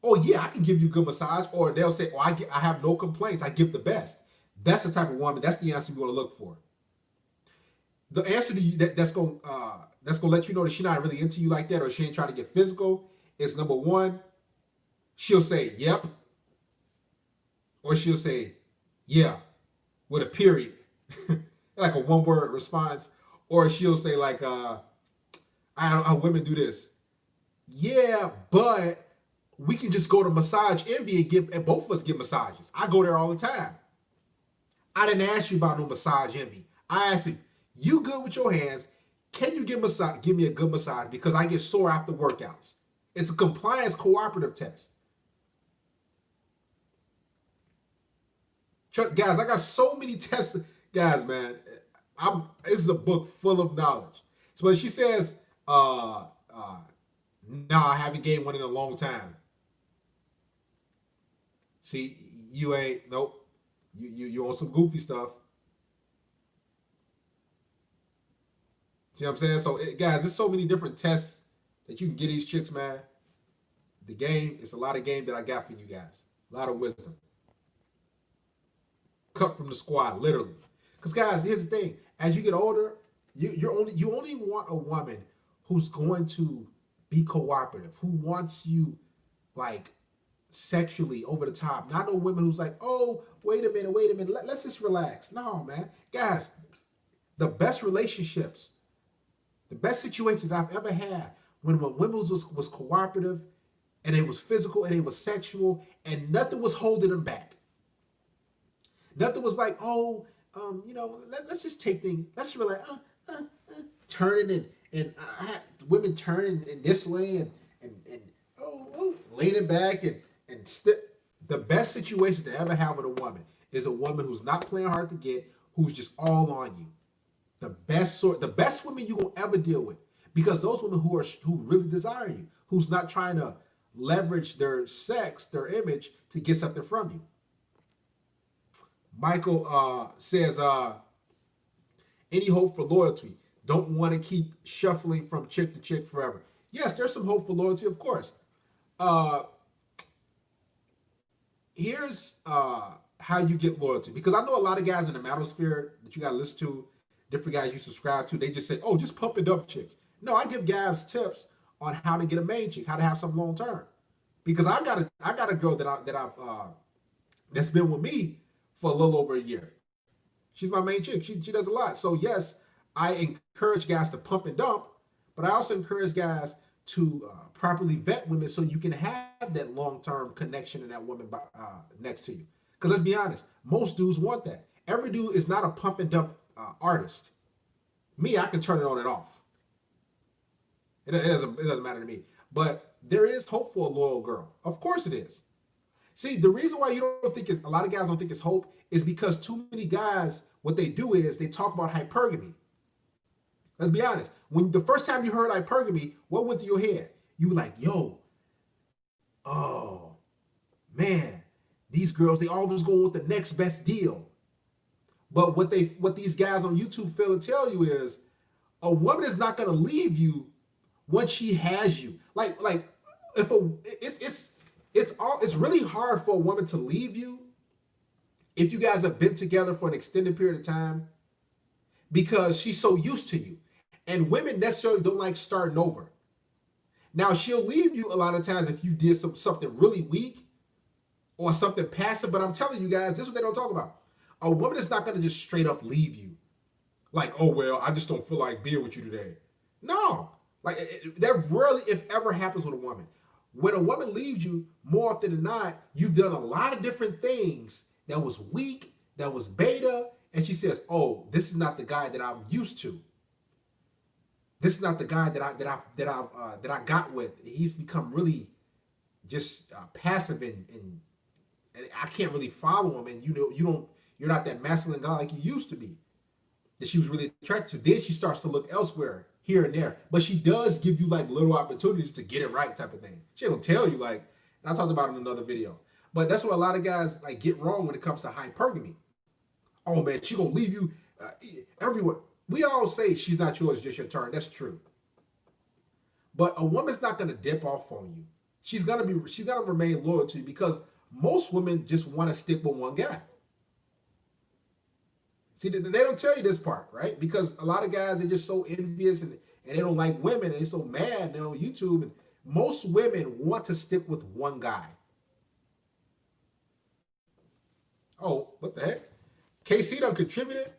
A: "Oh yeah, I can give you a good massage," or they'll say, "Oh, I have no complaints. I give the best." That's the type of woman. That's the answer you want to look for. The answer to you that's gonna let you know that she's not really into you like that, or she ain't trying to get physical. Is number one, she'll say "yep," or she'll say "yeah" with a period, like a one-word response, or she'll say like how women do this. Yeah, but we can just go to Massage Envy and both of us get massages. I go there all the time. I didn't ask you about no Massage Envy. I asked you, you good with your hands? Can you give me a good massage? Because I get sore after workouts. It's a compliance cooperative test. Guys, I got so many tests. Guys, man, this is a book full of knowledge. So when she says, no, I haven't gained one in a long time. See, you ain't, nope. You on some goofy stuff. See what I'm saying? So, guys, there's so many different tests that you can get these chicks, man. The game, it's a lot of game that I got for you guys. A lot of wisdom. Cut from the squad, literally. Because, guys, here's the thing. As you get older, you only want a woman who's going to be cooperative, who wants you, like, sexually over the top. Not no women who's like, oh, wait a minute. Let's just relax. No, man. Guys, the best relationships, the best situations that I've ever had when women was cooperative and it was physical and it was sexual and nothing was holding them back. Nothing was like, oh, let's just take things, let's relax, turning and women turning in this way and leaning back and the best situation to ever have with a woman is a woman who's not playing hard to get, who's just all on you. The best women you will ever deal with, because those women who really desire you, who's not trying to leverage their sex, their image to get something from you. Michael says, any hope for loyalty? Don't want to keep shuffling from chick to chick forever. Yes, there's some hope for loyalty, of course. Here's how you get loyalty, because I know a lot of guys in the manosphere that you got to listen to, different guys you subscribe to, they just say, oh, just pump and dump chicks. No, I give guys tips on how to get a main chick, how to have some long term. Because I got a girl that's been with me for a little over a year. She's my main chick. She does a lot. So yes, I encourage guys to pump and dump, but I also encourage guys to properly vet women so you can have that long-term connection and that woman next to you. Because let's be honest, most dudes want that. Every dude is not a pump and dump artist. Me, I can turn it on and off. It doesn't matter to me. But there is hope for a loyal girl. Of course it is. See, the reason why you don't think a lot of guys don't think it's hope is because too many guys, what they do is they talk about hypergamy. Let's be honest. When the first time you heard hypergamy, what went through your head? You were like, yo, oh, man, these girls, they always go with the next best deal. But what these guys on YouTube fail to tell you is a woman is not going to leave you once she has you. Like if it's really hard for a woman to leave you if you guys have been together for an extended period of time, because she's so used to you. And women necessarily don't like starting over. Now, she'll leave you a lot of times if you did something really weak or something passive, but I'm telling you guys, this is what they don't talk about. A woman is not going to just straight up leave you. Like, oh, well, I just don't feel like being with you today. No. Like, that rarely, if ever, happens with a woman. When a woman leaves you, more often than not, you've done a lot of different things that was weak, that was beta, and she says, oh, this is not the guy that I'm used to. This is not the guy that I got with. He's become really just passive and and I can't really follow him, and you're not that masculine guy like you used to be. That she was really attracted to. Then she starts to look elsewhere here and there, but she does give you like little opportunities to get it right, type of thing. She don't tell you like, and I talked about it in another video. But that's what a lot of guys like get wrong when it comes to hypergamy. Oh man, she gonna leave you everywhere. We all say she's not yours, just your turn. That's true. But a woman's not gonna dip off on you. She's gonna remain loyal to you because most women just want to stick with one guy. See, they don't tell you this part, right? Because a lot of guys are just so envious and they don't like women and they're so mad. They're on YouTube. And most women want to stick with one guy. Oh, what the heck? KC done contributed.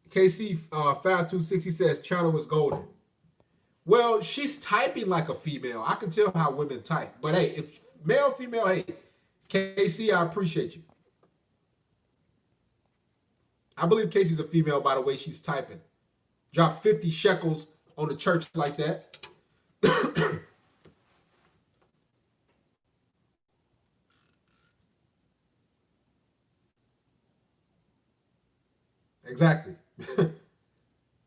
A: KC 5260 says China was golden. Well, she's typing like a female. I can tell how women type. But hey, if male, female, hey, KC, I appreciate you. I believe Casey's a female by the way she's typing. Drop 50 shekels on the church like that. Exactly.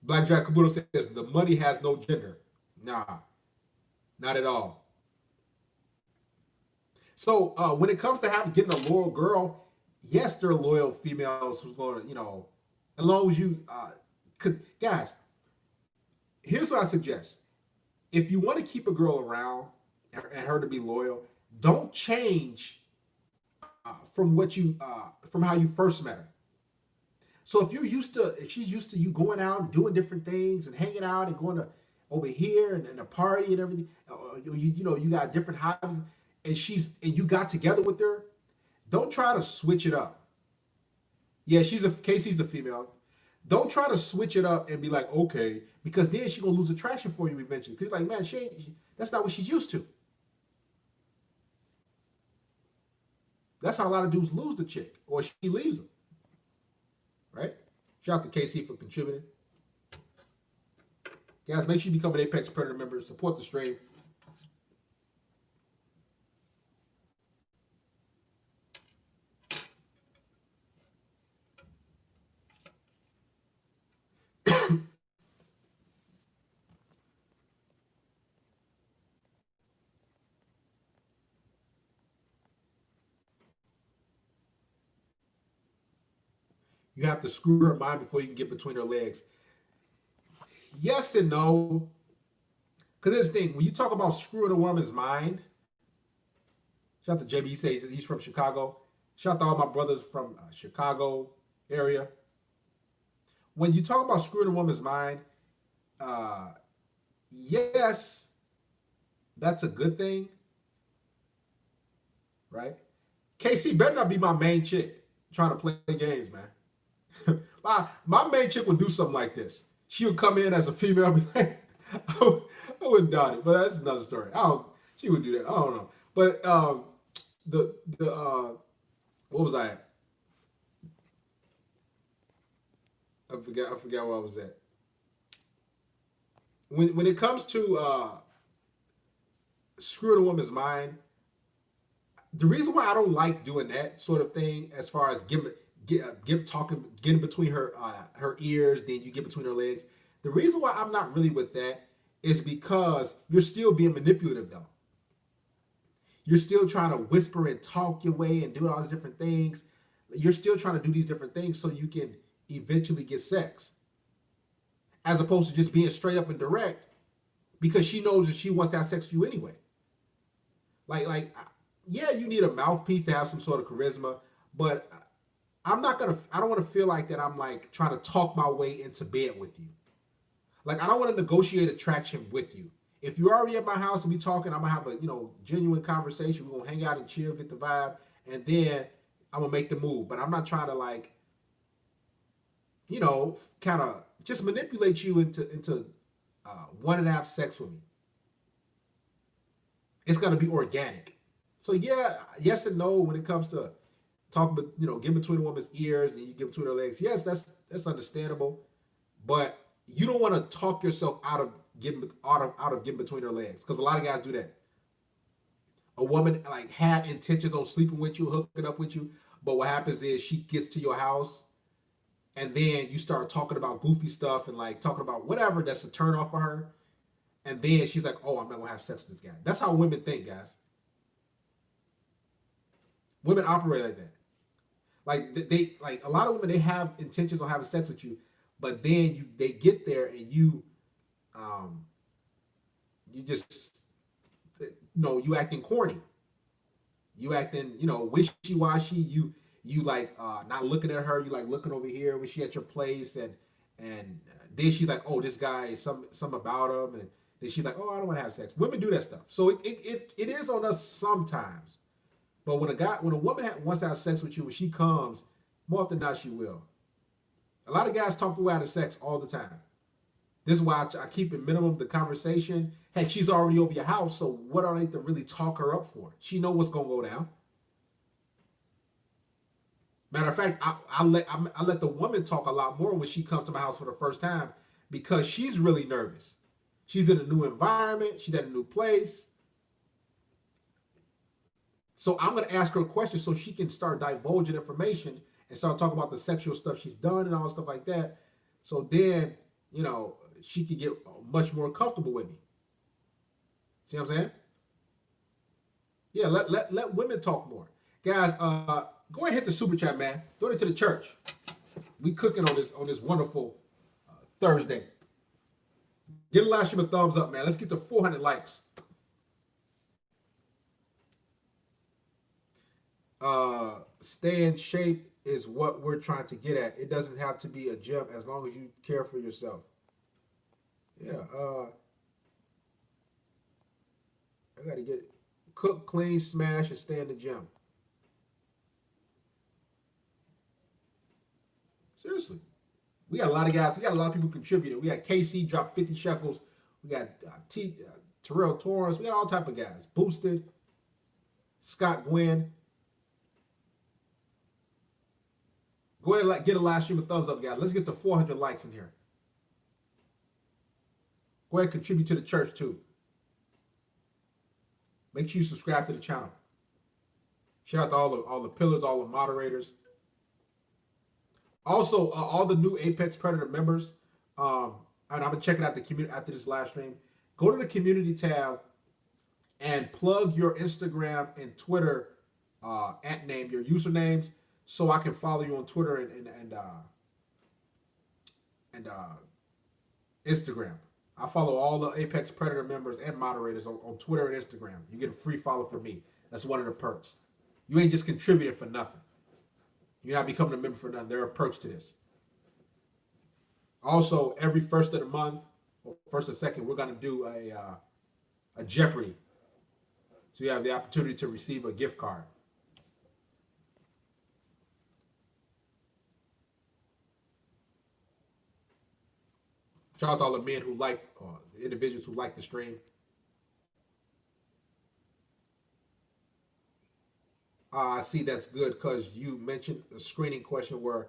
A: Black Jack Kabuto says the money has no gender. Nah, not at all. So when it comes to getting a loyal girl, yes, they're loyal females who's going to, as long as you, guys, here's what I suggest. If you want to keep a girl around and her to be loyal, don't change from how you first met her. So if she's used to you going out and doing different things and hanging out and going to over here and a party and everything, you got different hobbies, and you got together with her, don't try to switch it up. Yeah, Casey's a female. Don't try to switch it up and be like, okay, because then she's gonna lose attraction for you eventually. Because you're like, man, that's not what she's used to. That's how a lot of dudes lose the chick, or she leaves them. Right? Shout out to KC for contributing. Guys, make sure you become an Apex Predator member. Support the stream. You have to screw her mind before you can get between her legs. Yes and no. Because this thing, when you talk about screwing a woman's mind, shout out to JB, he says he's from Chicago. Shout out to all my brothers from Chicago area. When you talk about screwing a woman's mind, yes, that's a good thing. Right? KC better not be my main chick trying to play games, man. my main chick would do something like this. She would come in as a female and be like, I wouldn't doubt it, but that's another story. She would do that. I don't know. But what was I at? I forgot where I was at. When it comes to screwing a woman's mind, the reason why I don't like doing that sort of thing, as far as getting between her ears, then you get between her legs. The reason why I'm not really with that is because you're still being manipulative, though. You're still trying to whisper and talk your way and do all these different things. You're still trying to do these different things so you can eventually get sex, as opposed to just being straight up and direct, because she knows that she wants to have sex with you anyway. Like, yeah, you need a mouthpiece to have some sort of charisma, but I don't want to feel like that I'm like trying to talk my way into bed with you. Like, I don't want to negotiate attraction with you. If you're already at my house and we talking, I'm gonna have a genuine conversation. We're gonna hang out and chill, get the vibe, and then I'm gonna make the move. But I'm not trying to like, kind of just manipulate you into wanting to have sex with me. It's gonna be organic. So yeah, yes and no when it comes to talk, but get between a woman's ears and you get between her legs. Yes, that's understandable, but you don't want to talk yourself out of getting between her legs, because a lot of guys do that. a woman like had intentions on sleeping with you, hooking up with you, but what happens is she gets to your house and then you start talking about goofy stuff and like talking about whatever that's a turn off for her, and then she's like, "Oh, I'm not gonna have sex with this guy." That's how women think, guys. Women operate like that. Like they like a lot of women, they have intentions on having sex with you, but then they get there and um you just you acting corny. You acting, wishy washy. You like not looking at her. You like looking over here when she at your place, and then she's like, oh, this guy is some about him, and then she's like, oh, I don't want to have sex. Women do that stuff, so it is on us sometimes. But when a woman wants to have sex with you, when she comes, more often than not, she will. A lot of guys talk the way out of sex all the time. This is why I keep it minimum the conversation. Heck, she's already over your house, so what do I need to really talk her up for? She know what's gonna go down. Matter of fact, I let the woman talk a lot more when she comes to my house for the first time because she's really nervous. She's in a new environment. She's at a new place. So I'm gonna ask her questions so she can start divulging information and start talking about the sexual stuff she's done and all stuff like that. So then, she can get much more comfortable with me. See what I'm saying? Yeah, let women talk more. Guys, go ahead and hit the super chat, man. Donate to the church. We cooking on this wonderful Thursday. Give the live stream a thumbs up, man. Let's get to 400 likes. Stay in shape is what we're trying to get at. It doesn't have to be a gym as long as you care for yourself. Yeah, I gotta get it. Cook, clean, smash, and stay in the gym. Seriously. We got a lot of guys. We got a lot of people contributing. We got KC dropped 50 shekels. We got Terrell Torrance. We got all type of guys. Boosted. Scott Gwynn. Go ahead and get a live stream a thumbs up, guys. Let's get to 400 likes in here. Go ahead and contribute to the church, too. Make sure you subscribe to the channel. Shout out to all the pillars, all the moderators. Also, all the new Apex Predator members. And I'm going to check it out the community after this live stream. Go to the community tab and plug your Instagram and Twitter at name, your usernames, so I can follow you on Twitter and Instagram. I follow all the Apex Predator members and moderators on Twitter and Instagram. You get a free follow from me. That's one of the perks. You ain't just contributing for nothing. You're not becoming a member for nothing. There are perks to this. Also, every first of the month, or first or second, we're going to do a Jeopardy. So you have the opportunity to receive a gift card. Shout out to all the men who like, the individuals who like the stream. I see that's good because you mentioned a screening question where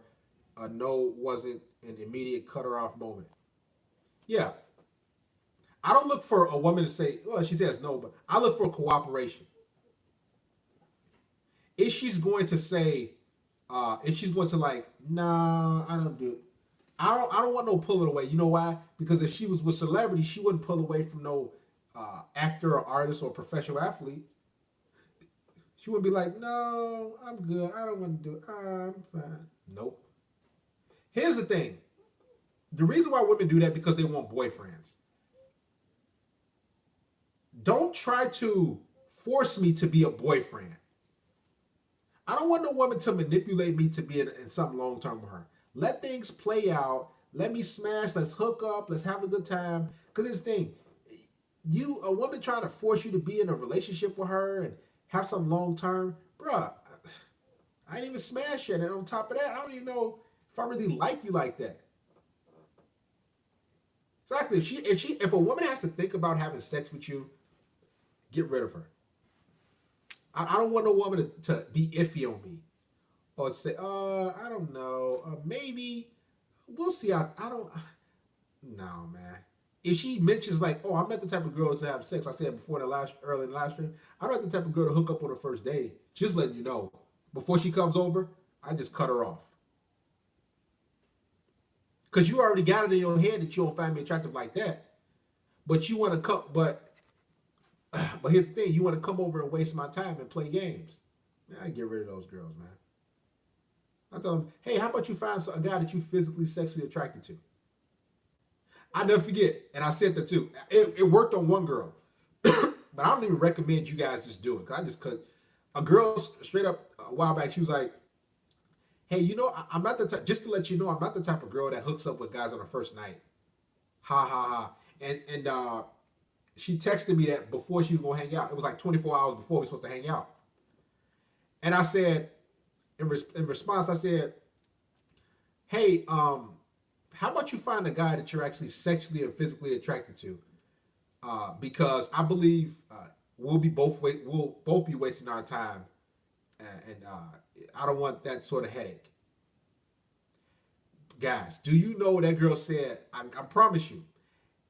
A: a no wasn't an immediate cutter off moment. Yeah. I don't look for a woman to say, well, she says no, but I look for cooperation. If she's going to say, if she's going to like, nah, I don't do it. I don't want no pulling away. You know why? Because if she was with celebrity, she wouldn't pull away from no actor or artist or professional athlete. She would be like, no, I'm good. I don't want to do it. I'm fine. Nope. Here's the thing. The reason why women do that because they want boyfriends. Don't try to force me to be a boyfriend. I don't want no woman to manipulate me to be in something long-term with her. Let things play out. Let me smash. Let's hook up. Let's have a good time. Because this thing, a woman trying to force you to be in a relationship with her and have some long-term, bruh, I ain't even smashed yet. And on top of that, I don't even know if I really like you like that. Exactly. If a woman has to think about having sex with you, get rid of her. I don't want no woman to be iffy on me. Or say, I don't know. Maybe. We'll see. I don't. No, man. if she mentions like, oh, I'm not the type of girl to have sex. I said before early in the last stream, I'm not the type of girl to hook up on her first date. Just letting you know. Before she comes over, I just cut her off. Because you already got it in your head that you don't find me attractive like that. But you want to come, but here's the thing, you want to come over and waste my time and play games. Man, I get rid of those girls, man. I tell them, hey, how about you find a guy that you physically, sexually attracted to? I never forget, and I said that too. It worked on one girl, but I don't even recommend you guys just do it. Cause I just cut a girl straight up a while back. She was like, hey, you know, I'm not the type, just to let you know, I'm not the type of girl that hooks up with guys on the first night. Ha ha ha. And she texted me that before she was gonna hang out. It was like 24 hours before we were supposed to hang out. And I said, in response, I said, hey, how about you find a guy that you're actually sexually and physically attracted to? Because I believe we'll both be wasting our time, and I don't want that sort of headache. Guys, do you know what that girl said? I promise you.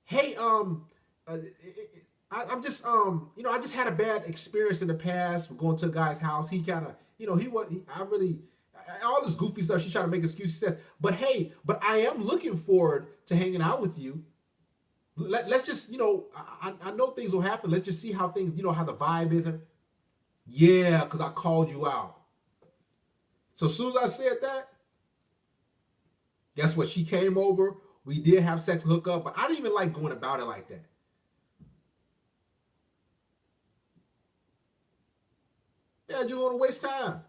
A: Hey, I'm just you know, I just had a bad experience in the past with going to a guy's house. He kind of, you know, all this goofy stuff. She's trying to make excuses. She said, but hey, I am looking forward to hanging out with you. Let's just, you know, I know things will happen. Let's just see how things, you know, how the vibe is. Yeah, because I called you out. So as soon as I said that, guess what? She came over. We did have sex and hook up, but I didn't even like going about it like that. Yeah, you want to waste time.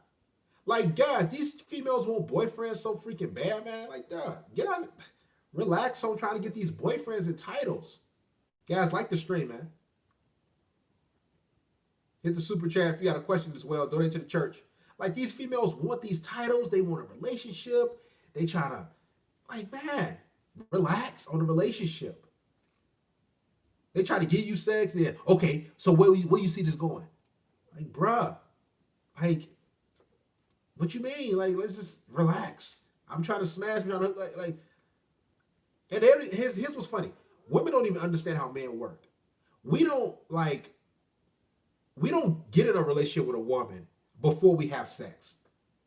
A: Like, guys, these females want boyfriends so freaking bad, man. Like, duh, get out, relax on trying to get these boyfriends and titles. Guys, like the stream, man. Hit the super chat if you got a question as well. Donate to the church. Like, these females want these titles. They want a relationship. They trying to, like, man, relax on the relationship. They try to give you sex. And then, okay, so where you see this going? Like, bruh, like, what you mean? Like, let's just relax. I'm trying to smash, like. And here's what's funny. Women don't even understand how men work. We don't get in a relationship with a woman before we have sex.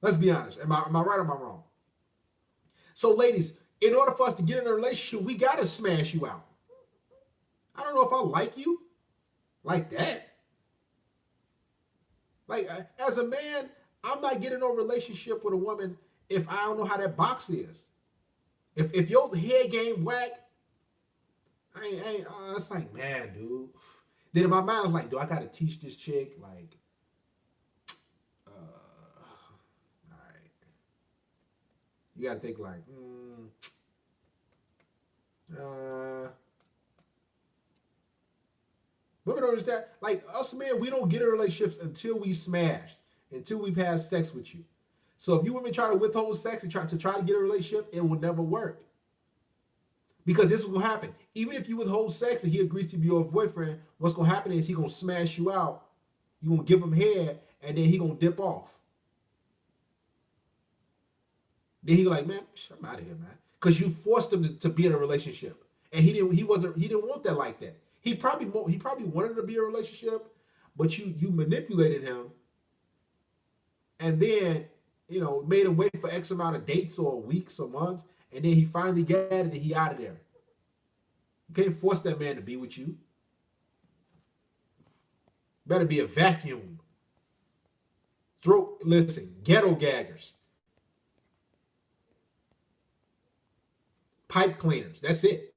A: Let's be honest. Am I right or am I wrong? So, ladies, in order for us to get in a relationship, we gotta smash you out. I don't know if I like you like that. Like, as a man, I'm not getting no relationship with a woman if I don't know how that box is. If your head game whack, it's like, man, dude. Then in my mind, I was like, do I gotta teach this chick? Like, all right. You gotta think like, women don't understand. Like, us men, we don't get in relationships until we smashed, until we've had sex with you. So if you women try to withhold sex and try to get a relationship, it will never work. Because this is what will happen. Even if you withhold sex and he agrees to be your boyfriend, what's going to happen is he's going to smash you out. You're going to give him head, and then he's going to dip off. Then he's like, man, I'm out of here, man. Because you forced him to be in a relationship. And he didn't want that like that. He probably wanted to be in a relationship, but you manipulated him. And then, you know, made him wait for X amount of dates or weeks or months, and then he finally got it and he out of there. You can't force that man to be with you. Better be a vacuum. Listen, ghetto gaggers. Pipe cleaners, that's it.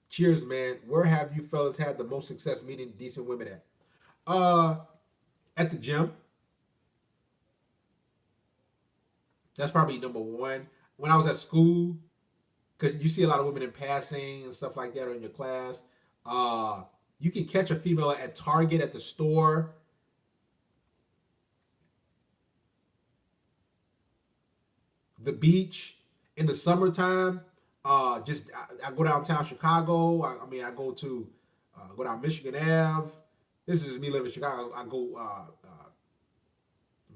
A: Cheers, man. Where have you fellas had the most success meeting decent women at? At the gym. That's probably number one. When I was at school, because you see a lot of women in passing and stuff like that, or in your class. You can catch a female at Target, at the store. The beach in the summertime. I go downtown Chicago. I go down Michigan Ave. This is me living in Chicago. I go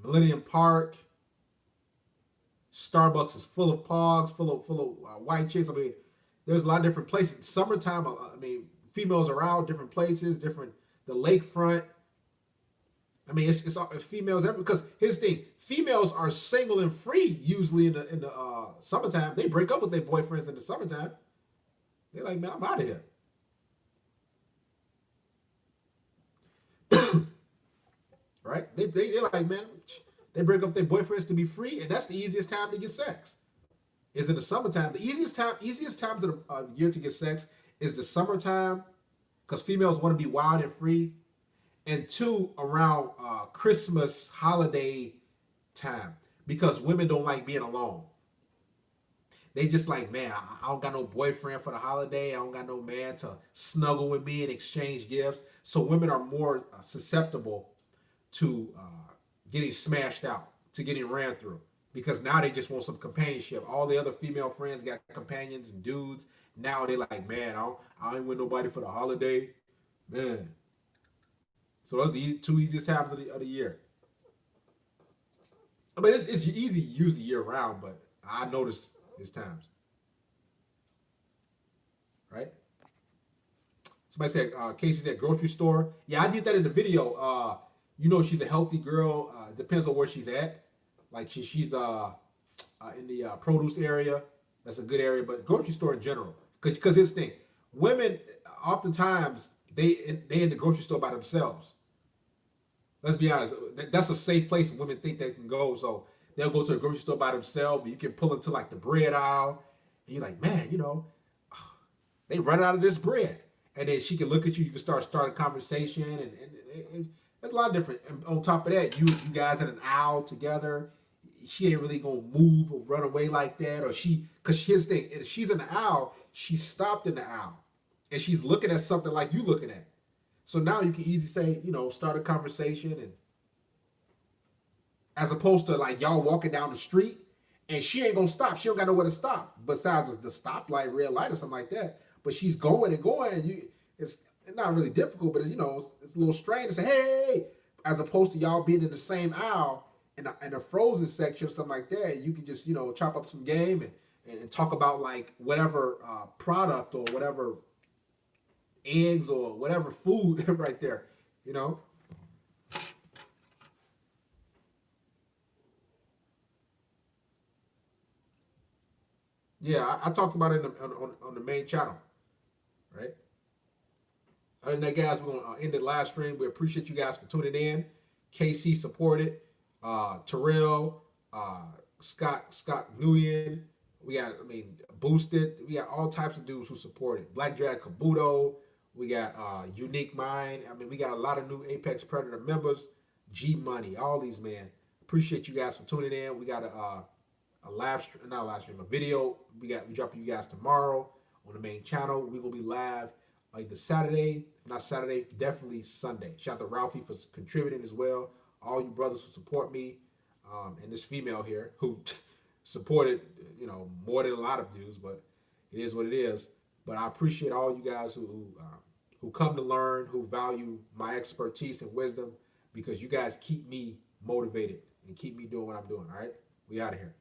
A: Millennium Park. Starbucks is full of pogs, full of white chicks. I mean, there's a lot of different places. Summertime, I mean, females are out different places, different the lakefront. I mean, it's all females everywhere. Because here's the thing: females are single and free usually in the summertime. They break up with their boyfriends in the summertime. They're like, man, I'm out of here. Right? They're like, man, they break up with their boyfriends to be free, and that's the easiest time to get sex. Is in the summertime. The easiest times of the year to get sex is the summertime, because females want to be wild and free, and two, around Christmas holiday time, because women don't like being alone. They just like, man, I don't got no boyfriend for the holiday. I don't got no man to snuggle with me and exchange gifts. So women are more susceptible to getting smashed out, to getting ran through, because now they just want some companionship. All the other female friends got companions and dudes. Now they like, man, I ain't with nobody for the holiday, man. So those are the two easiest times of the year. I mean, it's easy usually year round, but I notice it's times. Right? Somebody said, Casey said grocery store. Yeah, I did that in the video. You know, she's a healthy girl. Depends on where she's at. Like she's in the produce area. That's a good area, but grocery store in general. Because this thing, women oftentimes they in the grocery store by themselves. Let's be honest. That's a safe place women think they can go. So they'll go to the grocery store by themselves. You can pull into like the bread aisle, and you're like, man, you know, they run out of this bread, and then she can look at you. You can start a conversation, and there's a lot of different. And on top of that, you guys in an aisle together. She ain't really gonna move or run away like that, or because here's the thing: if she's in the aisle, she's stopped in the aisle, and she's looking at something like you looking at. So now you can easily say, you know, start a conversation, and as opposed to like y'all walking down the street and she ain't gonna stop. She don't got nowhere to stop besides the stoplight, red light, or something like that. But she's going and going. And it's not really difficult, but it's, you know, it's a little strange to say, hey, as opposed to y'all being in the same aisle in a frozen section or something like that. You can just, you know, chop up some game and talk about like whatever product or whatever eggs or whatever food right there, you know. Yeah, I talked about it on the main channel, right? Other than that, guys, we're going to end the live stream. We appreciate you guys for tuning in. KC supported, Terrell, Scott Nguyen. We got, Boosted. We got all types of dudes who supported. Black Drag Kabuto. We got Unique Mind. We got a lot of new Apex Predator members. G Money. All these, man. Appreciate you guys for tuning in. We got a video. We dropping you guys tomorrow on the main channel. We will be live either Saturday, not Saturday, definitely Sunday. Shout out to Ralphie for contributing as well. All you brothers who support me, and this female here who supported, you know, more than a lot of dudes, but it is what it is. But I appreciate all you guys who come to learn, who value my expertise and wisdom, because you guys keep me motivated and keep me doing what I'm doing. All right, we out of here.